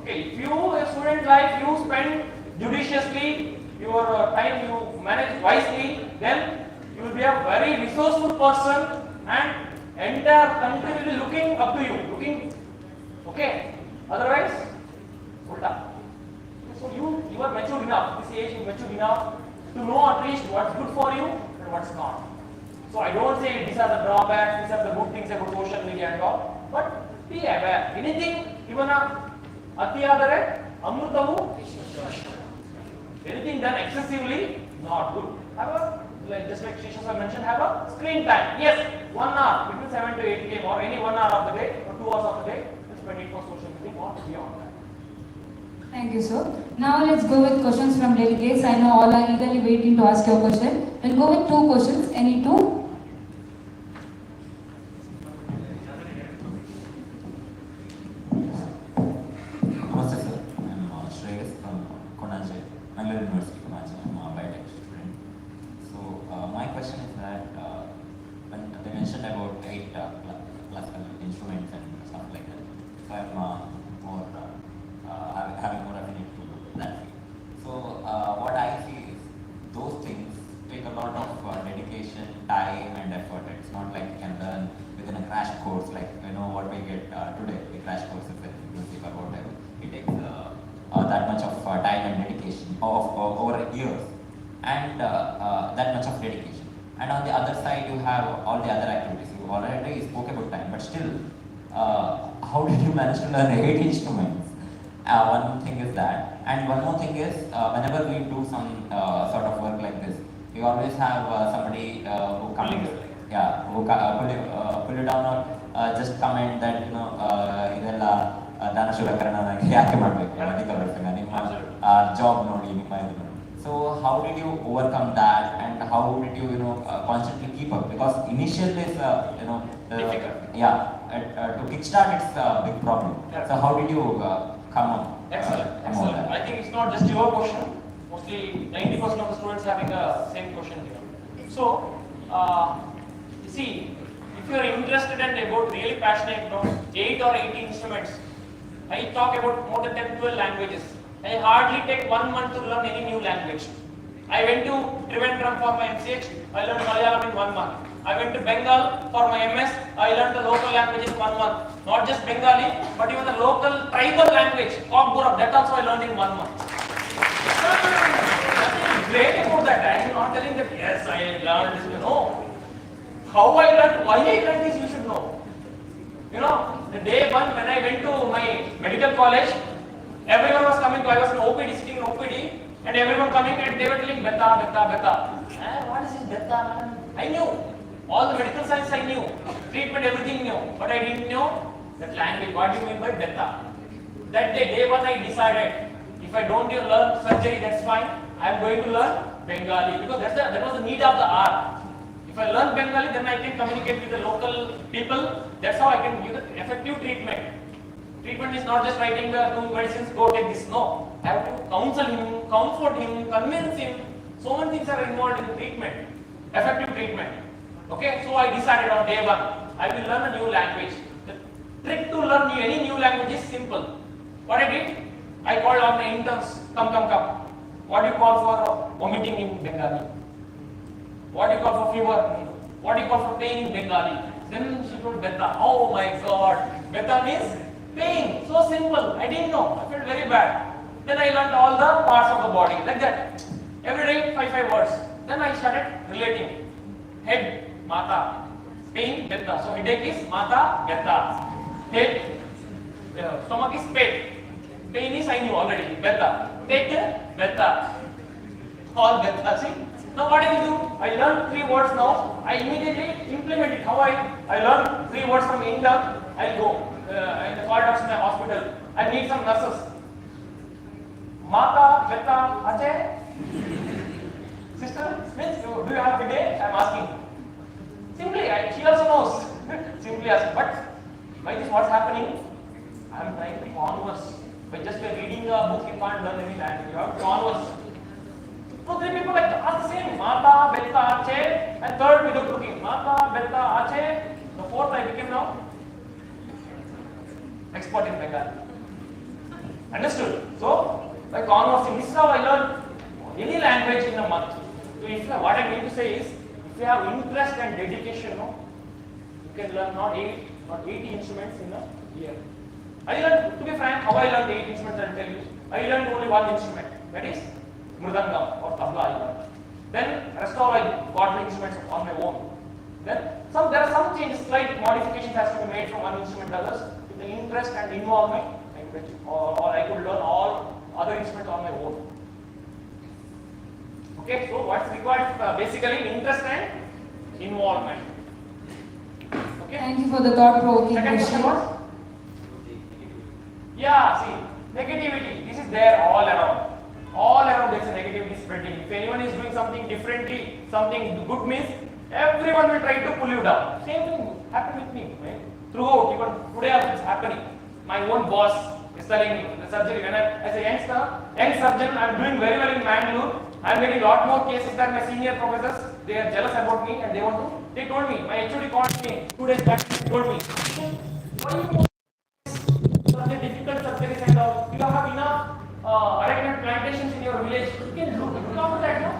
Okay, if your student life you spend judiciously, your time you manage wisely, then you will be a very resourceful person and entire country will be looking up to you. Okay? Otherwise, hold up. So you are mature enough, this age you are mature enough to know at least what's good for you and what's not. So I don't say these are the drawbacks, these are the good things about social media and all, but be aware. Anything, even atiyadare, amrutavu, anything done excessively, not good. Just like Shisha mentioned, have a screen time. Yes, 1 hour, between 7 to 8 p.m. or any 1 hour of the day or 2 hours of the day, spend it for social media, not beyond that. Thank you, sir. Now let's go with questions from delegates. I know all are eagerly waiting to ask your question. We'll go with 2 questions. Any 2? Namaste, sir. I'm Shreyas from Konanje, Mangalore University, Konanje. I'm a biotech student. So my question is that when they mentioned about 8 classical instruments and stuff like that, so I'm more having more affinity to that field. So what I see is those things take a lot of dedication, time and effort. It's not like you can learn within a crash course like what we get today, the crash courses in music or whatever. It takes that much of time and dedication over years and that much of dedication. And on the other side you have all the other activities. You already spoke about time, but still how did you manage to learn 8 instruments? One thing is that, and one more thing is whenever we do some sort of work like this, we always have somebody who comes, pull you down or just comment that ಇದೆಲ್ಲ ದಾನ ಶೂಲಕರಣ ಯಾಕೆ ಮಾಡಬೇಕು medical ನಿಮ್ಮ job ನೋಡಿ ನಿಮ್ಮ ಇದು ನೋಡಿ. So how did you overcome that, and how did you constantly keep up? Because initial is difficult. To kickstart it's a big problem. So how did you come up? Excellent. I think it's not just your question. Mostly 90% of the students having the same question here. So, you see, if you are interested and really passionate, 8 or 18 instruments. I talk about more than 10-12 languages. I hardly take 1 month to learn any new language. I went to Trivandrum for my MCH. I learned Malayalam in 1 month. I went to Bengal for my MS. I learned the local language in 1 month. Not just Bengali, but even the local tribal language, Kokburab, that also I learned in 1 month. Nothing great about that. I am not telling that, yes, I learned this. No. How I learned, why I learned this, you should know. The day 1 when I went to my medical college, everyone was coming to, I was in OPD, sitting in OPD, and everyone coming and they were telling, Beta. What is this Beta? I knew. All the medical science I knew. Treatment, everything knew. But I didn't know that language. What do you mean by Beta? That day 1 I decided, if I don't learn surgery, that's fine. I am going to learn Bengali because that was the need of the hour. If I learn Bengali, then I can communicate with the local people. That's how I can give the effective treatment. Treatment is not just writing the 2 medicines, go take this. No. I have to counsel him, comfort him, convince him. So many things are involved in treatment, effective treatment. Okay, so I decided on day 1, I will learn a new language. The trick to learn any new language is simple. What I did, I called on my interns, come. What do you call for vomiting in Bengali? What do you call for fever? What do you call for pain in Bengali? Then she told Beta. Oh my God, Beta means pain. So simple. I didn't know. I felt very bad. Then I learned all the parts of the body like that. Every day 5 words. Then I started relating. Head, Mata. Pain, Beta. So headache is Mata, Beta. Head, stomach is pain. Pain is I knew already. Beta. Take Beta. All Beta. See? Now what I will do? I learned 3 words now. I immediately implement it. How I learned 3 words from India. I'll go in the corridors in the hospital. I meet some nurses. Mata, Beta, Ajay. Sister, Smith, do you have a good day? I'm asking. Simply, she also knows. Simply ask. But by this, what's happening? I'm trying to converse. By just reading a book, you can't learn any language. You have to converse. So 3 people like to ask the same. Mata, Beta, Ache. And third, we look looking. Mata, Beta, Ache. The 4th, I became now expert in Bengali. Understood? So, by conversing, this is how I learned any language in a month. So, what I mean to say is, if you have interest and dedication, you can learn not 80 instruments in a year. I learned, to be frank, how I learned 8 instruments, I'll tell you. I learned only 1 instrument, that is Mridangam or Tabla I learned. Then, rest all I got the instruments on my own. Then, there are some changes, slight modifications has to be made from one instrument to others. With the interest and involvement, or I could learn all other instruments on my own. Okay, so what's required? Basically, interest and involvement. Okay. Thank you for the thought-provoking Second question question. was? Yeah, see, negativity. This is there all around. All around there's a negativity spreading. If anyone is doing something differently, something good means, everyone will try to pull you down. Same thing happened with me. Right? Throughout, even today it's happening. My own boss is telling me the surgery. When as a young surgeon, I'm doing very well in Mangalore. I'm getting a lot more cases than my senior professors. They are jealous about me and they want to. They told me, my HOD called me 2 days back. He told me, why you such a difficult surgeries and all? You have enough arachidid plantations in your village. You can look after that, no?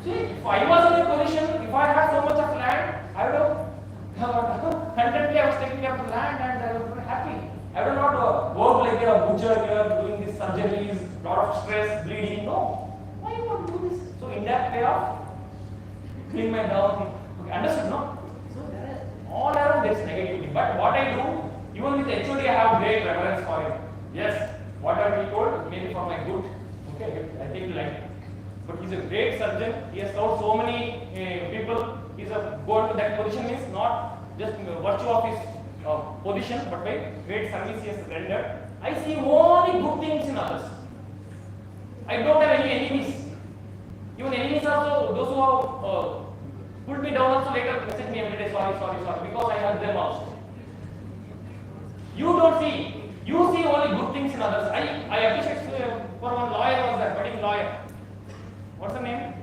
See, if I was in your position, if I had so much of land, I would have contentedly I was taking care of the land and I was very happy. I would not work like a butcher here doing these surgeries, lot of stress, bleeding. No. Why you want to do this? So in that way of clean my down. Okay, understood, no? So there is all around there is negativity. But what I do, even with HOD, I have great reverence for him. Yes, whatever he told, maybe for my good. Okay, I take like. But he's a great surgeon. He has served so many people. He's a going to that position is not just virtue of his position, but by great service he has rendered. I see only good things in others. I don't have any enemies. Even enemies also, those who have pulled me down also later message me every day, sorry, because I hurt them also. You don't see. You see only good things in others. I appreciate for one lawyer was that, budding lawyer. What's her name?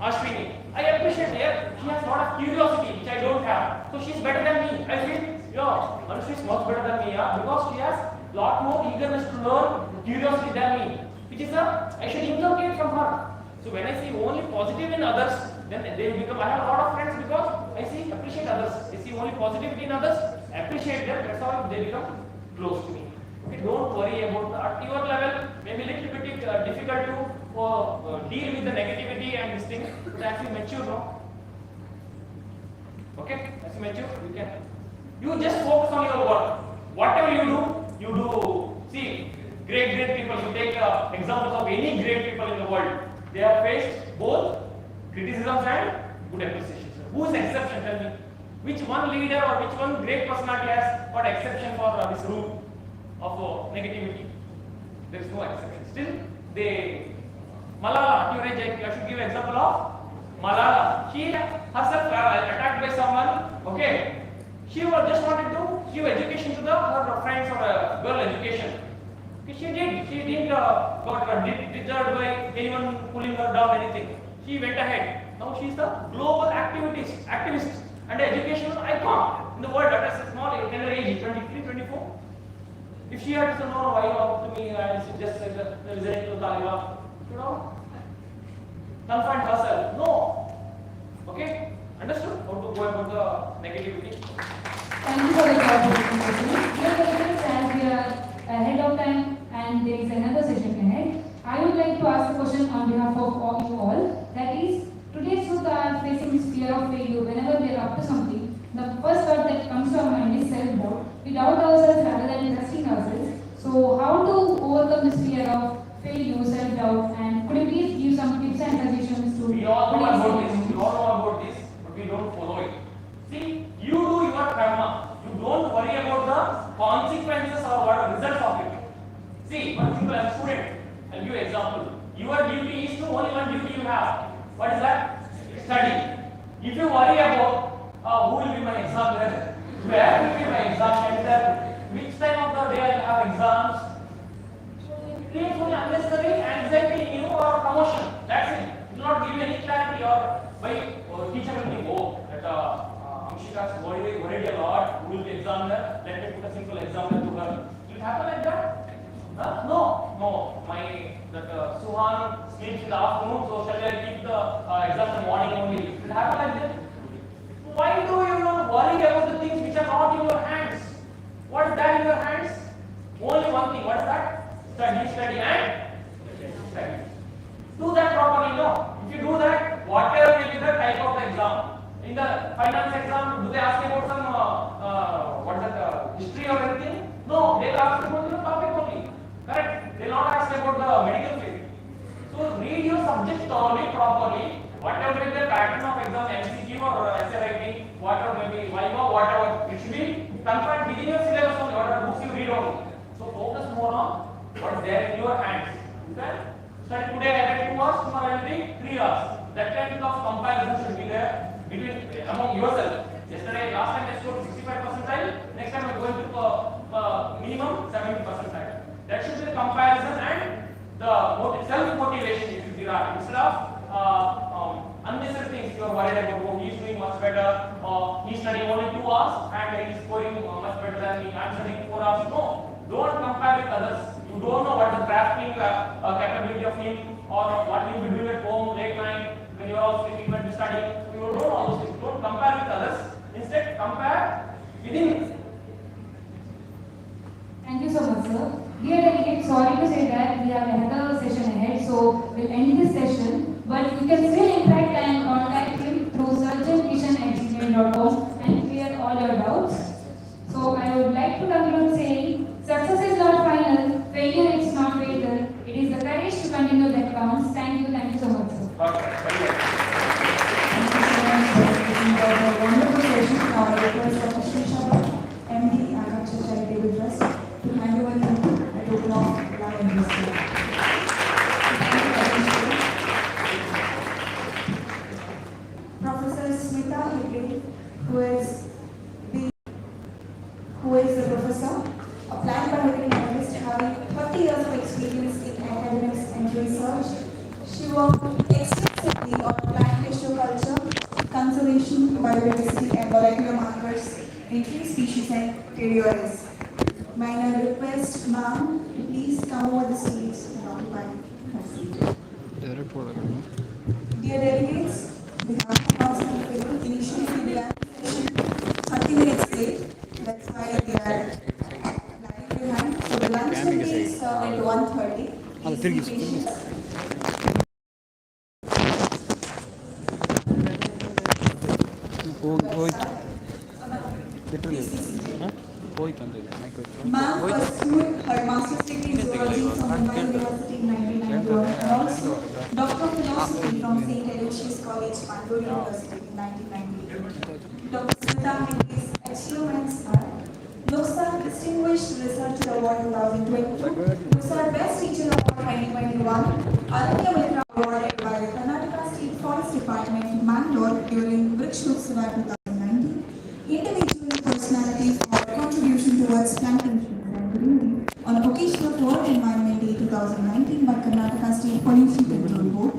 Ashwini. I appreciate her. She has a lot of curiosity, which I don't have. So she's better than me. I feel, yeah, Anushri is much better than me, yeah, because she has a lot more eagerness to learn, curiosity than me. Which is I should inculcate from her. So when I see only positive in others, then they become, I have a lot of friends because I see, appreciate others. I see only positivity in others, appreciate them, that's how they become close to me. Okay, don't worry about that. At your level, maybe a little bit difficult to deal with the negativity and this thing, but as you mature, no? Okay, as you mature, you can. You just focus on your work. Whatever you do. See, great people, you take examples of any great people in the world. They have faced both criticisms and good appreciation. Who is exception? Tell me. Which one leader or which one great personality has got exception for this rule of negativity? There is no exception. Still, Malala, I should give an example of Malala. She herself attacked by someone. Okay, She was just wanted to give education to her friends or girl education. She didn't got deterred by anyone pulling her down anything. She went ahead. Now she is a global activist and educational icon in the world at a small tender age, 23, 24. If she had to know why you up to me and just listening to Taliban, confine herself. No. Okay? Understood? How to go about the negativity? Thank you for the clarification. Dear delegates, as we are ahead of time and there is another session ahead, I would like to ask a question on behalf of you all. That is, today's youth are facing this fear of failure whenever they are up to something. The first thought that comes to our mind is self-doubt. We doubt ourselves rather than trusting ourselves. So, how to overcome this fear of failure, self-doubt, and could you please give some tips and suggestions to? We all know about this, but we don't follow it. See, you do your karma. You don't worry about the consequences or what are the results of it. See, for example, I'm a student. I'll give you an example. Your duty is to only one duty you have. What is that? Study. If you worry about who will be my examiner, where will be my exam center, which time of the day I'll have exams, so it creates only unnecessary anxiety in you or promotion. That's it. It will not give you any clarity or teacher will think, oh, that Amshika's worried a lot, who will be examiner, let me put a simple examiner to her. Will it happen like that? No. Suhan sleeps in the afternoon, so shall I keep the exam in the morning only? Will it happen like that? Why do you not worry about the things which are not in your hands? What is that in your hands? Only one thing. What is that? Study, and study. Do that properly, no. If you do that, whatever will be the type of the exam. In the finance exam, do they ask about some history or anything? No, they ask about the topic only. Correct? They will not ask about the medical field. So read your subject thoroughly, properly. Whatever is the pattern of exam, MCQ or essay writing, whatever may be, Viva, whatever, it should be confined within your syllabus only, whatever books you read only. So focus more on what is there in your hands. Okay? Study today I read 2 hours, tomorrow I will read 3 hours. That kind of comparison should be there among yourself. Yesterday, last time I scored 65 percentile, next time I am going to minimum 70 percentile. That should be the comparison and the self-motivation you should derive. Instead of unnecessary things you are worried about, oh, he is doing much better, or he is studying only 2 hours and he is scoring much better than me, I am studying 4 hours. No, don't compare with others. You don't know what the drafting capability of him or what he will be doing at home late night when you are all sleeping when you studying. You don't know all those things. Don't compare with others. Instead, compare within. Thank you so much, sir. Dear delegates, sorry to say that we have another session ahead, so we'll end this session. But you can still interact and contact him through surgeonmission@gmail.com and clear all your doubts. So I would like to conclude saying, success is not final, failure is not fatal. It is the courage to continue that counts. Thank you so much, sir. Thank you for the wonderful session. Now I request Dr. Sri MD, Akanksha Charitable Trust, to hand over the token of love and respect. Professor Smita Hegde, who is the professor, a plant biology analyst having 30 years of experience in academics and research. She worked extensively on plant tissue culture, conservation, biodiversity, and molecular markers in tree species and terroirs. May I request ma'am to please come over the stage and occupy her seat. Dear delegates, we have to pass on the initially we began 30 minutes late. That's why they are lagging behind. So the lunch will be served at 1:30. Please be patient. Ma'am pursued her master's degree in zoology from Mumbai University in 1991 and also Doctor of Philosophy from St. Aloysius College, Bangalore University in 1998. Dr. Smita Hegde's achievements are Loksar Distinguished Researcher Award 2022, Loksar Best Teacher Award 2021, Aranya Mitra awarded by the Karnataka State Forest Department, Mangalore during Vriksh Utsav 2019, Individual personality for contribution towards plantation and greening on occasion of World Environment Day 2019 by Karnataka State Pollution Control Board.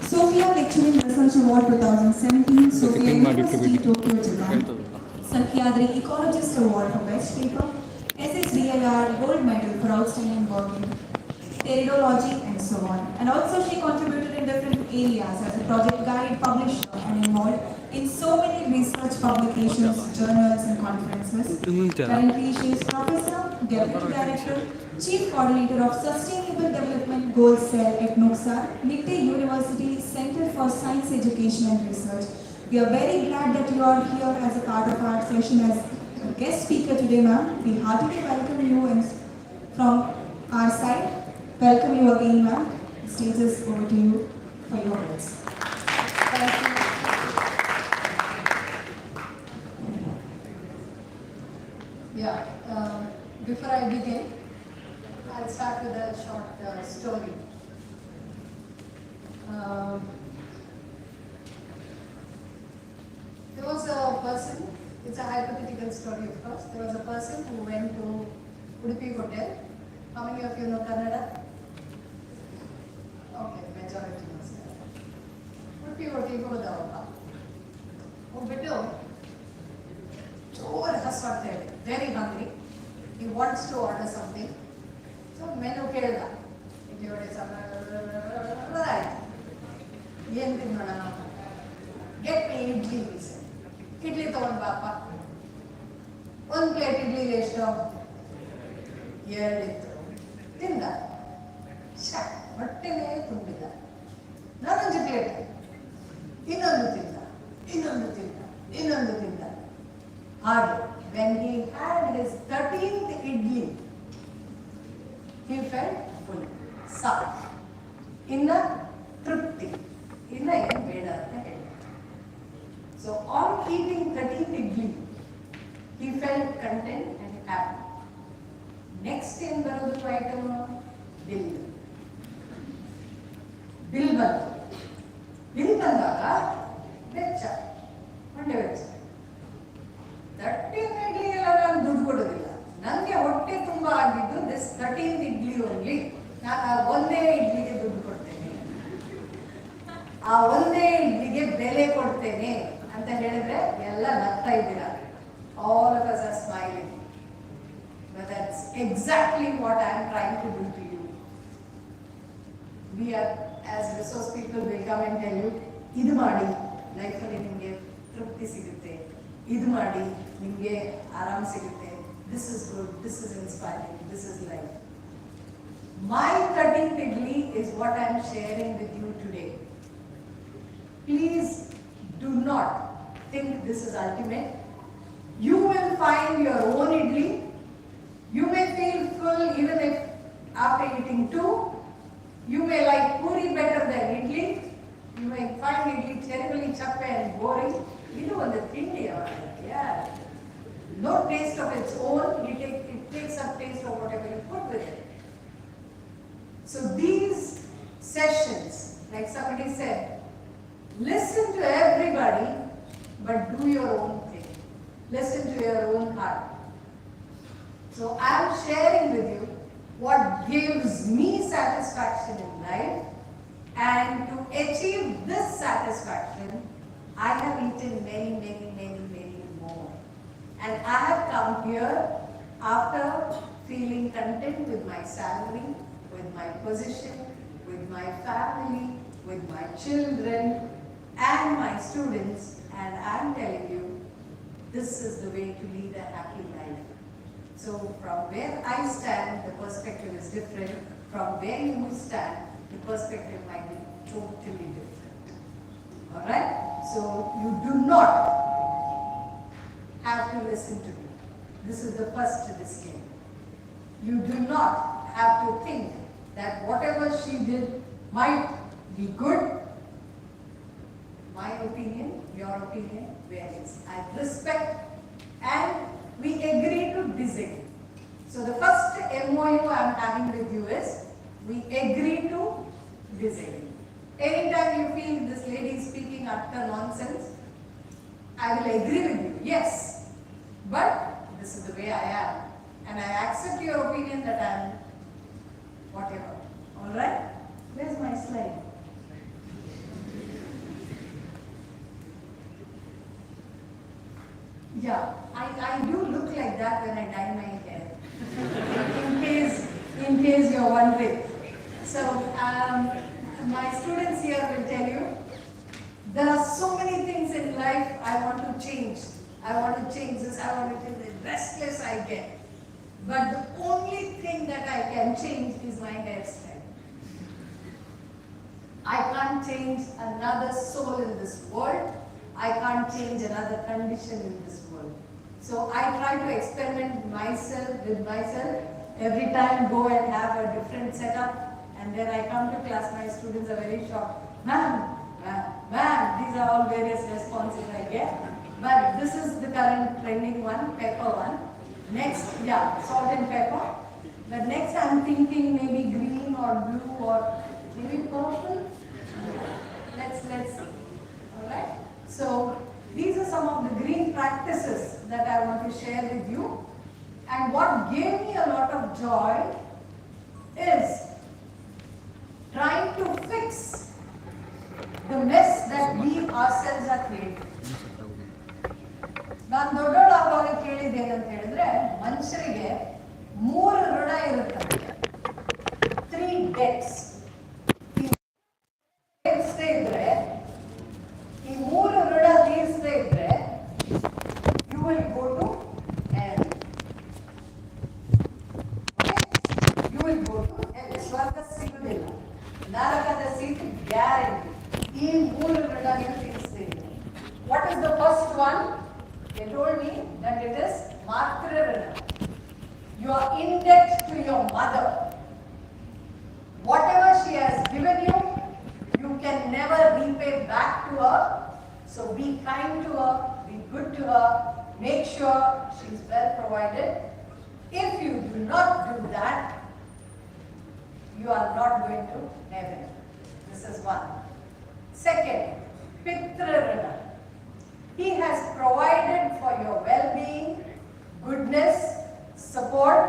Sophia Lecturing Research Award 2017, Sophia University, Tokyo, Japan. Sakyadri Ecologist Award for Best Paper. SSDLR Gold Medal for Outstanding Work in Teridology and so on. And also she contributed in different areas as a project guide, publisher and involved in so many research publications, journals and conferences. Currently she is Professor, Deputy Director, Chief Coordinator of Sustainable Development Goals Cell at Nuksar, Nitte University Center for Science Education and Research. We are very glad that you are here as a part of our session as a guest speaker today, ma'am. We heartily welcome you and from our side. Welcome you again, ma'am. The stage is over to you for your words. Thank you. Yeah, before I begin, I'll start with a short story. There was a person, it's a hypothetical story of course, there was a person who went to Udupi Hotel. How many of you know Kannada? Okay, majority knows Kannada. Udupi Hotel ಹೋದವಪ್ಪ ಹೋಗ್ಬಿಟ್ಟು ಜೋರು ಹಸ್ವಾಗ್ತಾ ಇದೆ, very hungry, he wants to order something. So menu ಕೇಳ್ದ, ಇಡ್ಲಿ ವಡೆ ಸಾಂಬಾರ್ ಆಯ್ತು, ಏನು ತಿನ್ನೋಣ ನಾವು, get me idli piece, idli ತಗೊಂಡು ಬಾಪ. ಒಂದು ಪ್ಲೇಟ್ ಇಡ್ಲಿಗೆ ಎಷ್ಟು? 2 ಇತ್ತು. ತಿಂದ, ಹೊಟ್ಟೆನೇ ತುಂಬಿದ. ನಾನೊಂದು ಪ್ಲೇಟ್, ಇನ್ನೊಂದು ತಿಂದ, ಇನ್ನೊಂದು ತಿಂದ, ಇನ್ನೊಂದು ತಿಂದ. ಹಾಗೆ when he had his 13th idli, he felt full, ಸಾಕು, ಇನ್ನ ತೃಪ್ತಿ, ಇನ್ನ ಏನು ಬೇಡ ಅಂತ ಹೇಳಿ. So on eating 13th idli, he felt content and happy. Next ಏನು ಬರೋದು ಐಟಮ್? ಬಿಲ್. ಬಿಲ್ ಬಂತು. ಬಿಲ್ ಬಂದಾಗ ವೆಚ್ಚ, ಮಂಡ್ಯ ವೆಚ್ಚ. 13th ಇಡ್ಲಿ ಎಲ್ಲ ನಾನು ದುಡ್ಡು ಕೊಡೋದಿಲ್ಲ, ನನಗೆ ಹೊಟ್ಟೆ ತುಂಬ ಆಗಿದ್ದು ದಿಸ್ 13th ಇಡ್ಲಿ ಓನ್ಲಿ, ನಾನು ಆ ಒಂದೇ ಇಡ್ಲಿಗೆ ದುಡ್ಡು ಕೊಡ್ತೇನೆ, ಆ ಒಂದೇ ಇಡ್ಲಿಗೆ ಬೆಲೆ ಕೊಡ್ತೇನೆ ಅಂತ ಹೇಳಿದ್ರೆ ಎಲ್ಲ ನಗ್ತಾ ಇದ್ದೀರಾ. All of us are smiling. But that's exactly what I am trying to do to you. We are, as resource people, will come and tell you, idu maadi, life alli nimge trupti sigutte, idu maadi, nimge aram sigutte, this is good, this is inspiring, this is life. My 13th idli is what I am sharing with you today. Please do not think this is ultimate. You will find your own idli. You may feel full even if after eating 2. You may like puri better than idli. You may find idli terribly chappe and boring. You know the tindi, yeah. No taste of its own. It takes up taste of whatever you put with it. So these sessions, like somebody said, listen to everybody, but do your own thing. Listen to your own heart. So I am sharing with you what gives me satisfaction in life, and to achieve this satisfaction, I have eaten many more. And I have come here after feeling content with my salary, with my position, with my family, with my children and my students, and I am telling you, this is the way to lead a happy life. So from where I stand, the perspective is different. From where you stand, the perspective might be totally different. All right? So you do not have to listen to me. This is the first to this game. You do not have to think that whatever she did might be good. My opinion, your opinion varies. I respect and we agree to disagree. So the first MOU I am having with you is we agree to disagree. Anytime you feel this lady is speaking utter nonsense, I will agree with you, yes. But this is the way I am. And I accept your opinion that I am whatever. Alright? Where's my slide? Yeah, I do look like that when I dye my hair. in case you're wondering. So, my students here will tell you, there are so many things in life I want to change. I want to change this, I want to change the restless I get. But the only thing that I can change is my hairstyle. I can't change another soul in this world. I can't change another condition in this world. So I try to experiment with myself. Every time go and have a different setup. And then I come to class, my students are very shocked. Ma'am, these are all various responses I get. But this is the current trending one, pepper one. Next, yeah, salt and pepper. But next I'm thinking maybe green or blue or maybe purple. Let's, alright. So these are some of the green practices that I want to share with you. And what gave me a lot of joy is trying to fix the mess that we ourselves are creating. ನಾನು ದೊಡ್ಡವಳಾಗುವಾಗ ಕೇಳಿದ್ದೇನಂತ ಹೇಳಿದ್ರೆ ಮನುಷ್ಯರಿಗೆ 3 ಋಣ ಇರುತ್ತದೆ. 3 debts. ತೀರಿಸದೇ ಇದ್ರೆ ಈ 3 ಋಣ ತೀರಿಸದೇ ಇದ್ರೆ you will go to hell. You will go to hell. ಸ್ವರ್ಗ ಸಿಗುವುದಿಲ್ಲ. ನರಕದ ಸೀಟ್ ಗ್ಯಾರಂಟಿ. ಈ 3 ಋಣ ನೀವು ತೀರಿಸದೇ ಇದ್ರೆ. What is the first one? They told me that it is Matrarana. You are in debt to your mother. Whatever she has given you, you can never repay back to her. So be kind to her, be good to her, make sure she is well provided. If you do not do that, you are not going to heaven. This is one. Second, Pitrarana. He has provided for your well-being, goodness, support.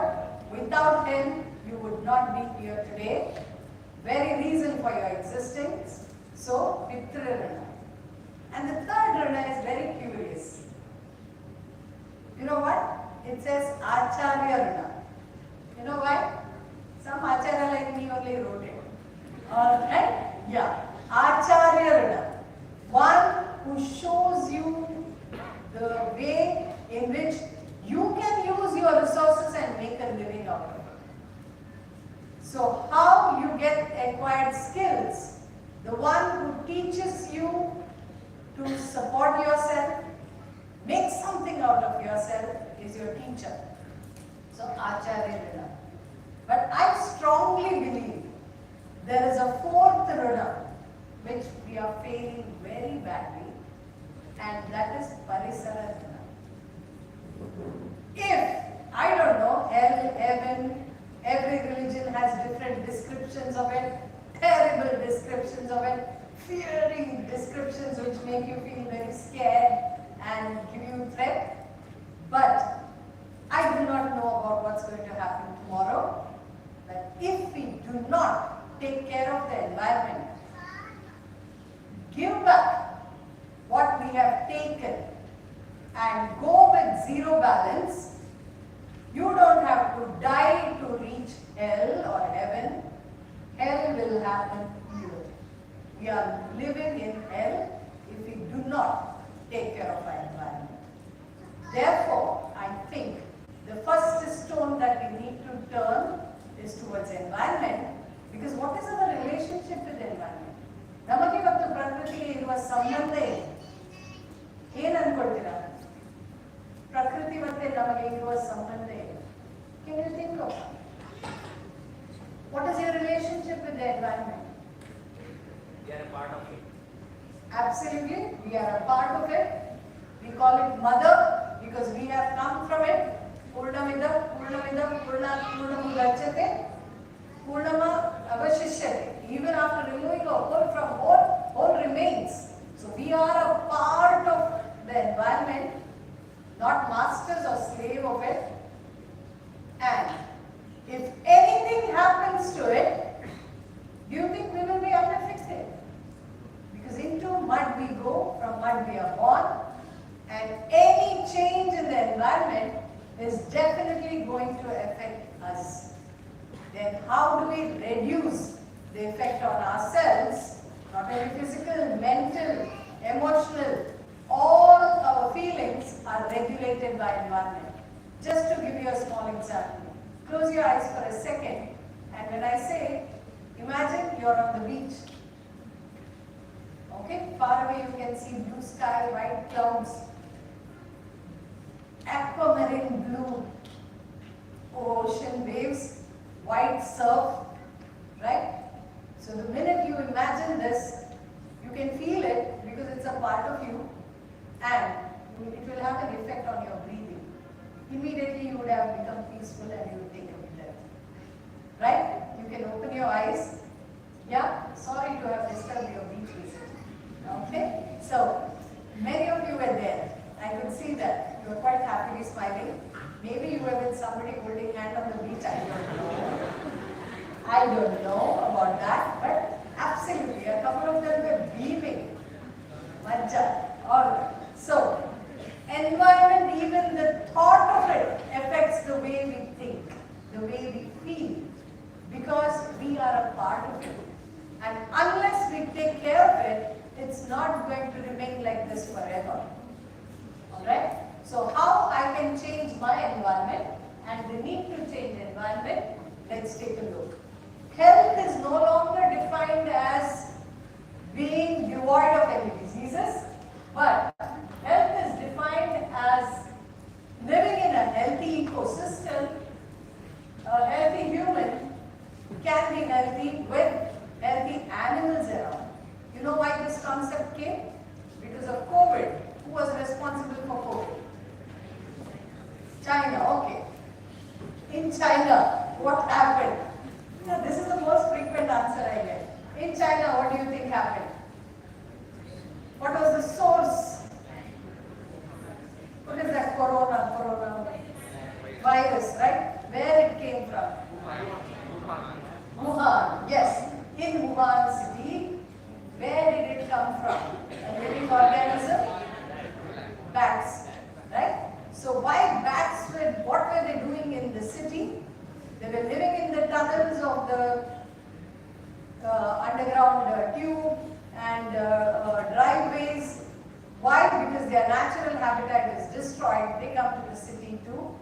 Without him, you would not be here today. Very reason for your existence. So, Pitrarana. And the third Rana is very curious. You know what? It says Acharya Rana. You know why? Some Acharya like me only wrote it. Alright? Yeah. Acharya Rana. One who shows you the way in which you can use your resources and make a living out of it. So how you get acquired skills, the one who teaches you to support yourself, make something out of yourself is your teacher. So Acharya Rana. But I strongly believe there is a fourth Rana which we are failing very badly, and that is Parisara Rana. If, I don't know, hell, heaven, every religion has different descriptions of it, terrible descriptions of it, fearing descriptions which make you feel very scared and give you threat. But I do not know about what's going to happen tomorrow. But if we do not take care of the environment, give back what we have taken and go with zero balance, you don't have to die to reach hell or heaven. Hell will happen here. We are living in hell if we do not take care of our environment. Therefore, I think the first stone that we need to turn is towards environment, because what is our relationship with the environment? ನಮಗೆ ಮತ್ತು ಪ್ರಕೃತಿಗೆ ಇರುವ ಸಂಬಂಧ ಏನು ಅನ್ಕೊಳ್ತೀರಾ? ಪ್ರಕೃತಿ ಮತ್ತೆ ನಮಗೆ ಇರುವ ಸಂಬಂಧ ಏನು? Can you think of it? What is your relationship with the environment? We are a part of it. Absolutely, we are a part of it. We call it mother because we have come from it. Purnamida, Purnamudachyate, Purnama Avashishyate. Even after removing a whole from whole remains. So we are a part of the environment, not masters or environment is definitely going to affect us. Then how do we reduce the effect on ourselves? Not only physical, mental, emotional, all our feelings are regulated by environment. Just to give you a small example, close your eyes for a second, and when I say, imagine you're on the beach. Okay, far away you can see blue sky, white clouds, aquamarine blue ocean waves, white surf, right? So the minute you imagine this, you can feel it because it's a part of you, and it will have an effect on your breathing. Immediately you would have become peaceful and you would take a breath. Right? You can open your eyes. Yeah? Sorry to have disturbed your beach visit. Okay? So, many of you were there. I could see that. You were quite happily smiling. Maybe you were with somebody holding hand on the beach. I don't know. I don't know about that. But absolutely, a couple of them were beaming. Majja. Alright. So, environment, even the thought of it affects the way we think, the way we feel, because we are a part of it. And unless we take care of it, it's not going to remain like this forever. Alright? So how I can change my environment and the need to change environment, let's take a look. Health is no longer defined as being devoid of any diseases, but health is defined as living in a healthy ecosystem. A healthy human can be healthy with healthy animals around. You know why this concept came? Because of COVID. Who was responsible for COVID? China, okay. In China, what happened? Now, this is the most frequent answer I get. In China, what do you think happened? What was the source? What is that corona virus, right? Where it came from? Wuhan, yes. In Wuhan city, where did it come from? A living organism? Bats, right? So why bats what were they doing in the city? They were living in the tunnels of the underground tube and driveways. Why? Because their natural habitat is destroyed. They come to the city to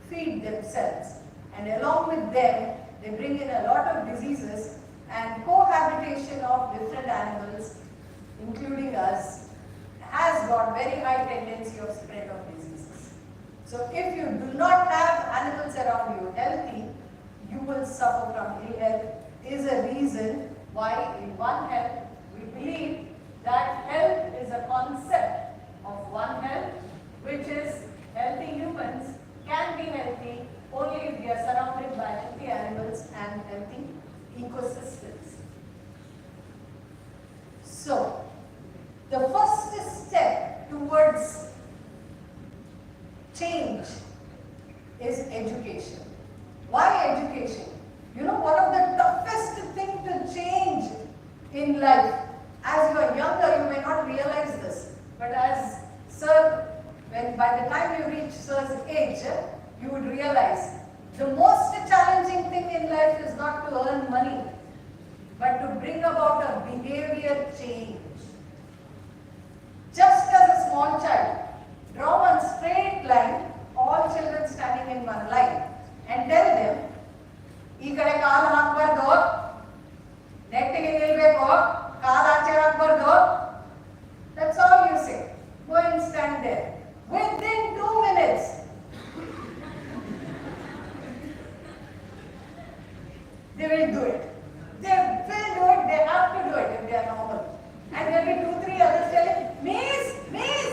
feed themselves. And along with them, they bring in a lot of diseases, and cohabitation of different animals, including us, has got very high tendency of spread of diseases. So if you do not have animals around you healthy, you will suffer from ill health. Is a reason why in One Health we believe that health is a concept of One Health, which is healthy humans can be healthy only if they are surrounded by healthy animals and healthy ecosystems. So, the first step towards change is education. Why education? You know, one of the toughest things to change in life, as you are younger, you may not realize this, but as Sir, by the time you reach Sir's age, you would realize the most challenging thing in life is not to earn money, but to bring about a behavior change. Just as a small child, draw one straight line, all children standing in one line, and tell them, "Ee kade kaal haakbardo, nettige nilbeko, kaal aache haakbardo." That's all you say. Go and stand there. Within 2 minutes, they will do it. They will do it, they have to do it if they are normal. And there will be 2-3 others telling, "Miss, miss."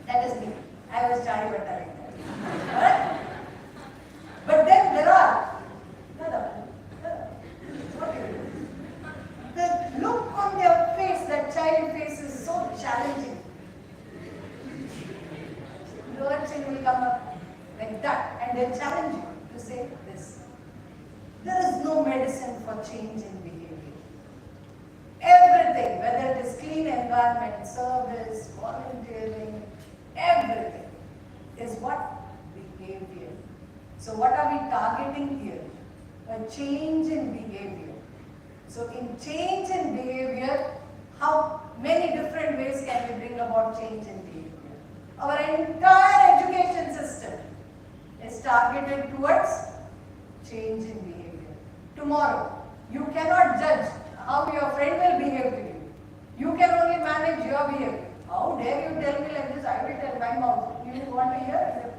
That is me. I was Chari Bhatta like that. Alright? But then there are, what do you do? The look on their face, that child face is so challenging. Lower chin will come up like that and they'll challenge you to say this. There is no medicine for change in behavior. Everything, whether it is clean environment, service, volunteering, everything what? Behavior. So what are we targeting here? A change in behavior. So in change in behavior, how many different ways can we bring about change in behavior? Our entire education system is targeted towards change in behavior. Tomorrow, you cannot judge how your friend will behave to you. You can only manage your behavior. How dare you tell me like this? I will tell my mouth. You want to hear?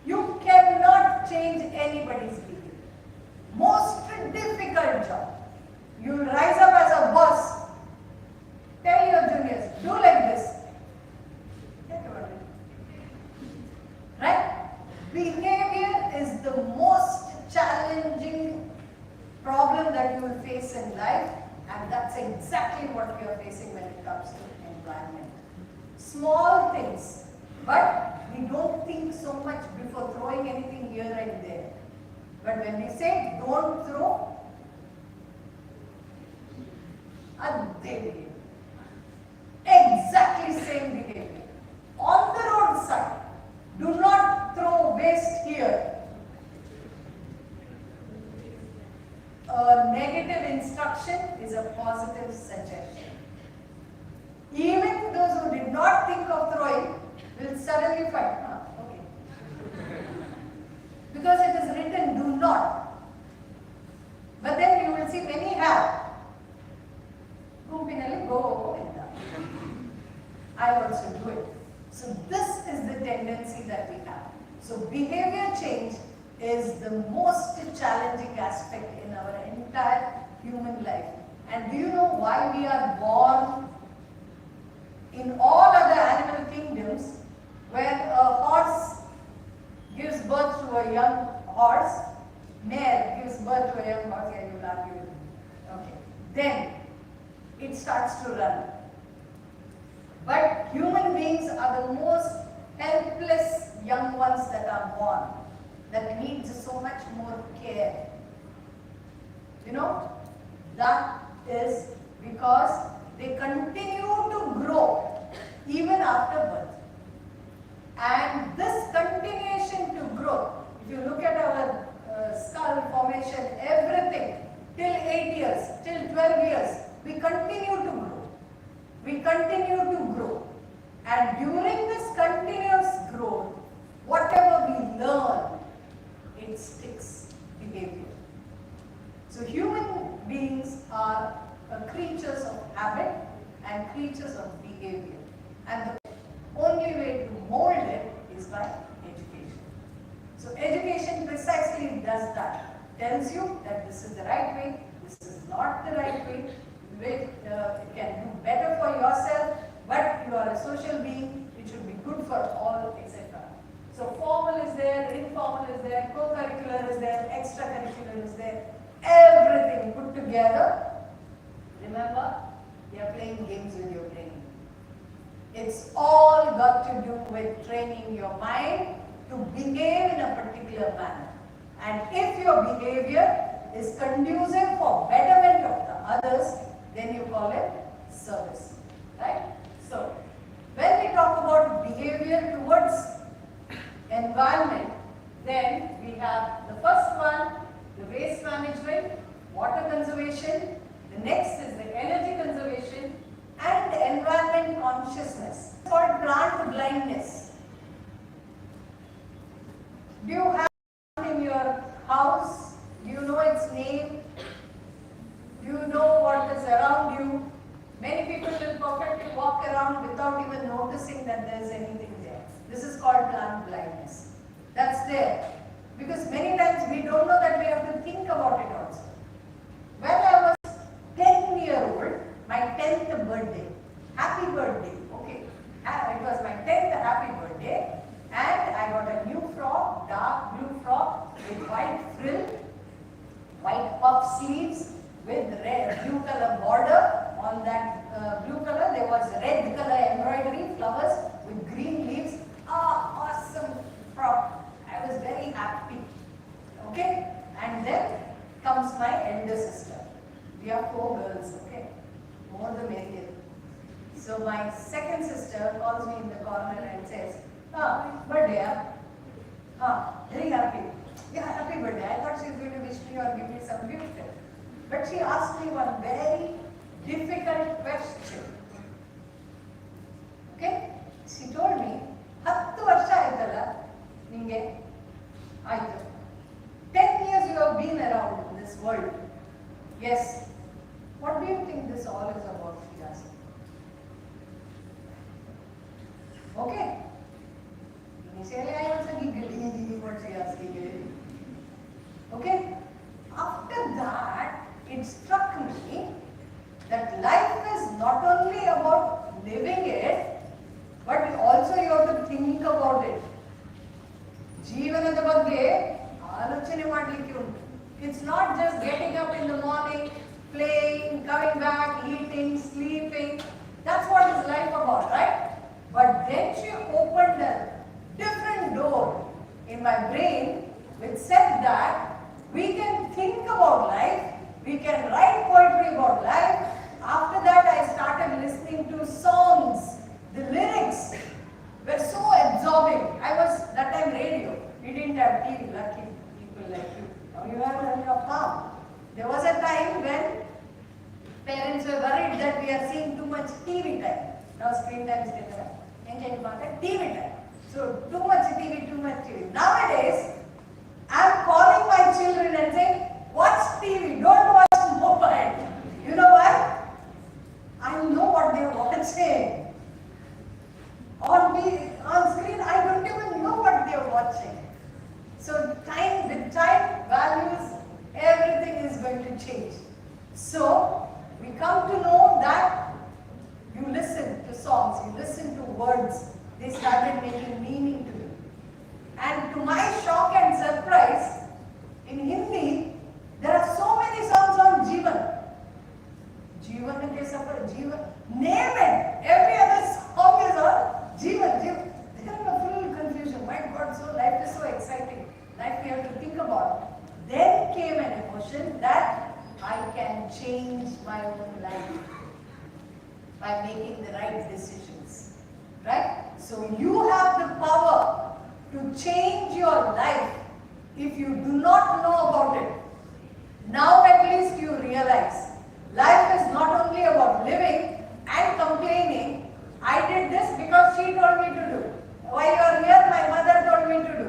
You cannot change anybody's behavior. Most difficult job. You rise up as a boss. Tell your juniors, do like this. Think about it. Right? Behavior is the most challenging problem that you will face in life, and that's exactly what we are facing when it comes to environment. Small things, but we don't think so much before throwing anything here and there. But when we say don't throw, exactly same behavior. On the roadside, do not throw waste here. A negative instruction is a positive suggestion. Even those who did not think of throwing will suddenly find, okay. Because it is written, do not. But then you will see many have. Gumpinali go in that. I also do it. So this is the tendency that we have. So behavior change is the most challenging aspect in our entire human life. And do you know why we are born in all other animal kingdoms? When a horse gives birth to a young horse, mare gives birth to a young horse, yeah, you will argue with me. Okay. Then it starts to run. But human beings are the most helpless young ones that are born, that needs so much more care. You know, that is because they continue to grow even after birth. And this continuation to grow, if you look at our skull formation, everything, till 8 years, till 12 years, we continue to grow. We continue to grow. And during this continuous growth, whatever we learn, it sticks behavior. So human beings are creatures of habit and creatures of behavior. And the only way to mold it is by education. So education precisely does that. Tells you that this is the right way, this is not the right way. It can do better for yourself, but you are a social being, it should be good for all, etc. So formal is there, informal is there, co-curricular is there, extracurricular is there, everything put together. Remember, you are playing games with your brain. It's all got to do with training your mind to behave in a particular manner. And if your behavior is conducive for betterment of the others, then you call it service, right? So, when we talk about behavior towards environment, then we have the first one, the waste management, water conservation. The next is the energy conservation and the environment consciousness. It's called plant blindness. Do you have in your house? Do you know its name? Do you know what is around you? Many people will perfectly walk around without even noticing that there is anything there. This is called plant blindness. That's there. Because many times we don't know that we have to think about it also. When I was 10-year-old, my 10th birthday, happy birthday, okay. It was my 10th happy birthday, and I got a new frock, dark blue frock with white frill, white puff sleeves, with red, blue color border. On that blue color, there was red color embroidery, flowers with green leaves. Awesome frock. I was very happy. Okay? And then comes my elder sister. We are 4 girls, okay? More the merrier. So my second sister calls me in the corner and says, birthday, Very happy. Yeah, happy birthday. I thought she was going to wish me or give me some gift. But she asked me one very difficult question. Okay? She told me, 10 ವರ್ಷ ಆಯ್ತಲ್ಲ ನಿಂಗೆ ಆಯ್ತು. 10 years you have been around in this world. Yes. What do you think this all is about? She asked. Okay. Initially I was thinking what she asking me. Okay. After that, it struck me that life is not only about living it, but also you have to think about it. ಜೀವನದ ಬಗ್ಗೆ ಆಲೋಚನೆ ಮಾಡಲಿಕ್ಕೆ ಉಂಟು. It's not just getting up in the morning, playing, coming back, eating, sleeping. That's what is life about, right? But then she opened a different door in my brain which said that we can think about life, we can write poetry about life. After that I started listening to songs. The lyrics were so absorbing. I was, that time radio, we didn't have TV, lucky people like you. Now you have it on your palm. There was a time when parents were worried that we are seeing too much TV time. Now screen time is different. TV time. So too much TV, too much TV. Nowadays, I'm calling my children and saying, watch TV, don't watch mobile. You know what? I know what they're watching. On screen, I don't even know what they're watching. So with time values, everything is going to change. So we come to know that you listen to songs, you listen to words, they started making meaning to you. And to my shock and surprise, in Hindi, there are so many songs on Jeevan. Jeevan ke safar, Jeevan, name it. Every other song is on Jeevan. They are in a full confusion. My God, so life is so exciting. Life we have to think about. Then came an emotion that I can change my own life by making the right decisions. Right? So you have the power to change your life if you do not know about it. Now at least you realize life is not only about living and complaining. I did this because she told me to do. While you are here, my mother told me to do.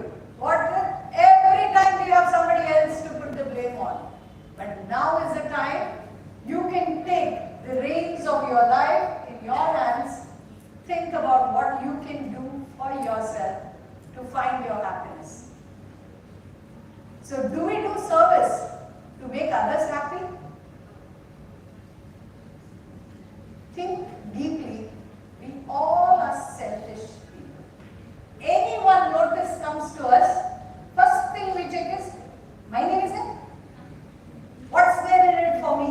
Every time you have somebody else to put the blame on. But now is the time you can take the reins of your life in your hands. Think about what you can do for yourself to find your happiness. So do we do service to make others happy? Think deeply. We all are selfish people. Any one notice comes to us, first thing we check is, my name is it? What's there in it for me?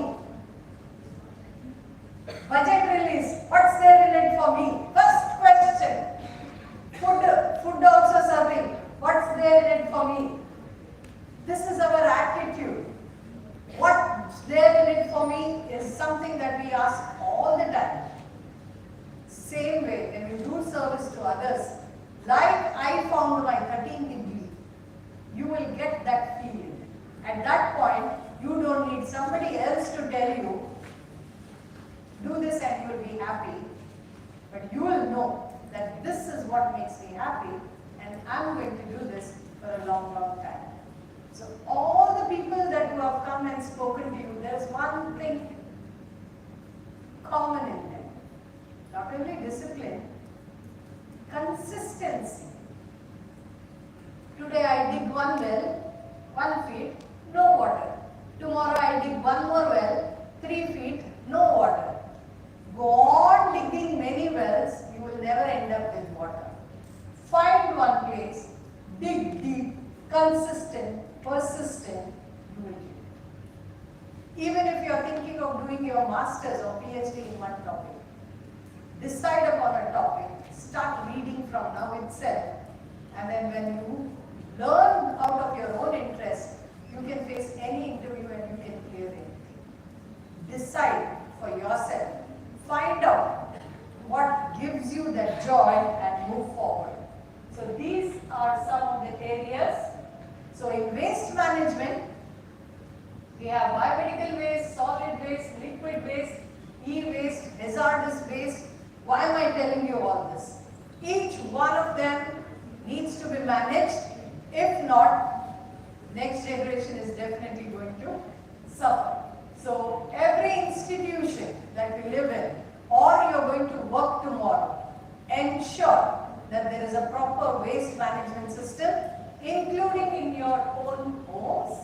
Budget release, what's there in it for me? First question. Food also serving, what's there in it for me? This is our attitude. What's there in it for me is something that we ask all the time. Same way, when you do service to others, like I found my 13th degree, you will get that feeling. At that point, you don't need somebody else to tell you, do this and you will be happy. But you will know that this is what makes me happy and I'm going to do this for a long, long time. So all the people that who have come and spoken to you, there's one thing common in them. Not only discipline, consistency. Today I dig one well, 1 feet, no water. Tomorrow I dig one more well, 3 feet, no water. Go on digging many wells, you will never end up with water. Find one place, dig deep, consistent, persistent, you will do it. Even if you are thinking of doing your master's or PhD in one topic, decide upon a topic, start reading from now itself, and then when you learn out of your own interest, you can face any interview and you can clear it. Decide for yourself. Find out what gives you that joy and move forward. So these are some on the areas. So in waste management, we have biomedical waste, solid waste, liquid waste, e-waste, hazardous waste. Why am I telling you all this? Each one of them needs to be managed. If not, next generation is definitely going to suffer. So every institution that we live in, or you're going to work tomorrow, ensure that there is a proper waste management system, including in your own homes.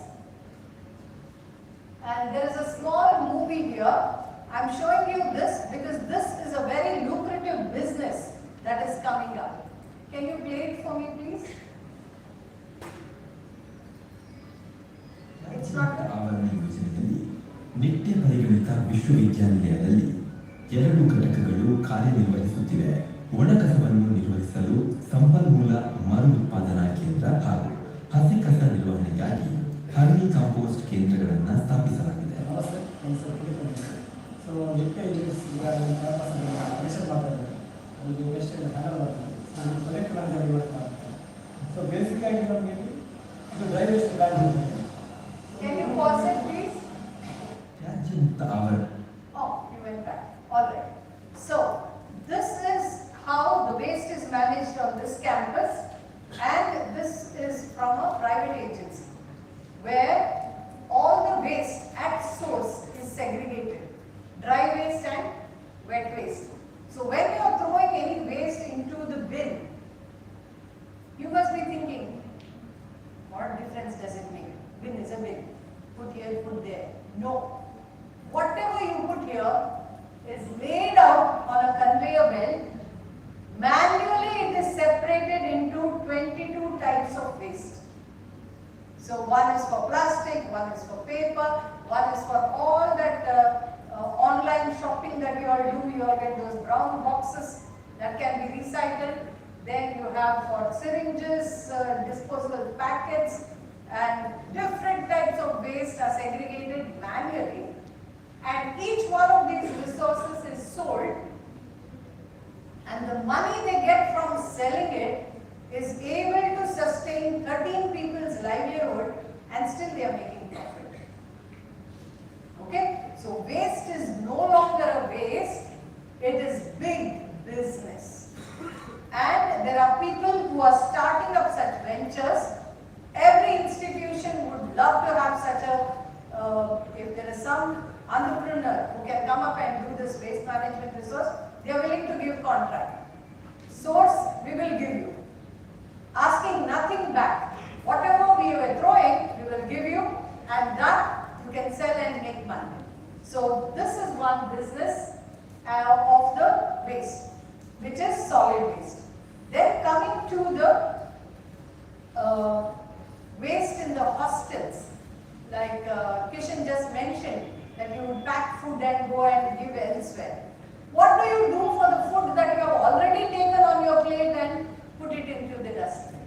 And there is a small movie here. I'm showing you this because this is a very lucrative business that is coming up. Can you play it for me, please? It's not. ಆವರಣ ಯೋಜನೆಯಲ್ಲಿ ನಿತ್ಯ ಪರಿಗಣಿತ ವಿಶ್ವವಿದ್ಯಾನಿಲಯದಲ್ಲಿ 2 ಘಟಕಗಳು ಕಾರ್ಯನಿರ್ವಹಿಸುತ್ತಿವೆ. ಒಣಕಸವನ್ನು ನಿರ್ವಹಿಸಲು ಸಂಪನ್ಮೂಲ ಮರು ಉತ್ಪಾದನಾ ಕೇಂದ್ರ ಹಾಗೂ ಹಸಿ ಕಸ ನಿರ್ವಹಣೆಗಾಗಿ ಹರ್ಮಿ ಕಾಂಪೋಸ್ಟ್ ಕೇಂದ್ರಗಳನ್ನು ಸ್ಥಾಪಿಸಲಾಗಿದೆ. So, ನಿತ್ಯ ಯೂಸ್ regarding campus ಮೆನ್ಷನ್ ಮಾಡ್ತಾರೆ. ಅದು ವೇಸ್ಟ್ ಹ್ಯಾಂಡಲ್ ಮಾಡ್ತಾರೆ. ಅದು ಕಲೆಕ್ಟ್ ಮಾಡಿ ವರ್ಕ್ ಮಾಡ್ತಾರೆ. ಸೊ ಬೇಸಿಕ್ ಆಗಿ ನಮಗೆ ಇದು dry waste management. Can you pause it, please? ತ್ಯಾಜ್ಯ ಮುಕ್ತ ಆವರಣ. Oh, you went back. All right. So, this is how the waste is managed on this campus, and this is from a private agency where all the waste at source is segregated, dry waste and wet waste. So when you are throwing any waste into the bin, you must be thinking, what difference does it make? Bin is a bin. Put here, put there. No. Whatever you put here is laid out on a conveyor belt. Manually it is separated into 22 types of waste. So one is for plastic, one is for paper, one is for all that online shopping that you all do. You all get those brown boxes that can be recycled. Then you have for syringes, disposable packets, and different types of waste are segregated manually. And each one of these resources is sold, and the money they get from selling it is able to sustain 13 people's livelihood, and still they are making profit. Okay? So waste is no longer a waste, it is big business. And there are people who are starting up such ventures. Every institution would love to have such a, if there is some entrepreneur who can come up and do this waste management resource, they are willing to give contract. Source, we will give you. Asking nothing back. Whatever we were throwing, we will give you, and that you can sell and make money. So this is one business of the waste, which is solid waste. Then coming to the waste in the hostels, like Kishan just mentioned, that you would pack food and go and give elsewhere. What do you do for the food that you have already taken on your plate and put it into the dustbin?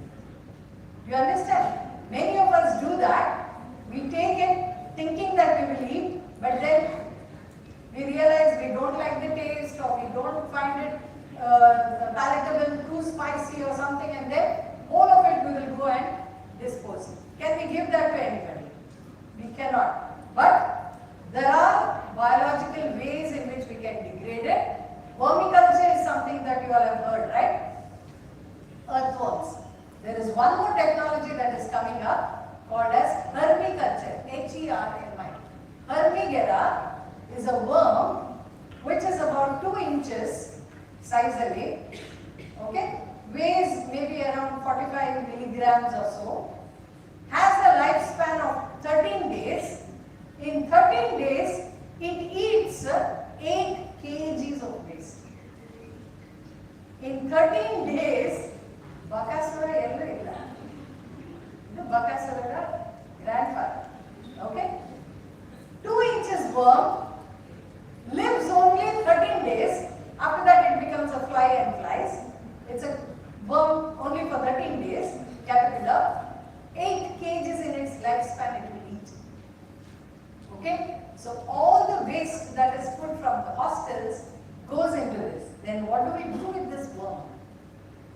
You understand? Many of us do that. We take it thinking that we will eat, but then we realize we don't like the taste, or we don't find it palatable, too spicy or something, and then all of it we will go and dispose. Can we give that to anybody? We cannot. But there are biological ways in which we can degrade it. Vermiculture is something that you all have heard, right? Earthworms. There is one more technology that is coming up called as hermiculture, H-E-R-M-I. Hermigera is a worm which is about 2 inches size away, okay? Weighs maybe around 45 milligrams or so, has a lifespan of 13 days. In 13 days, it eats 8 kgs of waste. In 13 days, Bakasura yellow illa. The Bakasura grandfather, okay? 2 inches worm, lives only 13 days. After that, it becomes a fly and flies. It's a worm only for 13 days, caterpillar. 8 kgs in its lifespan it will eat. Okay? So all the waste that is put from the hostels goes into this. Then what do we do with this worm?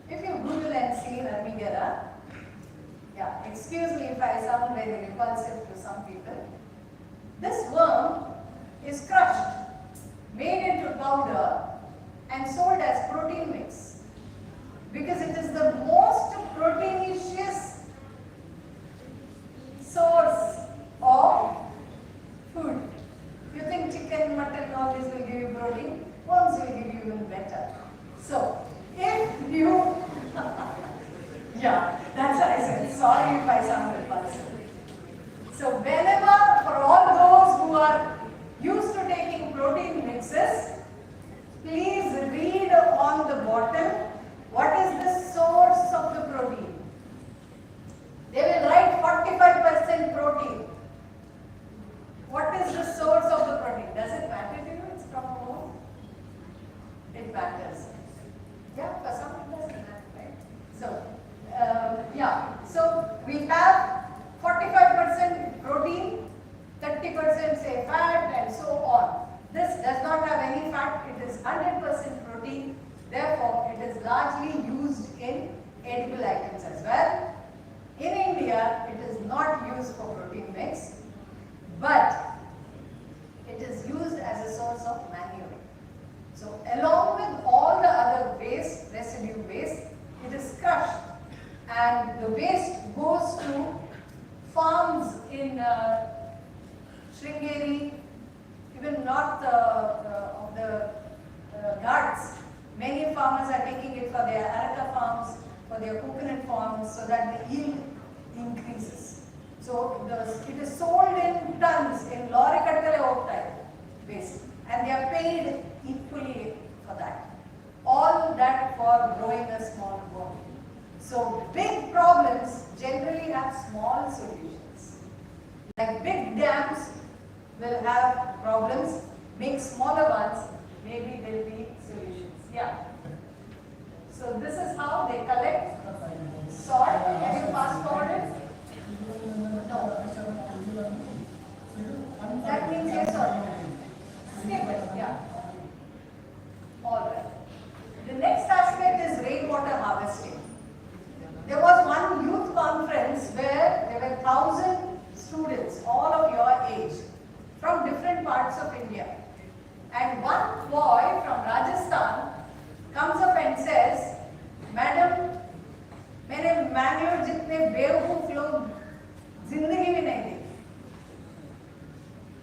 If you Google and see Hermigera, be repulsive to some people. This worm is crushed, made into powder and sold as protein mix because it is the most proteinaceous source of food. You think chicken, mutton, all this will give you protein? Worms will give you even better. So, if you, yeah, that's what I said. Sorry if I sound repulsive. So, whenever, for all those who are used to taking protein mixes, please read on the bottom what is the source of the protein. They will write 45% protein. What is the source of the protein? Does it matter to you? It's from a worm? It matters. Yeah, for some it doesn't matter, right? So, so we have 45% protein, 30% say fat, and so on. This does not have any fat, it is 100% protein, therefore it is largely used in edible items as well. In India, it is not used for protein mix, but it is used as a source of manure. So along with all the other waste, residue waste, it is crushed and the waste goes to farms in Sringeri, even north of the Ghats. Many farmers are taking it for their areca farms, for their coconut farms, so that the yield increases. So it is sold in tons, in lorry kattale type waste, and they are paid equally for that. All that for growing a small worm. So big problems generally have small solutions. Like big dams will have problems, big smaller ones, maybe there will be solutions. Yeah. So this is how they collect salt. Have you fast forwarded? No. That means yes or no. Skip it, yeah. Alright. The next aspect is rainwater harvesting. There was one youth conference where there were 1,000 students, all of your age, from different parts of India. And one boy from Rajasthan comes up and says, Madam, मैंने manure जितने बेवकूफ लोग जिंदगी में नहीं देखे.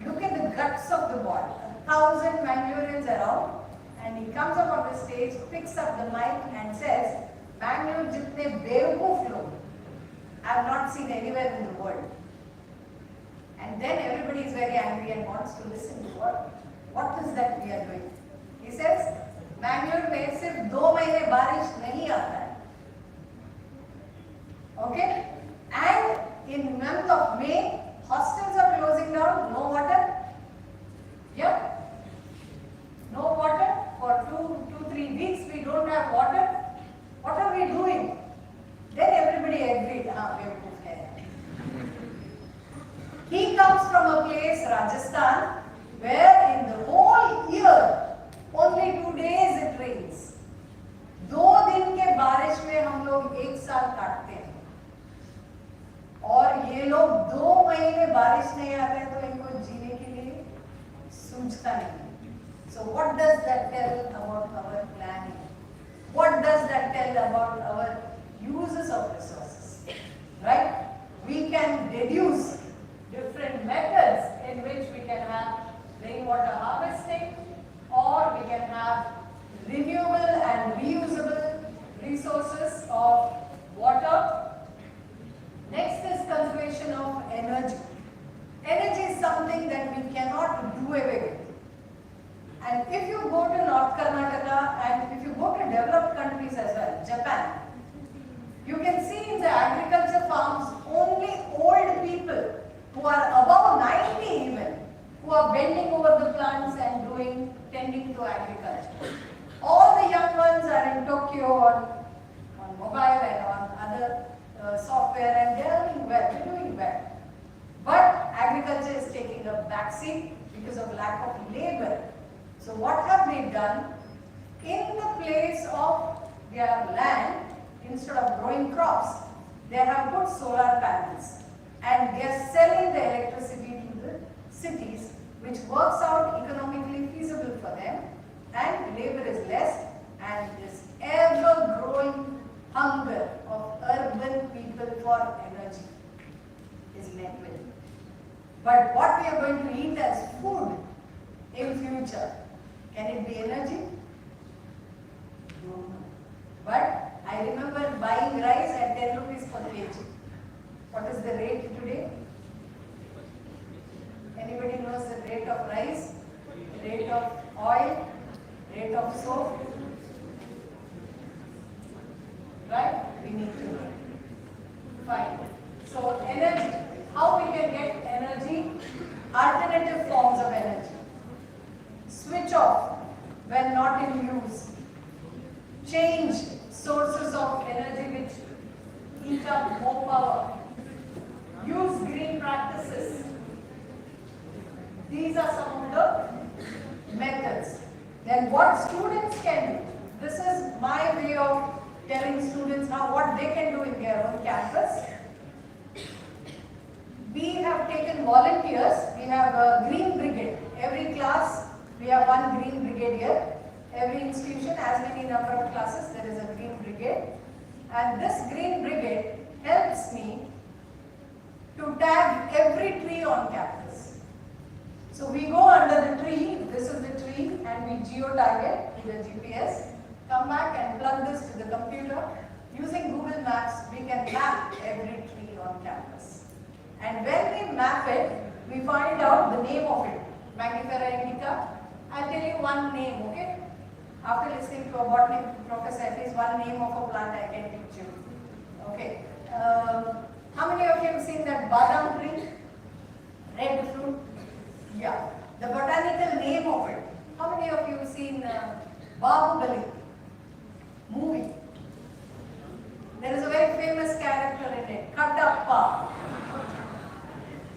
Look at the guts of the boy. 1,000 manurians around, and he comes up on the stage, picks up the mic and says, manure जितने बेवकूफ लोग I have not seen anywhere in the world. And then everybody is very angry and wants to listen to what is that we are doing. He says, manure में सिर्फ 2 महीने बारिश नहीं आता है. Okay? And in month of May, hostels are closing down, no water. Yeah? No water. For 2-3 weeks we don't have water. What are we doing? Then everybody agreed, he comes from a place, Rajasthan, where in the whole year, only 2 days it rains. 2 दिन के बारिश में हम लोग 1 साल काटते हैं. और ये लोग 2 महीने बारिश नहीं आते तो इनको जीने के लिए सूझता नहीं. So what does that tell about our planning? What does that tell about our uses of resources? Right? We can deduce different methods in which we can have rainwater harvesting, or we can have renewable and reusable resources of water. Next is conservation of energy. Energy is something that we cannot do away with. And if you go to North Karnataka and if you go to developed countries as well, Japan, you can see in the agriculture farms only old people who are above 90 even, who are bending over the plants and tending to agriculture. All the young ones are in Tokyo on mobile and on other software, and they are doing well. But agriculture is taking a backseat because of lack of labor. So what have they done? In the place of their land, instead of growing crops, they have put solar panels. and they are selling the electricity to the cities, which works out economically feasible for them, and labor is less, and this ever growing hunger of urban people for energy is met with. But what we are going to eat as food in future, can it be energy? No. But I remember buying rice at 10 rupees per kg. What is the rate today? Anybody knows the rate of rice, rate of oil, rate of soap? Right? We need to find. So energy, how we can get energy? Alternative forms of energy. Switch off when not in use. Change sources of energy which eat up more power. Use green practices. These are some of the methods. Then what students can do. This is my way of telling students now what they can do in their own campus. We have taken volunteers. We have a green brigade. Every class we have one green brigade here. Every institution, as many number of classes, there is a green brigade. And this green brigade helps me to tag every tree on campus. So we go under the tree, this is the tree, and we geotag it with the GPS. Come back and plug this to the computer. Using Google Maps, we can map every tree on campus. And when we map it, we find out the name of it. Magnifera indica. I'll tell you one name, okay? After listening to a botany professor, at least one name of a plant I can teach you. Okay. How many of you have seen that badam tree? Red fruit? Yeah. The botanical name of it. How many of you have seen Bahubali movie? There is a very famous character in it, Kattappa.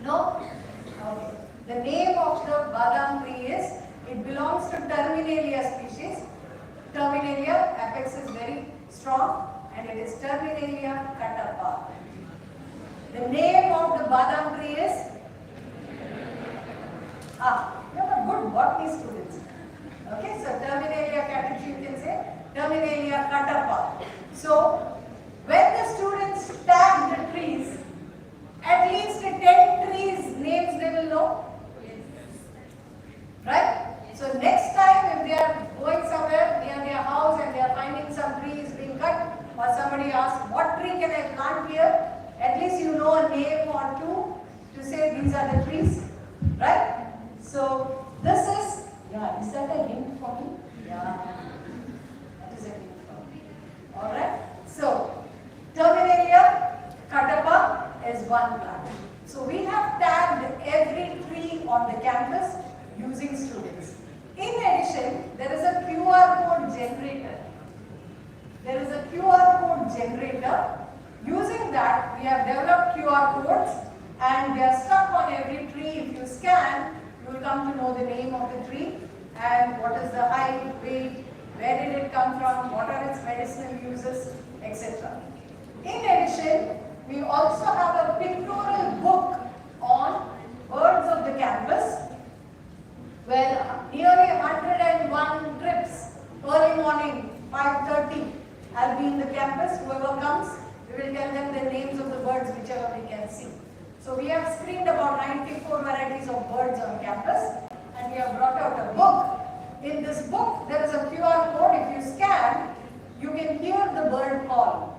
No? Okay. The name of the badam tree is, it belongs to Terminalia species. Terminalia, apex is very strong, and it is Terminalia Kattappa. The name of the badam tree is, you are good botany students. Okay, so Terminalia Kattappa, you can say Terminalia Kattappa. So, when the students tag the trees, at least 10 trees names they will know. Right? So next time if they are going somewhere near their house and they are finding some trees being cut, or somebody asks, what tree can I plant here? At least you know a name or two to say these are the trees. Right? So this is, is that a hint for me? Yeah, that is a hint for me. Alright? So, Terminalia Kattappa is one plant. So we have tagged every tree on the campus using students. In addition, there is a QR code generator. There is a QR code generator. Using that, we have developed QR codes and they are stuck on every tree. If you scan, you will come to know the name of the tree and what is the height, weight, where did it come from, what are its medicinal uses, etc. In addition, we also have a pictorial book on birds of the campus where nearly 101 trips early morning 5:30 I'll be in the campus. Whoever comes, we will tell them the names of the birds whichever we can see. So we have screened about 94 varieties of birds on campus and we have brought out a book. In this book there is a QR code. If you scan, you can hear the bird call.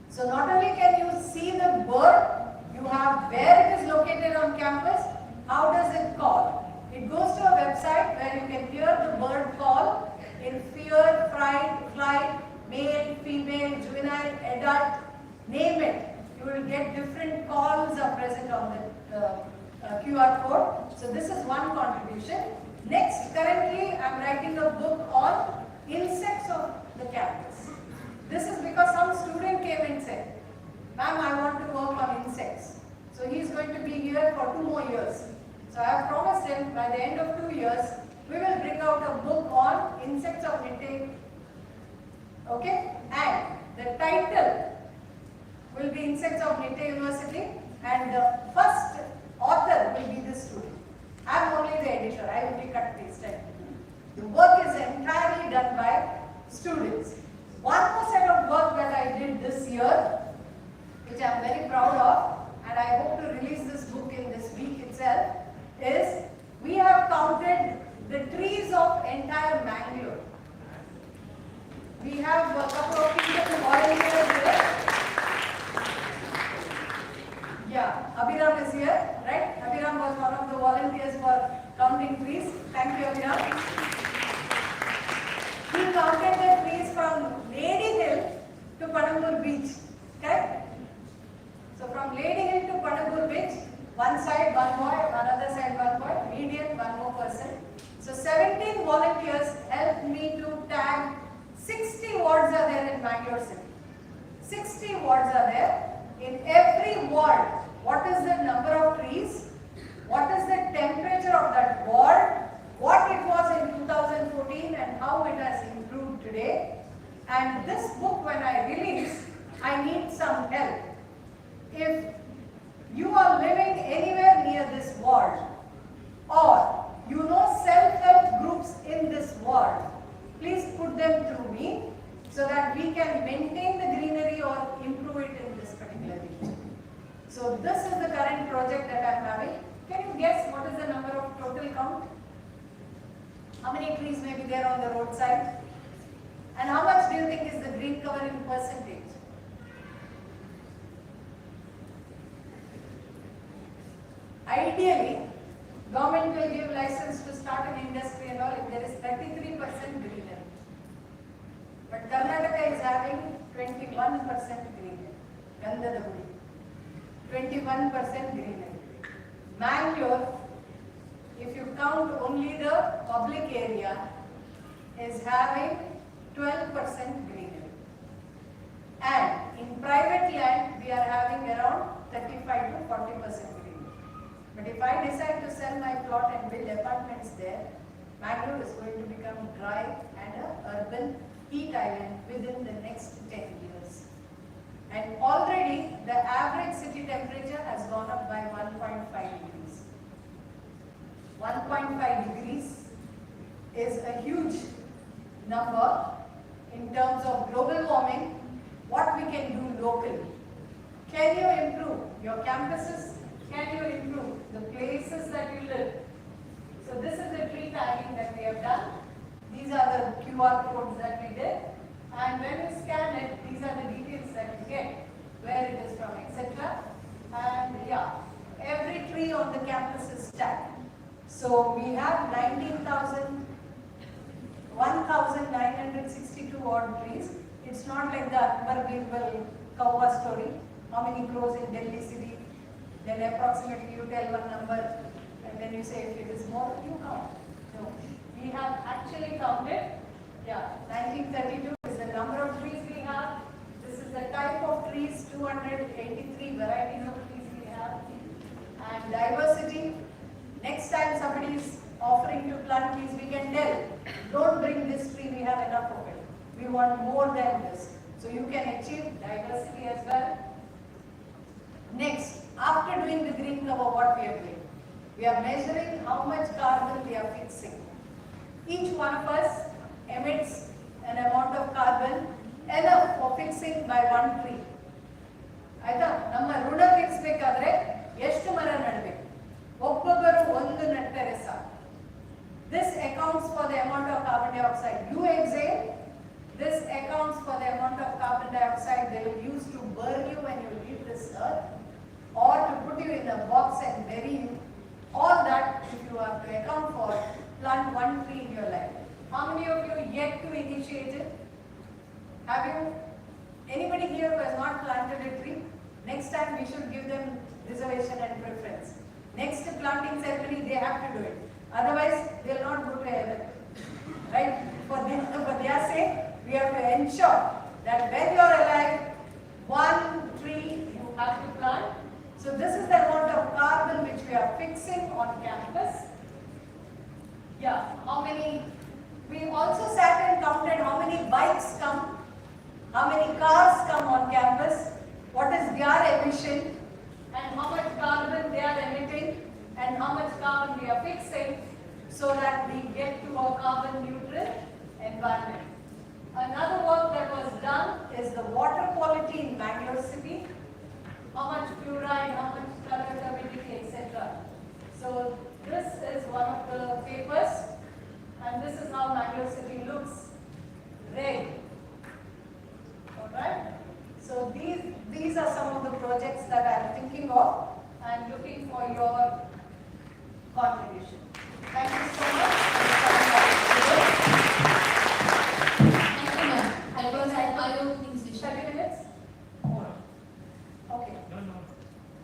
So not only can you see the bird, you have where it is located on campus, how does it call. It goes to a website where you can hear the bird call in fear, fright, flight, male, female, juvenile, adult, name it. You will get different calls are present on the QR code. So this is one contribution. Next, currently I am writing a book on insects of the campus. This is because some student came and said, ma'am, I want to work on insects. So he is going to be here for 2 more years. So I have promised him by the end of 2 years, we will bring out a book on insects of intake. Okay? And the title will be insects of Nitya University, and the first author will be the student. I am only the editor, I will be cut pasted. The work is entirely done by students. One more set of work that I did this year, which I am very proud of, and I hope to release this book in this week itself, is we have counted the trees of entire Mangalore. We have a couple of people volunteers here. Yeah, Abhiram is here, right? Abhiram was one of the volunteers for counting trees. Thank you, Abhiram. He counted the trees from Lady Hill to Panambur Beach, correct? So from Lady Hill to Panambur Beach, one side one boy, another side one boy, median one more person. So 17 volunteers helped me to tag 60 wards are there in Bangalore city. 60 wards are there. In every ward, what is the number of trees? What is the temperature of that ward? What it was in 2014 and how it has improved today. And this book, when I release, I need some help. If you are living anywhere near this ward, or you know self-help groups in this ward, please put them through me so that we can maintain the greenery or improve it in this particular region. So this is the current project that I am having. Can you guess what is the number of total count? How many trees may be there on the roadside? And how much do you think is the green cover in percentage? Ideally, government will give license to start an industry and all if there is 33% greenery. But Karnataka is having 21% greenery. Gandhadagudi. 21% greenery. Mangalore, if you count only the public area, is having 12% greenery. And in private land, we are having around 35 to 40% greenery. But if I decide to sell my plot and build apartments there, Mangalore is going to become dry and an urban heat island within the next 10 years. And already the average city temperature has gone up by 1.5 degrees. 1.5 degrees is a huge number in terms of global warming. What we can do locally. Can you improve your campuses? Can you improve the places that you live? So this is the tree tagging that we have done. These are the QR codes that we did. And when you scan it, these are the details that you get, where it is from, etc. And yeah, every tree on the campus is tagged. So we have 1,962 odd trees. It's not like the Akbar Birbal Kawa story. How many crores in Delhi city? Then approximately you tell one number and then you say if it is more, you count. No. We have actually counted, 1932 is the number of trees we have. This is the type of trees, 283 varieties of trees we have. And diversity, next time somebody is offering to plant trees, we can tell, don't bring this tree, we have enough of it. We want more than this. So you can achieve diversity as well. Next, after doing the green cover, what we are doing? We are measuring how much carbon we are fixing. Each one of us emits an amount of carbon enough for fixing by one tree. ಆಯ್ತಾ ನಮ್ಮ ಋಣ ತೀರಿಸಬೇಕಾದ್ರೆ ಎಷ್ಟು ಮರ ನೆಡಬೇಕು ಒಬ್ಬೊಬ್ಬರು ಒಂದು ನೆಟ್ಟರೆ ಸಾಕು This accounts for the amount of carbon dioxide you exhale. This accounts for the amount of carbon dioxide they will use to burn you when you leave this earth or to put you in a box and bury you. All that, if you have to account for, plant one tree in your life. How many of you yet to initiate it? Have you? Anybody here who has not planted a tree? Next time we should give them reservation and preference. Next planting ceremony, they have to do it. Otherwise, they will not go to heaven. Right? For their sake, we have to ensure that when you are alive, one tree you have to plant. So this is the amount of carbon which we are fixing on campus. Yeah, how many? We also sat and counted how many bikes come, how many cars come on campus, what is their pollution and how much carbon they are emitting and how much carbon we are fixing so that we get to a carbon neutral environment. Another work that was done is the water quality in Bangalore city, how much fluoride, how much color turbidity, etc. So this is one of the papers, and this is how Bangalore city looks, red. Alright? So these are some of the projects that I am thinking of and looking for your contribution. Thank you so much. Thank you, ma'am. That was an eye-opening session. 30 minutes? Okay.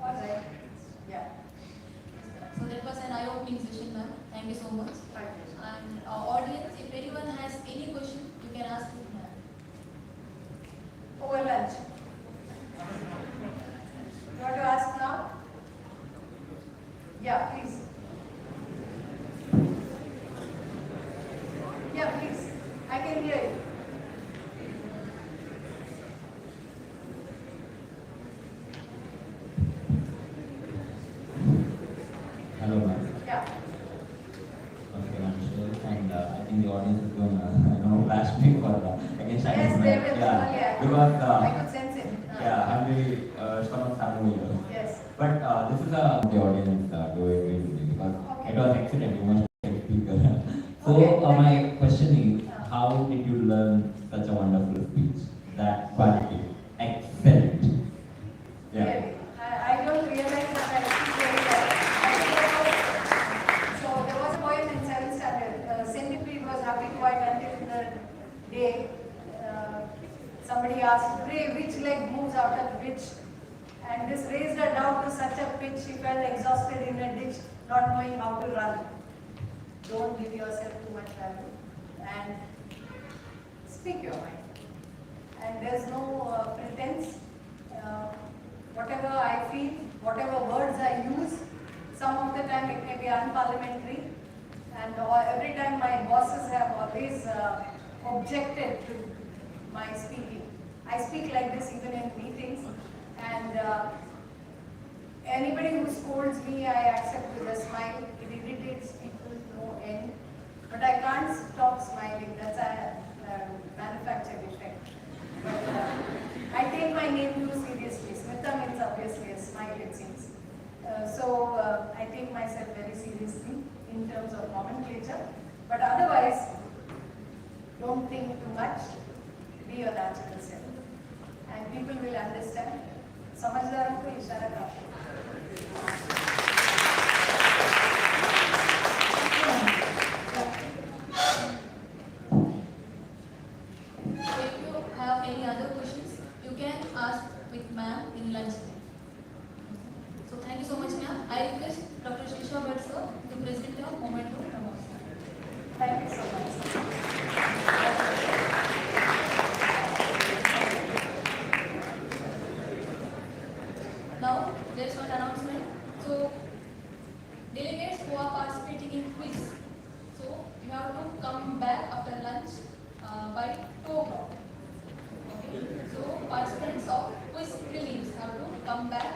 All right. Yeah. So that was an eye-opening session, ma'am. Thank you so much. Thank you. And audience, if anyone has any question, you can ask me, ma'am. Over lunch. You want to ask now? Yeah, please. Yeah, please. I can hear you. Hello, ma'am. Yeah. Okay, ma'am. So, and I think the audience is going to flash me for against Yes, they will. Yeah, Surely because I could sense it. yeah, I'm really stomach family here. Yes. But this is the audience doing recently because it was excellent. You must be a speaker. So my question is, how did you learn such a wonderful speech? That quality, excellent. Yeah. Really? I don't realize that I speak very well. So there was a poem in 7th standard. Centipede was happy quite until the day somebody asked, "Ray, which leg moves out of which?" And this raised her down to such a pitch she felt exhausted in a ditch, not knowing how to run. Don't give yourself too much value and speak your mind. And there's no pretense. Whatever I feel, whatever words I use, some of the time it may be unparliamentary, and every time my bosses have always objected to my speaking. I speak like this even in meetings, and anybody who scolds me, I accept with a smile. It irritates people no end, but I can't stop smiling. That's a manufactured effect. But I take my name too seriously. Smita means obviously a smile, it seems. So I take myself very seriously in terms of nomenclature. But otherwise, don't think too much. Be your natural self. And people will understand. समझदारों को इशारा काफी. If you have any other questions, you can ask with ma'am in lunch. So thank you so much, ma'am. I request Dr. Shisha Bhatt sir to present your moment of promotion. Thank you so much. Now, there's one announcement. So, delegates who are participating in quiz, so you have to come back after lunch by 2 o'clock. Okay? So, participants of quiz prelims have to come back